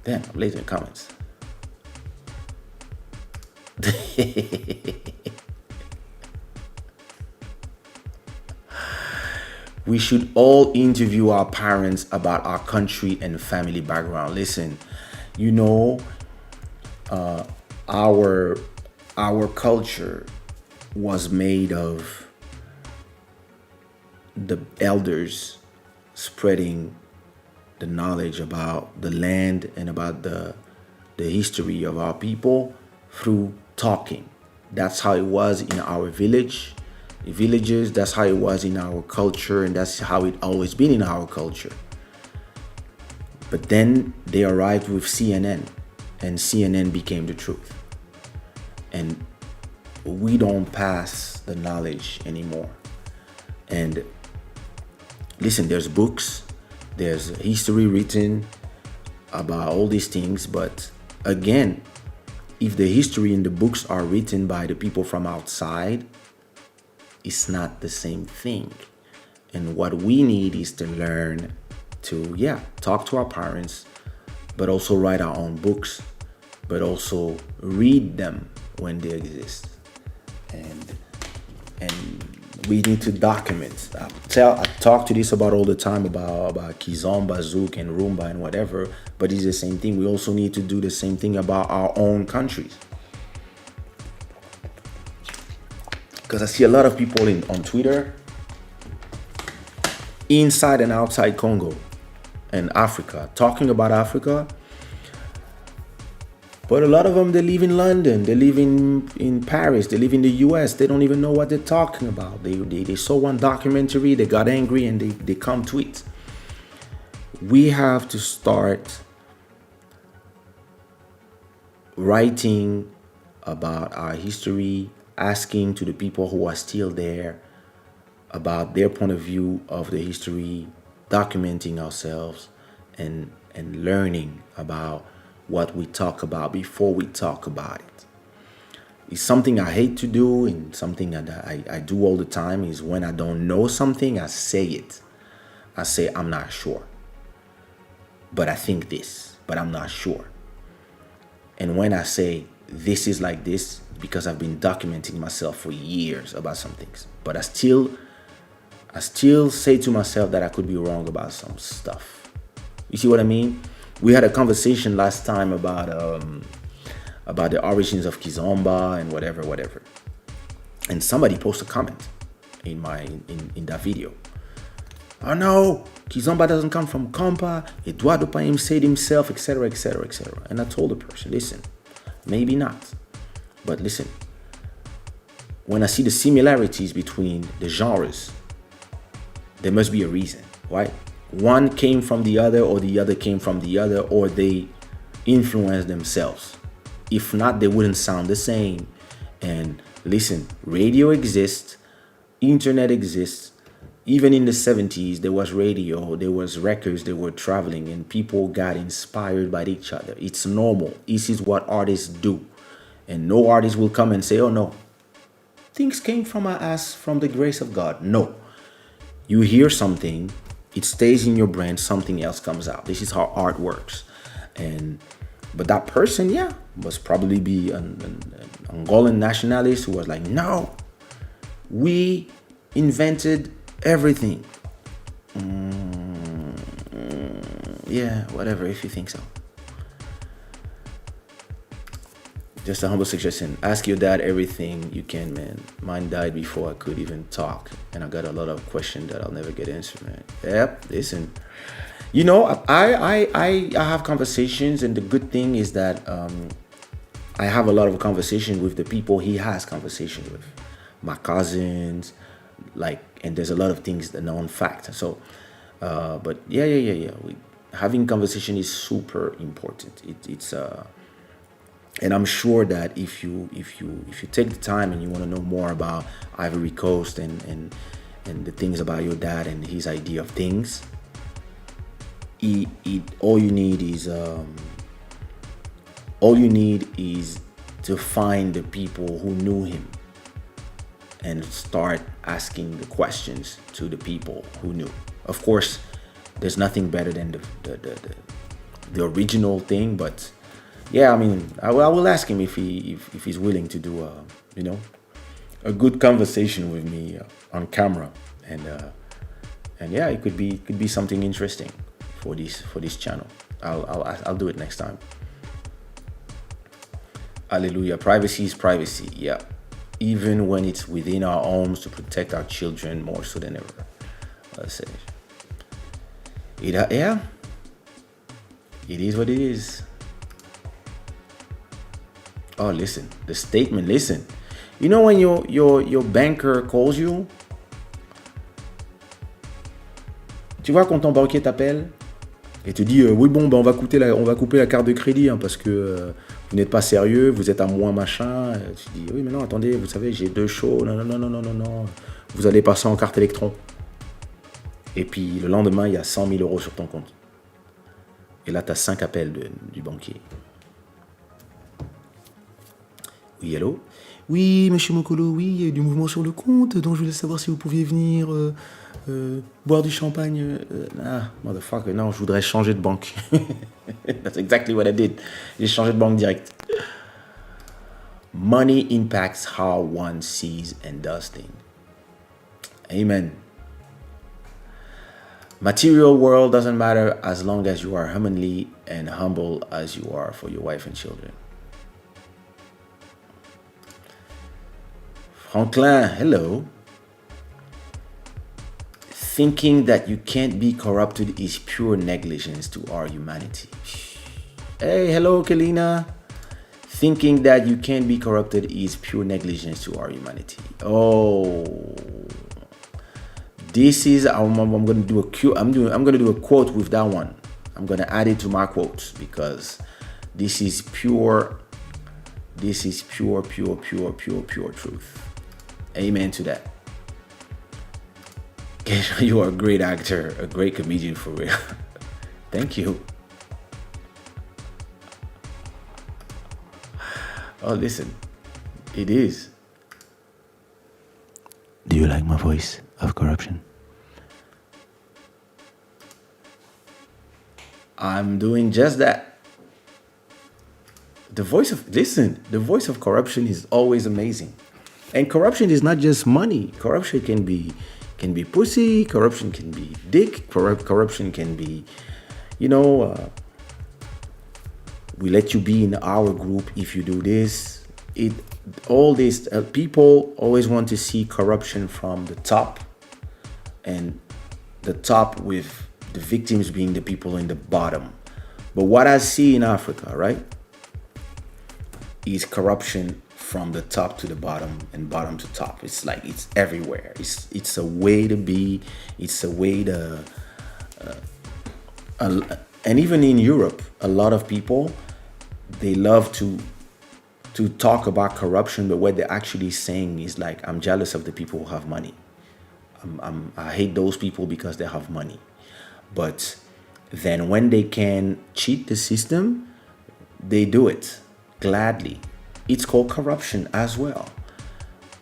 A: Then later in the comments. We should all interview our parents about our country and family background. Listen, you know, our culture was made of the elders spreading the knowledge about the land and about the history of our people through talking. That's how it was in our villages. That's how it was in our culture, and that's how it always been in our culture. But then they arrived with CNN, and CNN became the truth. And we don't pass the knowledge anymore. And listen, there's books, there's history written about all these things, but again, if the history in the books are written by the people from outside, it's not the same thing. And what we need is to learn to, talk to our parents, but also write our own books, but also read them when they exist. And we need to document. I talk to this about all the time about Kizomba, Zouk, and Rumba and whatever, but it's the same thing. We also need to do the same thing about our own countries. Because I see a lot of people on Twitter, inside and outside Congo and Africa, talking about Africa. But a lot of them, they live in London, they live in Paris, they live in the US. They don't even know what they're talking about. They saw one documentary, they got angry, and they come tweet. We have to start writing about our history, asking to the people who are still there about their point of view of the history, documenting ourselves, and learning about what we talk about before we talk about it. It's something I hate to do, and something that I do all the time is when I don't know something, I say it. I say, I'm not sure. But I think this, but I'm not sure. And when I say this is like this, because I've been documenting myself for years about some things. But I still say to myself that I could be wrong about some stuff. You see what I mean? We had a conversation last time about the origins of Kizomba and whatever. And somebody posted a comment in that video. Oh no, Kizomba doesn't come from Compa. Eduardo Paim said himself, etc., etc., etc. And I told the person, listen, maybe not. But listen, when I see the similarities between the genres, there must be a reason, right? One came from the other, or the other came from the other, or they influenced themselves. If not, they wouldn't sound the same. And listen, radio exists, internet exists, Even in the 70s, there was radio, there was records, they were traveling, and people got inspired by each other. It's normal. This is what artists do. And no artist will come and say, oh no, things came from my ass from the grace of God. No. You hear something, it stays in your brain, something else comes out. This is how art works. But that person, yeah, must probably be an Angolan nationalist who was like, no, we invented everything. Yeah, whatever, if you think so. Just a humble suggestion. Ask your dad everything you can, man. Mine died before I could even talk. And I got a lot of questions that I'll never get answered, man. Yep, listen. You know, I have conversations, and the good thing is that I have a lot of conversation with the people he has conversation with. My cousins, like, and there's a lot of things that known fact. So, but yeah. Having conversation is super important. It's and I'm sure that if you take the time and you want to know more about Ivory Coast and the things about your dad and his idea of things, all you need is to find the people who knew him and start asking the questions to the people who knew. Of course, there's nothing better than the original thing, but yeah, I mean, I will ask him if he's willing to do a good conversation with me on camera, and yeah, it could be something interesting for this channel. I'll do it next time. Hallelujah. Privacy is privacy. Yeah, even when it's within our homes to protect our children more so than ever. Let's say yeah, it is what it is. Oh, listen, the statement, listen. You know when your banker calls you, tu vois quand ton banquier t'appelle et te dit oui bon ben on va couper la carte de crédit parce que vous n'êtes pas sérieux, vous êtes à moins machin. Tu dis oui mais non attendez, vous savez j'ai 2 shows, non, vous allez passer en carte électron. Et puis le lendemain il y a 100 000 euros sur ton compte. Et là tu as 5 appels du banquier. Oui, allô? Oui, monsieur Mokolo, oui, il y a eu du mouvement sur le compte, donc je voulais savoir si vous pouviez venir boire du champagne. Motherfucker, non, je voudrais changer de banque. That's exactly what I did. J'ai changé de banque direct. Money impacts how one sees and does things. Amen. Material world doesn't matter as long as you are humanly and humble as you are for your wife and children. Franklin, hello. Thinking that you can't be corrupted is pure negligence to our humanity. Hey, hello, Kalina. Thinking that you can't be corrupted is pure negligence to our humanity. Oh, this is I'm going to do I'm going to do a quote with that one. I'm going to add it to my quotes because this is pure truth. Amen to that. Kaysha, you are a great actor, a great comedian for real. Thank you. Oh, listen, it is. Do you like my voice of corruption? I'm doing just that. The voice of corruption is always amazing. And corruption is not just money. Corruption can be pussy. Corruption can be dick. Corruption can be, we let you be in our group if you do this. People always want to see corruption from the top, and the top with the victims being the people in the bottom. But what I see in Africa, right, is corruption from the top to the bottom and bottom to top. It's like it's everywhere. It's a way to be. It's a way to. And even in Europe, a lot of people, they love to talk about corruption, but what they're actually saying is like, I'm jealous of the people who have money. I hate those people because they have money. But then when they can cheat the system, they do it gladly. It's called corruption as well.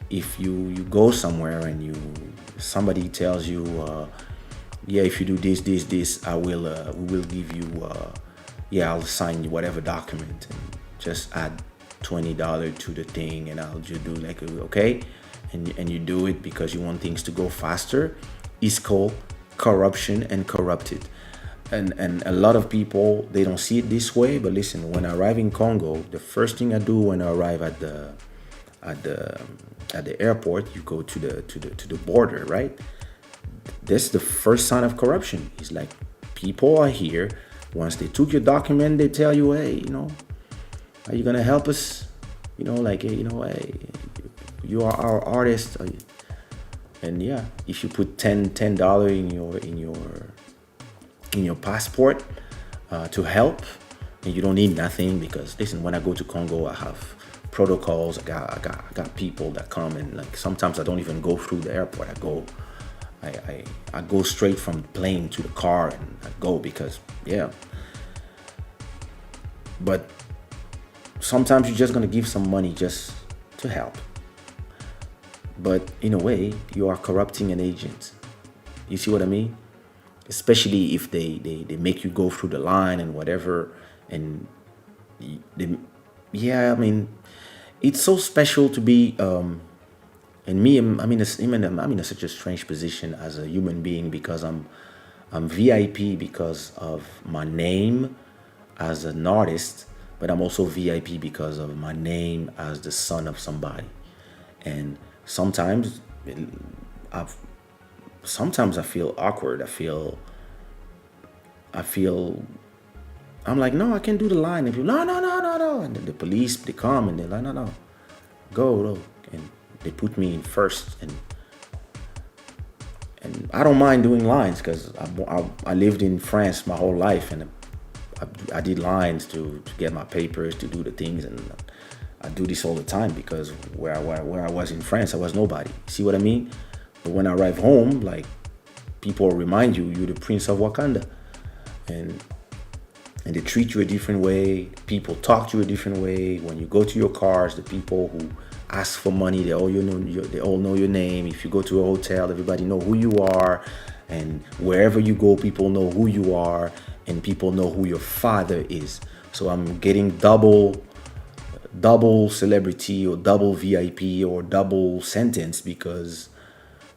A: If you go somewhere and somebody tells you, yeah, if you do this, I will we will give you, yeah, I'll sign you whatever document and just add $20 to the thing, and I'll just do like, okay, and you do it because you want things to go faster. It's called corruption and corrupted. And a lot of people, they don't see it this way. But listen, when I arrive in Congo, the first thing I do when I arrive at the airport, you go to the border, right? That's the first sign of corruption. It's like, people are here. Once they took your document, they tell you, hey, are you gonna help us? Like, hey, hey, you are our artist. And yeah, if you put $10 in your passport to help, and you don't need nothing, because listen, when I go to Congo, I have protocols. I got people that come, and like sometimes I don't even go through the airport. I go straight from the plane to the car, and I go because, yeah. But sometimes you're just gonna give some money just to help. But in a way, you are corrupting an agent. You see what I mean? Especially if they make you go through the line and whatever. And yeah, I mean, it's so special to be, and me, I'm in such a strange position as a human being, because I'm VIP because of my name as an artist, but I'm also VIP because of my name as the son of somebody. And sometimes I feel awkward. I'm like, no, I can't do the line. And people, no. And then the police, they come and they're like, no, go. And they put me in first. And I don't mind doing lines, because I lived in France my whole life, and I did lines to get my papers, to do the things, and I do this all the time, because where I was in France, I was nobody. See what I mean? But when I arrive home, like, people remind you're the Prince of Wakanda, and they treat you a different way. People talk to you a different way. When you go to your cars, the people who ask for money, they all know your name. If you go to a hotel, everybody know who you are, and wherever you go, people know who you are, and people know who your father is. So I'm getting double celebrity, or double VIP, or double sentence, because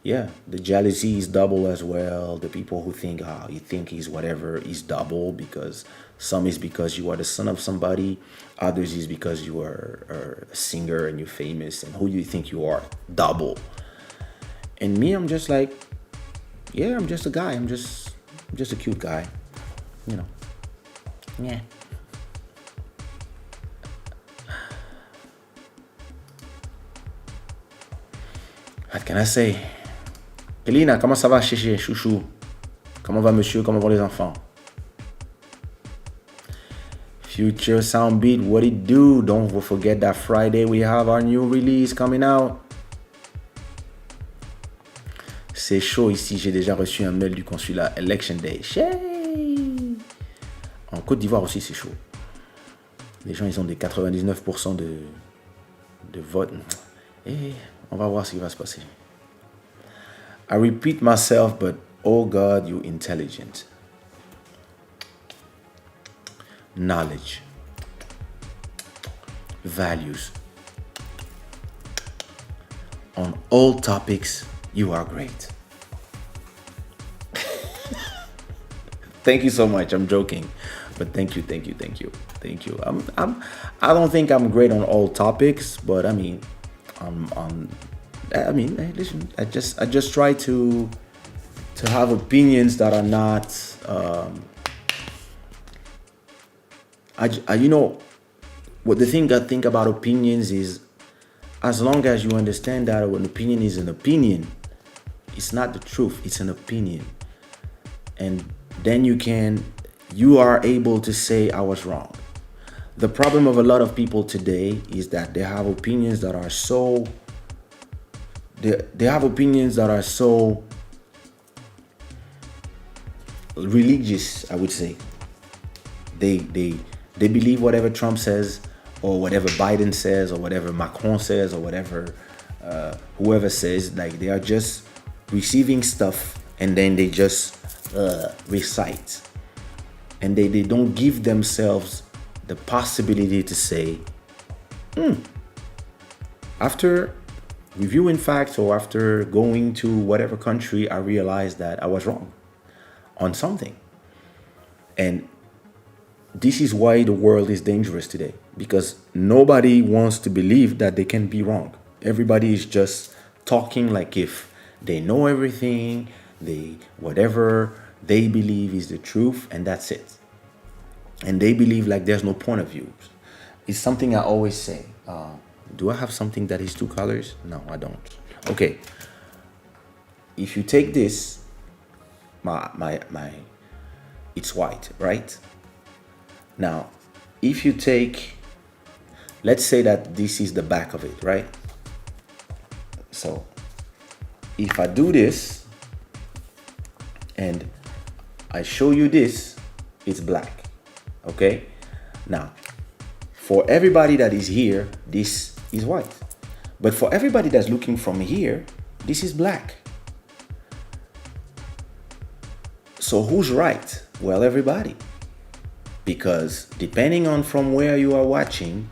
A: yeah, the jealousy is double as well. The people who think, you think he's whatever, is double, because some is because you are the son of somebody, others is because you are a singer and you're famous, and who you think you are, double. And me, I'm just like, yeah, I'm just a guy. I'm just a cute guy, Yeah. What can I say? Elina, comment ça va, chéché, chouchou? Comment va monsieur? Comment vont les enfants? Future Soundbeat, what it do? Don't forget that Friday we have our new release coming out. C'est chaud ici, j'ai déjà reçu un mail du consulat Election Day. Shay! En Côte d'Ivoire aussi, c'est chaud. Les gens, ils ont des 99% de vote. Et on va voir ce qui va se passer. I repeat myself, but oh God, you intelligent. Knowledge. Values. On all topics, you are great. Thank you so much. I'm joking, but thank you. I don't think I'm great on all topics, but I mean, hey, listen. I just try to have opinions that are not. What the thing I think about opinions is, as long as you understand that an opinion is an opinion, it's not the truth. It's an opinion, and then you are able to say I was wrong. The problem of a lot of people today is that they have opinions that are so religious, I would say. They believe whatever Trump says, or whatever Biden says, or whatever Macron says, or whatever whoever says. Like, they are just receiving stuff, and then they just recite, and they don't give themselves the possibility to say, after reviewing facts, or after going to whatever country, I realized that I was wrong on something. And this is why the world is dangerous today, because nobody wants to believe that they can be wrong. Everybody is just talking like if they know everything, whatever they believe is the truth, and that's it. And they believe like there's no point of view. It's something I always say. Do I have something that is two colors? No, I don't. Okay. If you take this, it's white, right? Now, if you take, let's say that this is the back of it, right? So if I do this and I show you this, it's black. Okay? Now, for everybody that is here, this is white. But for everybody that's looking from here, this is black. So who's right? Well, everybody. Because depending on from where you are watching,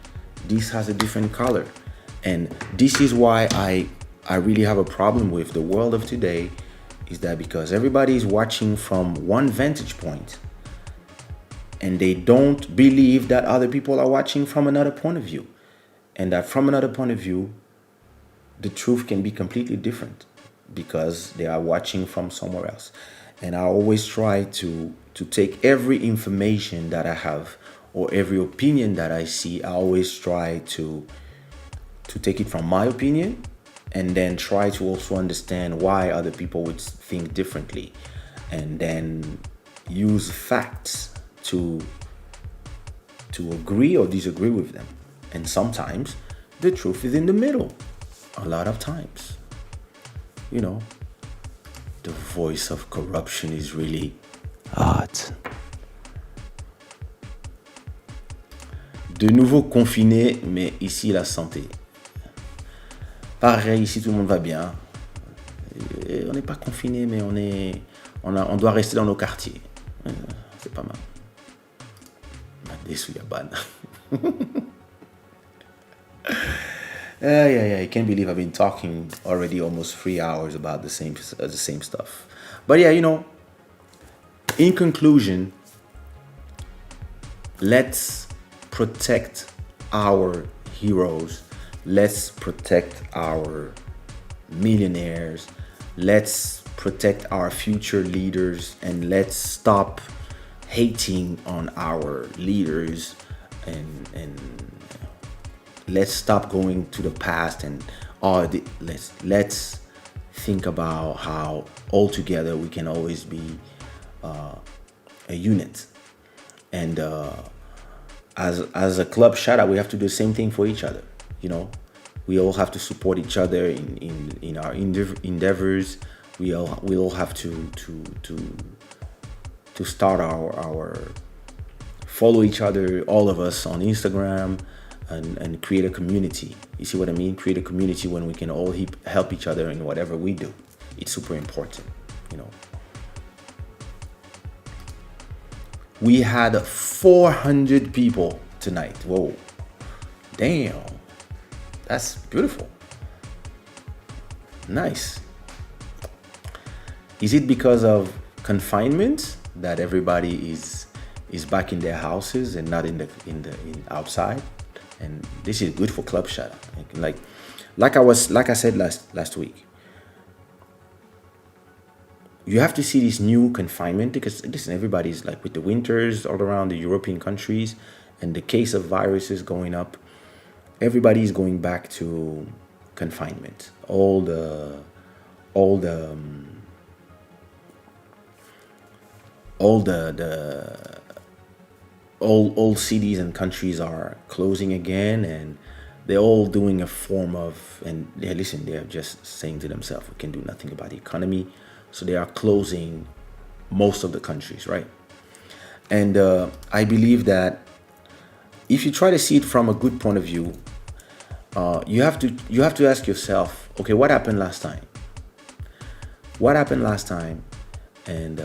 A: this has a different color. And this is why I really have a problem with the world of today, is that because everybody is watching from one vantage point, and they don't believe that other people are watching from another point of view. And that from another point of view, the truth can be completely different because they are watching from somewhere else. And I always try to take every information that I have, or every opinion that I see. I always try to take it from my opinion, and then try to also understand why other people would think differently, and then use facts to agree or disagree with them. And sometimes the truth is in the middle. A lot of times, the voice of corruption is really hot. De nouveau confiné, mais ici la santé. Pareil, ici tout le monde va bien. Et on n'est pas confiné, mais on doit rester dans nos quartiers. C'est pas mal. I can't believe I've been talking already almost 3 hours about the same stuff. But yeah, in conclusion, let's protect our heroes. Let's protect our millionaires. Let's protect our future leaders, and let's stop hating on our leaders, and let's stop going to the past, and let's think about how all together we can always be a unit. And as a club Shada, we have to do the same thing for each other. We all have to support each other in our endeavors. We all have to start our follow each other, all of us, on Instagram, and create a community. You see what I mean? Create a community when we can all help each other in whatever we do. It's super important. We had 400 people tonight. Whoa, damn, that's beautiful. Nice. Is it because of confinement that everybody is back in their houses and not in outside? And this is good for Club Shada. Like I said last week. You have to see this new confinement, because listen, everybody's like, with the winters all around the European countries and the case of viruses going up, everybody's going back to confinement. All cities and countries are closing again, and they're all doing a form of, and they're just saying to themselves, we can do nothing about the economy. So they are closing most of the countries, right? And I believe that if you try to see it from a good point of view, you have to ask yourself, okay, what happened last time? What happened last time, and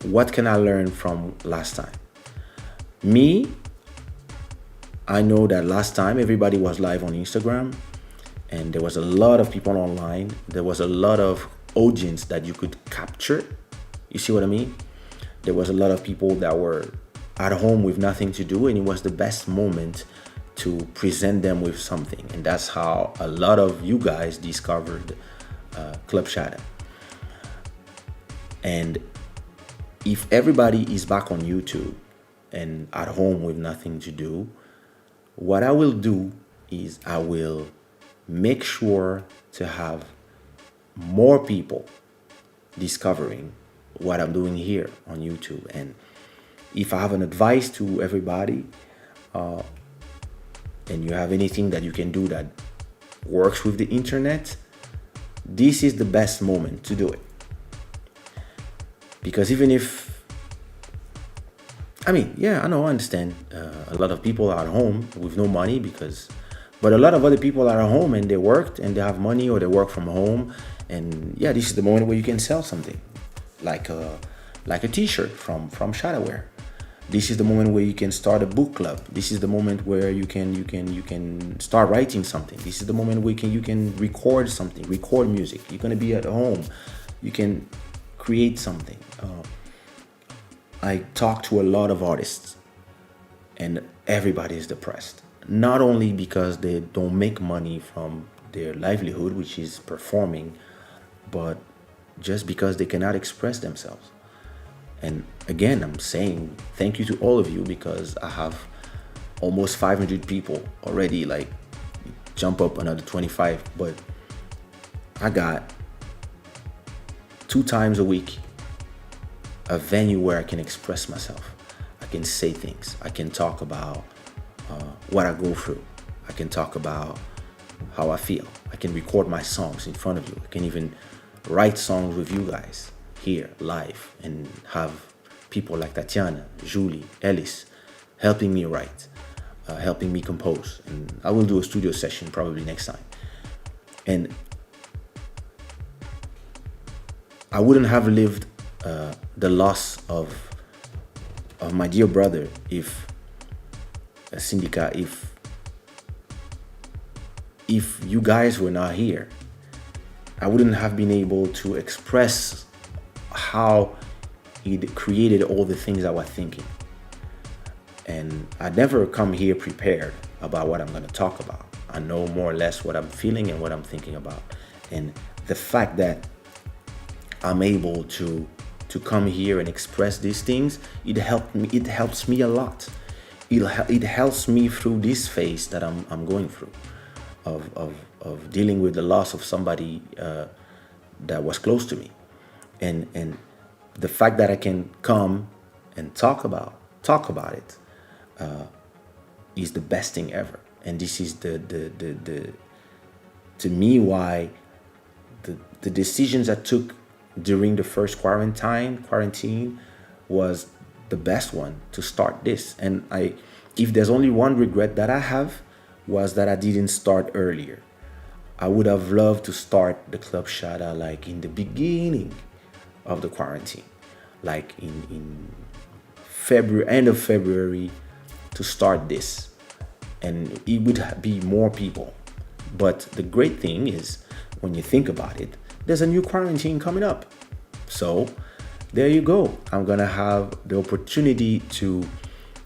A: what can I learn from last time? Me, I know that last time everybody was live on Instagram, and there was a lot of people online. There was a lot of audience that you could capture. You see what I mean? There was a lot of people that were at home with nothing to do, and it was the best moment to present them with something. And that's how a lot of you guys discovered Club Shada. And if everybody is back on YouTube and at home with nothing to do, what I will do is I will make sure to have more people discovering what I'm doing here on YouTube. And if I have an advice to everybody, and you have anything that you can do that works with the internet, this is the best moment to do it. Because even if, I mean, yeah, I know, I understand. A lot of people are at home with no money but a lot of other people are at home and they worked and they have money, or they work from home. And yeah, this is the moment where you can sell something, like a t-shirt from Shada. This is the moment where you can start a book club. This is the moment where you can start writing something. This is the moment where you can record something, record music. You're gonna be at home. You can create something. I talk to a lot of artists, and everybody is depressed. Not only because they don't make money from their livelihood, which is performing, but just because they cannot express themselves. And again, I'm saying thank you to all of you, because I have almost 500 people already, like jump up another 25. But I got 2 times a week a venue where I can express myself. I can say things. I can talk about what I go through. I can talk about how I feel. I can record my songs in front of you. I can even write songs with you guys here live, and have people like Tatiana, Julie, Alice helping me write, helping me compose. And I will do a studio session probably next time. And I wouldn't have lived the loss of my dear brother if Sindika, if you guys were not here. I wouldn't have been able to express how it created all the things I was thinking. And I never come here prepared about what I'm going to talk about. I know more or less what I'm feeling and what I'm thinking about. And the fact that I'm able to come here and express these things, it helps me a lot. It helps me through this phase that I'm going through of dealing with the loss of somebody that was close to me. And the fact that I can come and talk about it is the best thing ever. And this is the to me why the decisions I took during the first quarantine was the best one to start this. And if there's only one regret that I have, was that I didn't start earlier. I would have loved to start the Club Shada like in the beginning of the quarantine, like in February, end of February, to start this, and it would be more people. But the great thing is, when you think about it, there's a new quarantine coming up. So there you go. I'm gonna have the opportunity to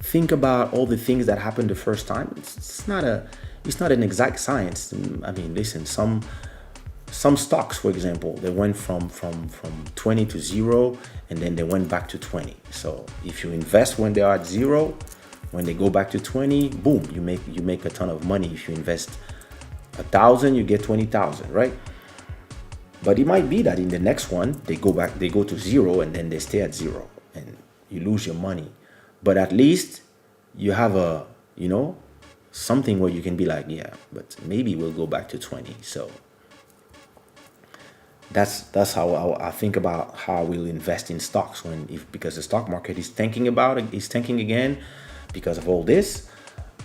A: think about all the things that happened the first time. It's not an exact science. I mean, listen, some stocks, for example, they went from 20 to 0, and then they went back to 20. So if you invest when they are at 0, when they go back to 20, boom, you make a ton of money. If you invest 1,000, you get 20,000, right? But it might be that in the next one, they go to 0, and then they stay at 0, and you lose your money. But at least you have something where you can be like, yeah, but maybe we'll go back to 20. So That's how I think about how we'll invest in stocks when if because the stock market is tanking again because of all this.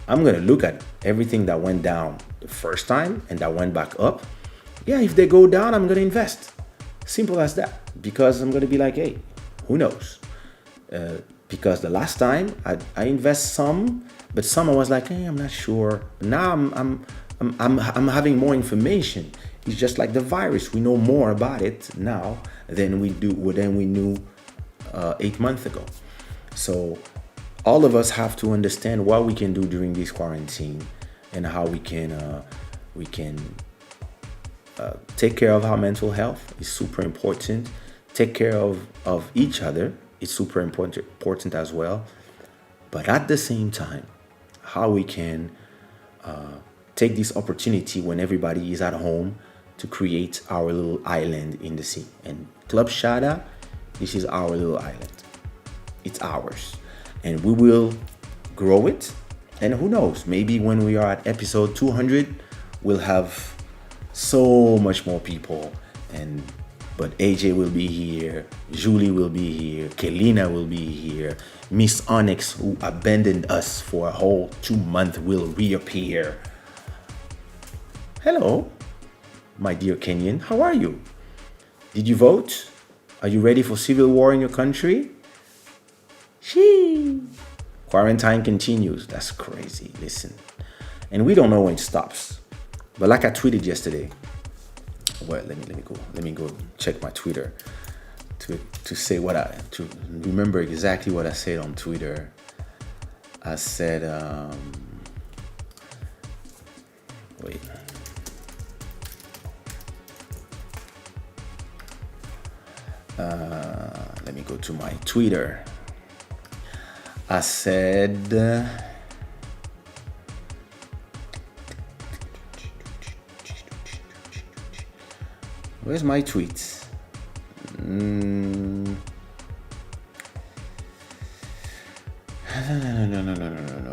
A: I'm gonna look at everything that went down the first time and that went back up. Yeah, if they go down, I'm gonna invest. Simple as that. Because I'm gonna be like, hey, who knows? Because the last time I invest some, but some I was like, hey, I'm not sure. Now I'm having more information. It's just like the virus. We know more about it now than we knew 8 months ago. So all of us have to understand what we can do during this quarantine and how we can take care of our mental health is super important. Take care of each other is super important as well. But at the same time, how we can take this opportunity when everybody is at home to create our little island in the sea. And Club Shada, this is our little island. It's ours. And we will grow it. And who knows, maybe when we are at episode 200, we'll have so much more people. But AJ will be here, Julie will be here, Kelina will be here, Miss Onyx, who abandoned us for a whole 2 months, will reappear. Hello, my dear Kenyan, how are you? Did you vote? Are you ready for civil war in your country? Shee. Quarantine continues. That's crazy. Listen. And we don't know when it stops. But like I tweeted yesterday, well, let me go check my Twitter to say to remember exactly what I said on Twitter. I said wait. Let me go to my Twitter. I said where's my tweets?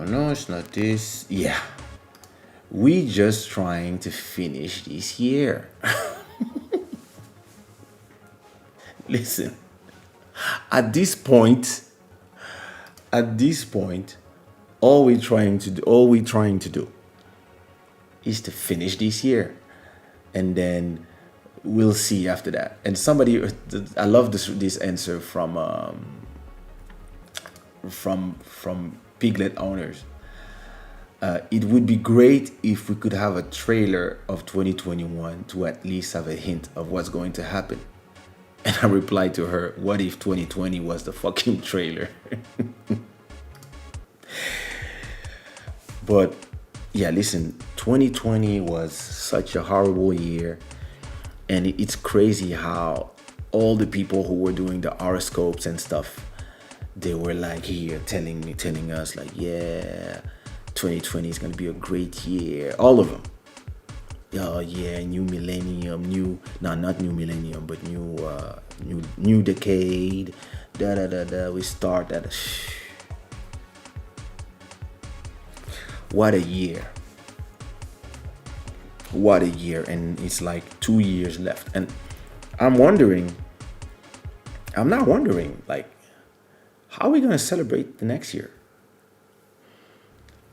A: No, it's not this. Yeah. We just trying to finish this year. Listen, at this point, all we're trying to do is to finish this year, and then we'll see after that. And I love this answer from piglet owners. It would be great if we could have a trailer of 2021 to at least have a hint of what's going to happen. And I replied to her, what if 2020 was the fucking trailer? But yeah, listen, 2020 was such a horrible year. And it's crazy how all the people who were doing the horoscopes and stuff, they were like here telling us like, yeah, 2020 is going to be a great year. All of them. Oh yeah, new millennium, not new millennium, but new decade. We start at what a year. What a year. And it's like 2 years left. And I'm not wondering, like, how are we going to celebrate the next year?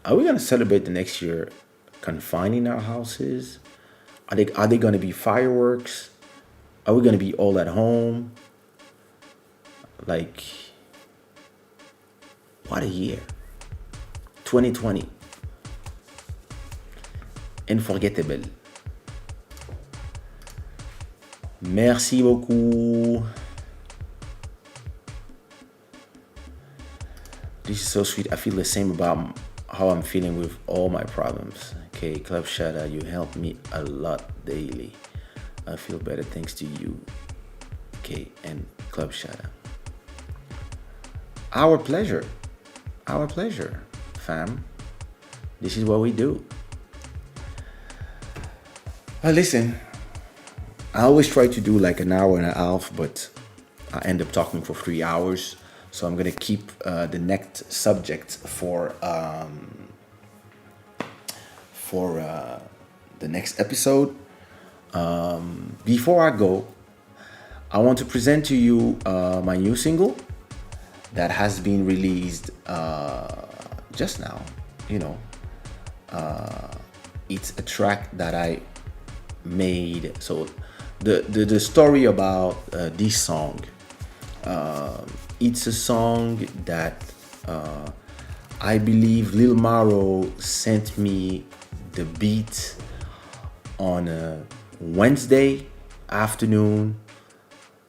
A: Are we going to celebrate the next year confined in our houses? Are they going to be fireworks? Are we going to be all at home? Like, what a year. 2020. Unforgettable. Merci beaucoup. This is so sweet. I feel the same about how I'm feeling with all my problems. Okay, Club Shada, you help me a lot daily. I feel better thanks to you. Okay, and Club Shada. Our pleasure, fam. This is what we do. Listen, I always try to do like an hour and a half, but I end up talking for 3 hours. So I'm gonna keep the next subject for the next episode. Before I go, I want to present to you my new single that has been released just now. You know, it's a track that I made. So the story about this song, it's a song that I believe Lil Maro sent me the beat on a Wednesday afternoon.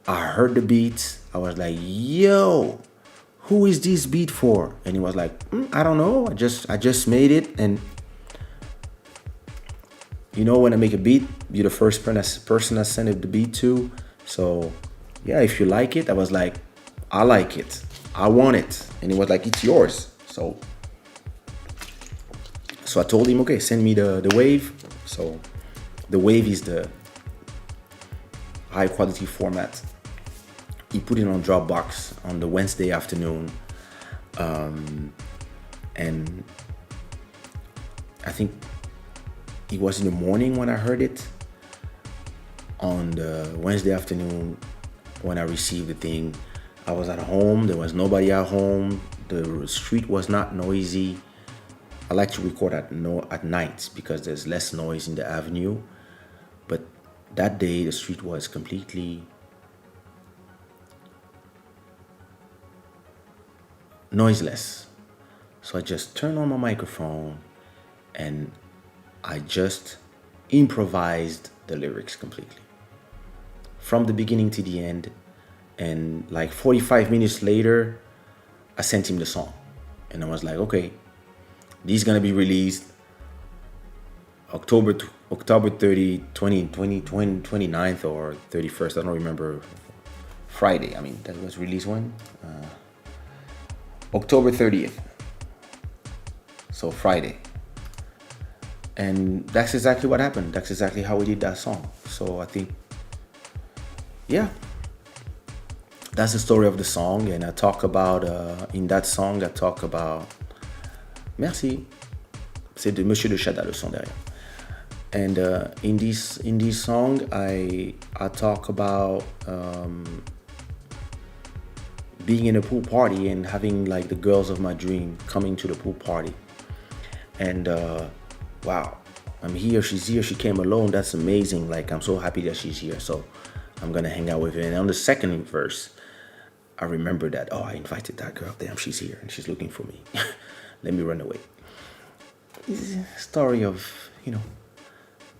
A: I heard the beat. I was like, yo, who is this beat for? And he was like, I don't know. I just made it. And you know, when I make a beat, you're the first person I send it the beat to. So yeah, if you like it, I was like, I like it. I want it. And he was like, it's yours. So I told him, okay, send me the wave. So the wave is the high quality format. He put it on Dropbox on the Wednesday afternoon. And I think it was in the morning when I heard it. On the Wednesday afternoon, when I received the thing, I was at home. There was nobody at home. The street was not noisy. I like to record at night because there's less noise in the avenue. But that day, the street was completely noiseless. So I just turned on my microphone and I just improvised the lyrics completely from the beginning to the end. And like 45 minutes later, I sent him the song. And I was like, okay, this is gonna be released October 30, 29th or 31st. I don't remember. Friday. I mean, that was released when? October 30th. So Friday. And that's exactly what happened. That's exactly how we did that song. So I think, yeah, that's the story of the song. And I talk about, in that song, I talk about, merci, c'est de Monsieur de Shada, le son derrière. And in this song, I talk about being in a pool party and having like the girls of my dream coming to the pool party. And wow, I'm here, she's here, she came alone, that's amazing. Like, I'm so happy that she's here, so I'm gonna hang out with her. And on the second verse, I remember that, oh, I invited that girl, damn, she's here and she's looking for me. Let me run away. It's a story of, you know,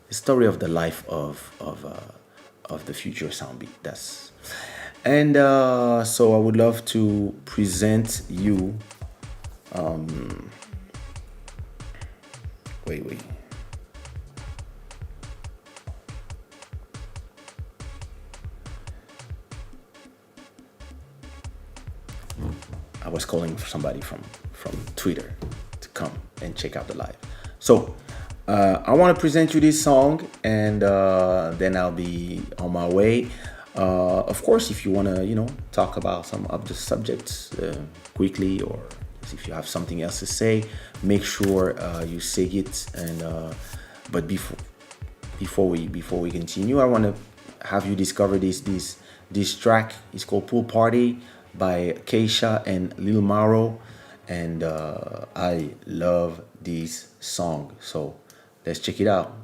A: the story of the life of the future soundbeat. That's, and so I would love to present you. Wait. I was calling for somebody from Twitter to come and check out the live. So I want to present you this song, and then I'll be on my way. Of course, if you want to, you know, talk about some of the subjects quickly, or if you have something else to say, make sure you say it. And but before we continue, I want to have you discover this track. It's called Pool Party by Kaysha and Lil Maro, and I love this song. So let's check it out.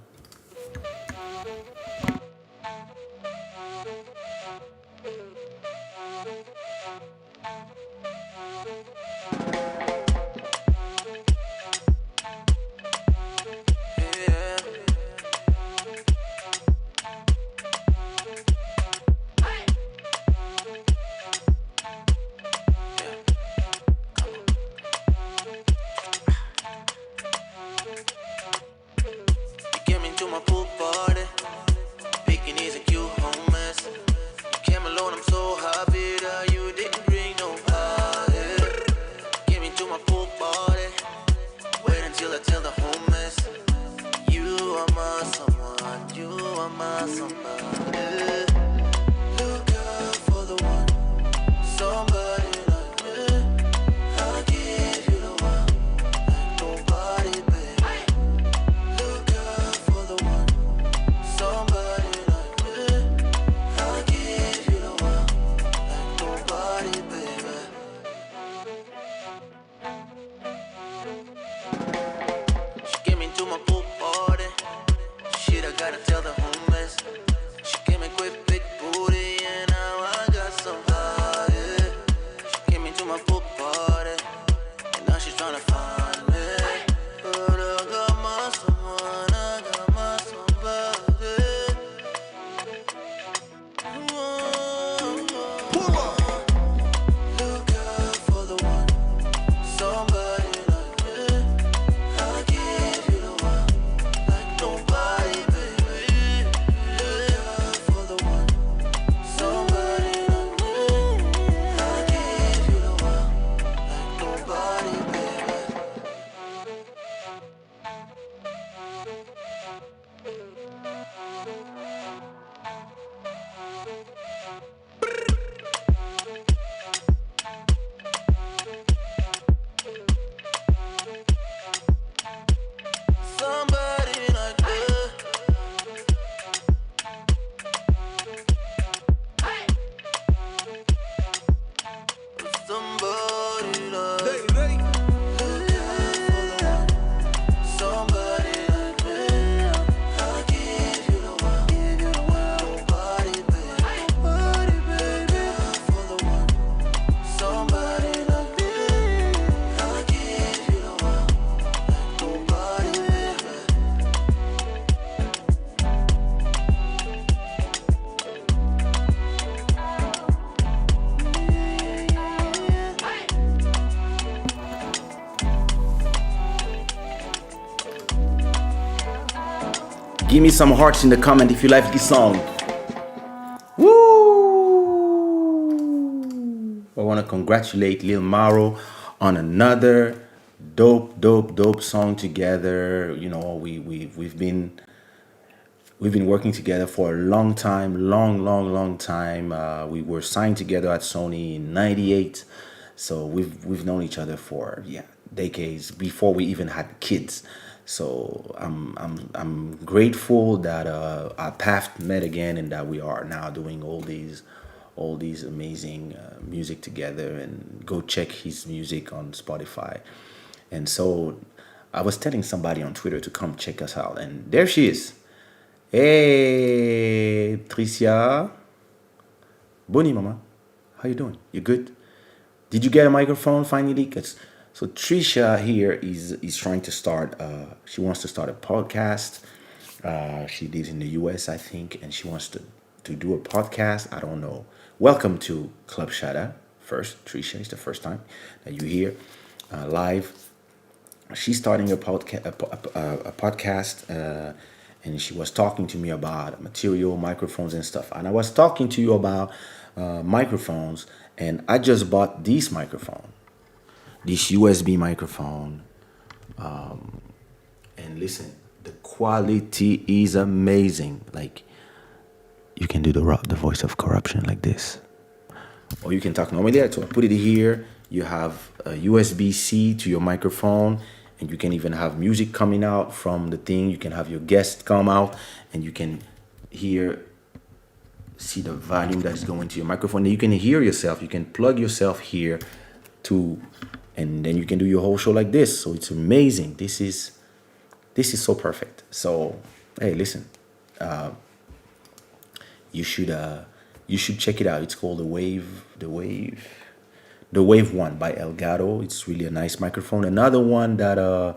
A: Give me some hearts in the comment if you like this song. Woo! I want to congratulate Lil Maro on another dope song together. You know, we've been working together for a long time, long time. We were signed together at Sony in '98, so we've known each other for decades before we even had kids. So I'm grateful that our path met again and that we are now doing all these amazing music together. And go check his music on Spotify. And so I was telling somebody on Twitter to come check us out, and there she is. Hey, Tricia. Boni, mama. How you doing? You good? Did you get a microphone finally? So Tricia here is trying to start. She wants to start a podcast. She lives in the U.S., I think, and she wants to do a podcast. I don't know. Welcome to Club Shada. First, Tricia, it's the first time that you're here live. She's starting a podcast. And she was talking to me about material, microphones, and stuff. And I was talking to you about microphones, and I just bought this microphone, this USB microphone. And listen, the quality is amazing. Like, you can do the voice of corruption like this, or you can talk normally. So I put it here. You have a USB-C to your microphone, and you can even have music coming out from the thing. You can have your guest come out, and you can see the volume that's going to your microphone. And you can hear yourself. You can plug yourself here and then you can do your whole show like this. So it's amazing. This is so perfect. So hey, listen, you should check it out. It's called the Wave One by Elgato. It's really a nice microphone. Another one that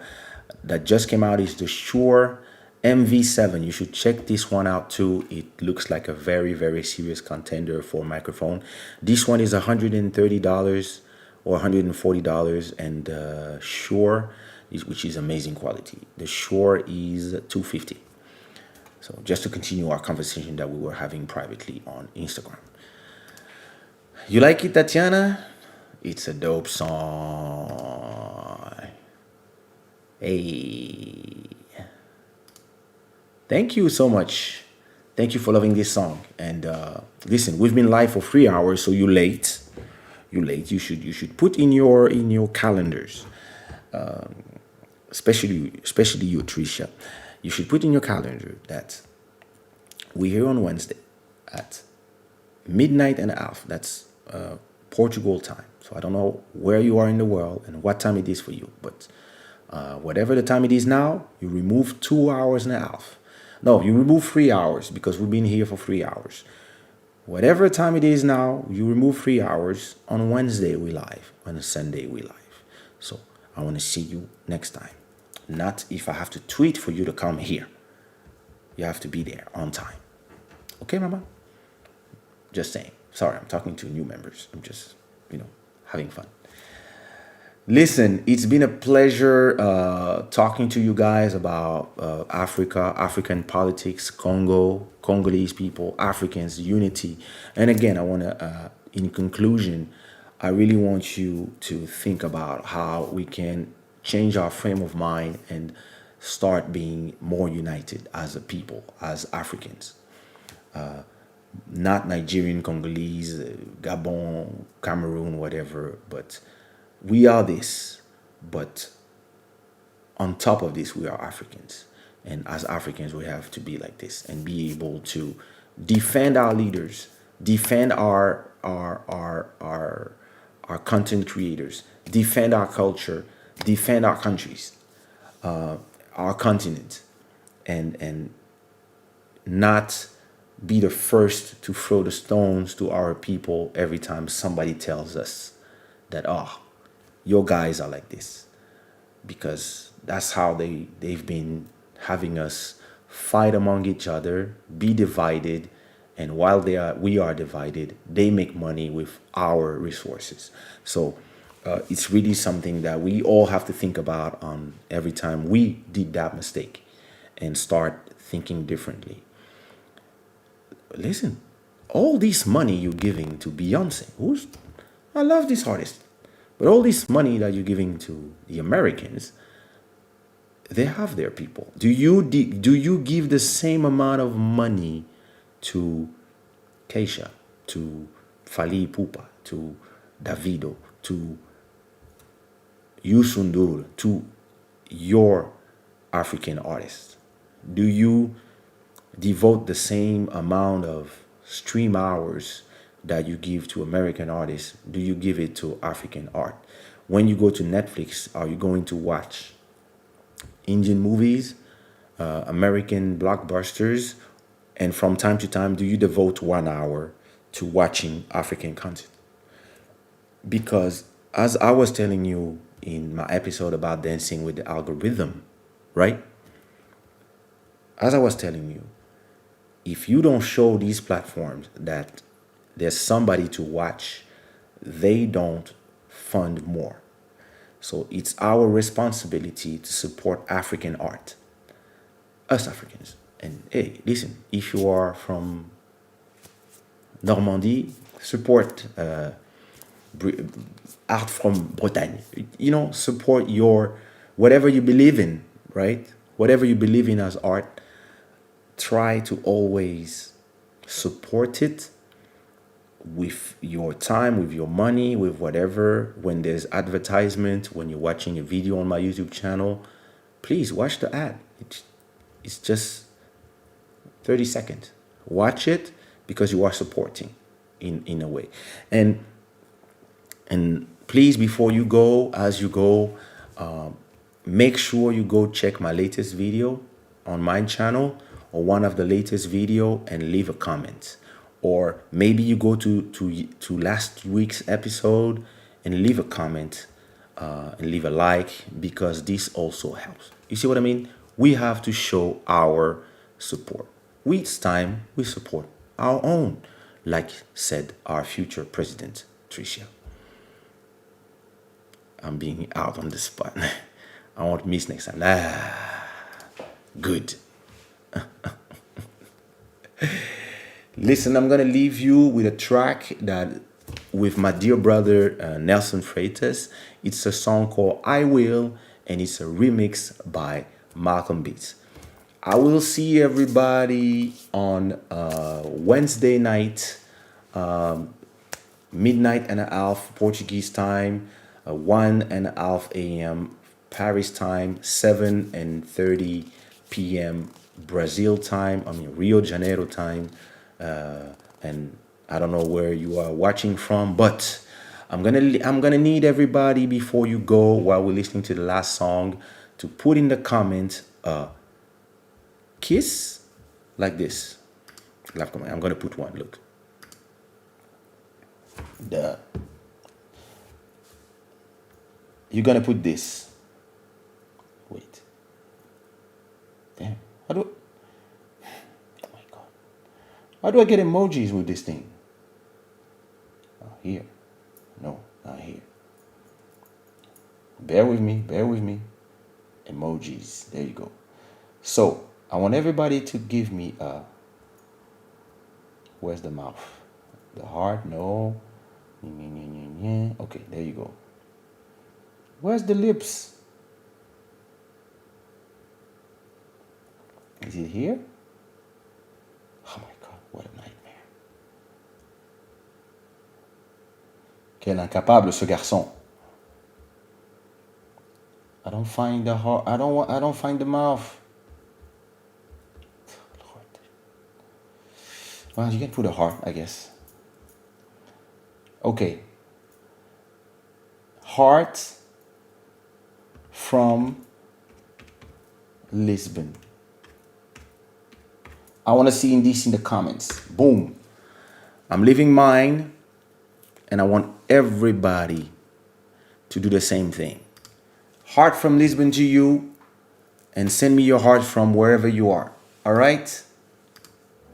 A: just came out is the Shure MV7. You should check this one out too. It looks like a very, very serious contender for microphone. This one is $130 or $140, and Shure, which is amazing quality. The Shure is $250. So just to continue our conversation that we were having privately on Instagram. You like it, Tatiana? It's a dope song. Hey. Thank you so much. Thank you for loving this song. And listen, we've been live for 3 hours, so you're late. You should put in your calendars, especially you, Tricia. You should put in your calendar that we're here on Wednesday at midnight and a half. That's Portugal time. So I don't know where you are in the world and what time it is for you, but whatever the time it is now, you remove 2 hours and a half. No, you remove 3 hours because we've been here for 3 hours. Whatever time it is now, you remove 3 hours. On Wednesday we live, on a Sunday we live. So I want to see you next time. Not if I have to tweet for you to come here. You have to be there on time. Okay, mama? Just saying. Sorry, I'm talking to new members. I'm just, having fun. Listen, it's been a pleasure talking to you guys about Africa, African politics, Congo, Congolese people, Africans, unity. And again, I want to, in conclusion, I really want you to think about how we can change our frame of mind and start being more united as a people, as Africans. Not Nigerian, Congolese, Gabon, Cameroon, whatever, but we are this. But on top of this, we are Africans. And as Africans, we have to be like this and be able to defend our leaders, defend our content creators, defend our culture, defend our countries, our continent, and not be the first to throw the stones to our people every time somebody tells us that, your guys are like this. Because that's how they've been having us fight among each other, be divided, and while we are divided, they make money with our resources. So it's really something that we all have to think about on every time we did that mistake, and start thinking differently. Listen, all this money you're giving to Beyonce, I love this artist, but all this money that you're giving to the Americans, they have their people. Do you give the same amount of money to Kaysha, to Fali Pupa, to Davido, to Yusundur, to your African artists? Do you devote the same amount of stream hours that you give to American artists? Do you give it to African art? When you go to Netflix, are you going to watch Indian movies, American blockbusters, and from time to time, do you devote 1 hour to watching African content? Because as I was telling you in my episode about dancing with the algorithm, right? As I was telling you, if you don't show these platforms that there's somebody to watch, they don't fund more. So it's our responsibility to support African art, us Africans. And hey, listen, if you are from Normandy, support art from Bretagne. Support your whatever you believe in, right? Whatever you believe in as art, try to always support it with your time, with your money, with whatever. When there's advertisement, when you're watching a video on my YouTube channel, please watch the ad. It's just 30 seconds. Watch it because you are supporting in a way. And please, before you go, as you go, make sure you go check my latest video on my channel or one of the latest video and leave a comment. Or maybe you go to last week's episode and leave a comment and leave a like, because this also helps. You see what I mean? We have to show our support. It's time we support our own, like said our future president, Tricia. I'm being out on the spot. I won't miss next time. Good. Listen, I'm going to leave you with a track that with my dear brother Nelson Freitas. It's a song called I Will, and it's a remix by Malcolm Beats. I will see everybody on Wednesday night, midnight and a half Portuguese time, 1:30 a.m. Paris time, 7:30 p.m. Brazil time. Rio de Janeiro time, and I don't know where you are watching from, but I'm gonna need everybody before you go, while we're listening to the last song, to put in the comment kiss like this. I'm gonna put one. Look. You're gonna put this. Wait. Damn. Oh my God. How do I get emojis with this thing? Oh, here. No, not here. Bear with me. Emojis. There you go. So I want everybody to give me where's the mouth? The heart? No. Okay, there you go. Where's the lips? Is it here? Oh my God, what a nightmare. Quel incapable ce garçon. I don't find the heart. I don't find the mouth. Lord. Well, you can put a heart, I guess. Okay. Heart from Lisbon. I want to see this in the comments. Boom. I'm leaving mine, and I want everybody to do the same thing. Heart from Lisbon to you, and send me your heart from wherever you are. All right?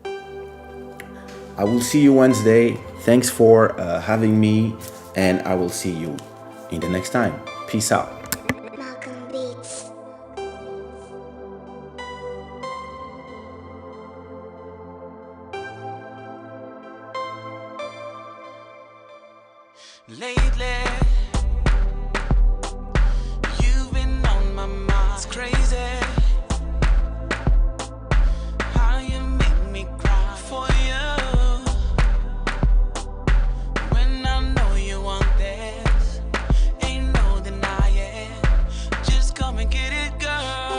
A: I will see you Wednesday. Thanks for having me, and I will see you in the next time. Peace out.
B: get it, girl.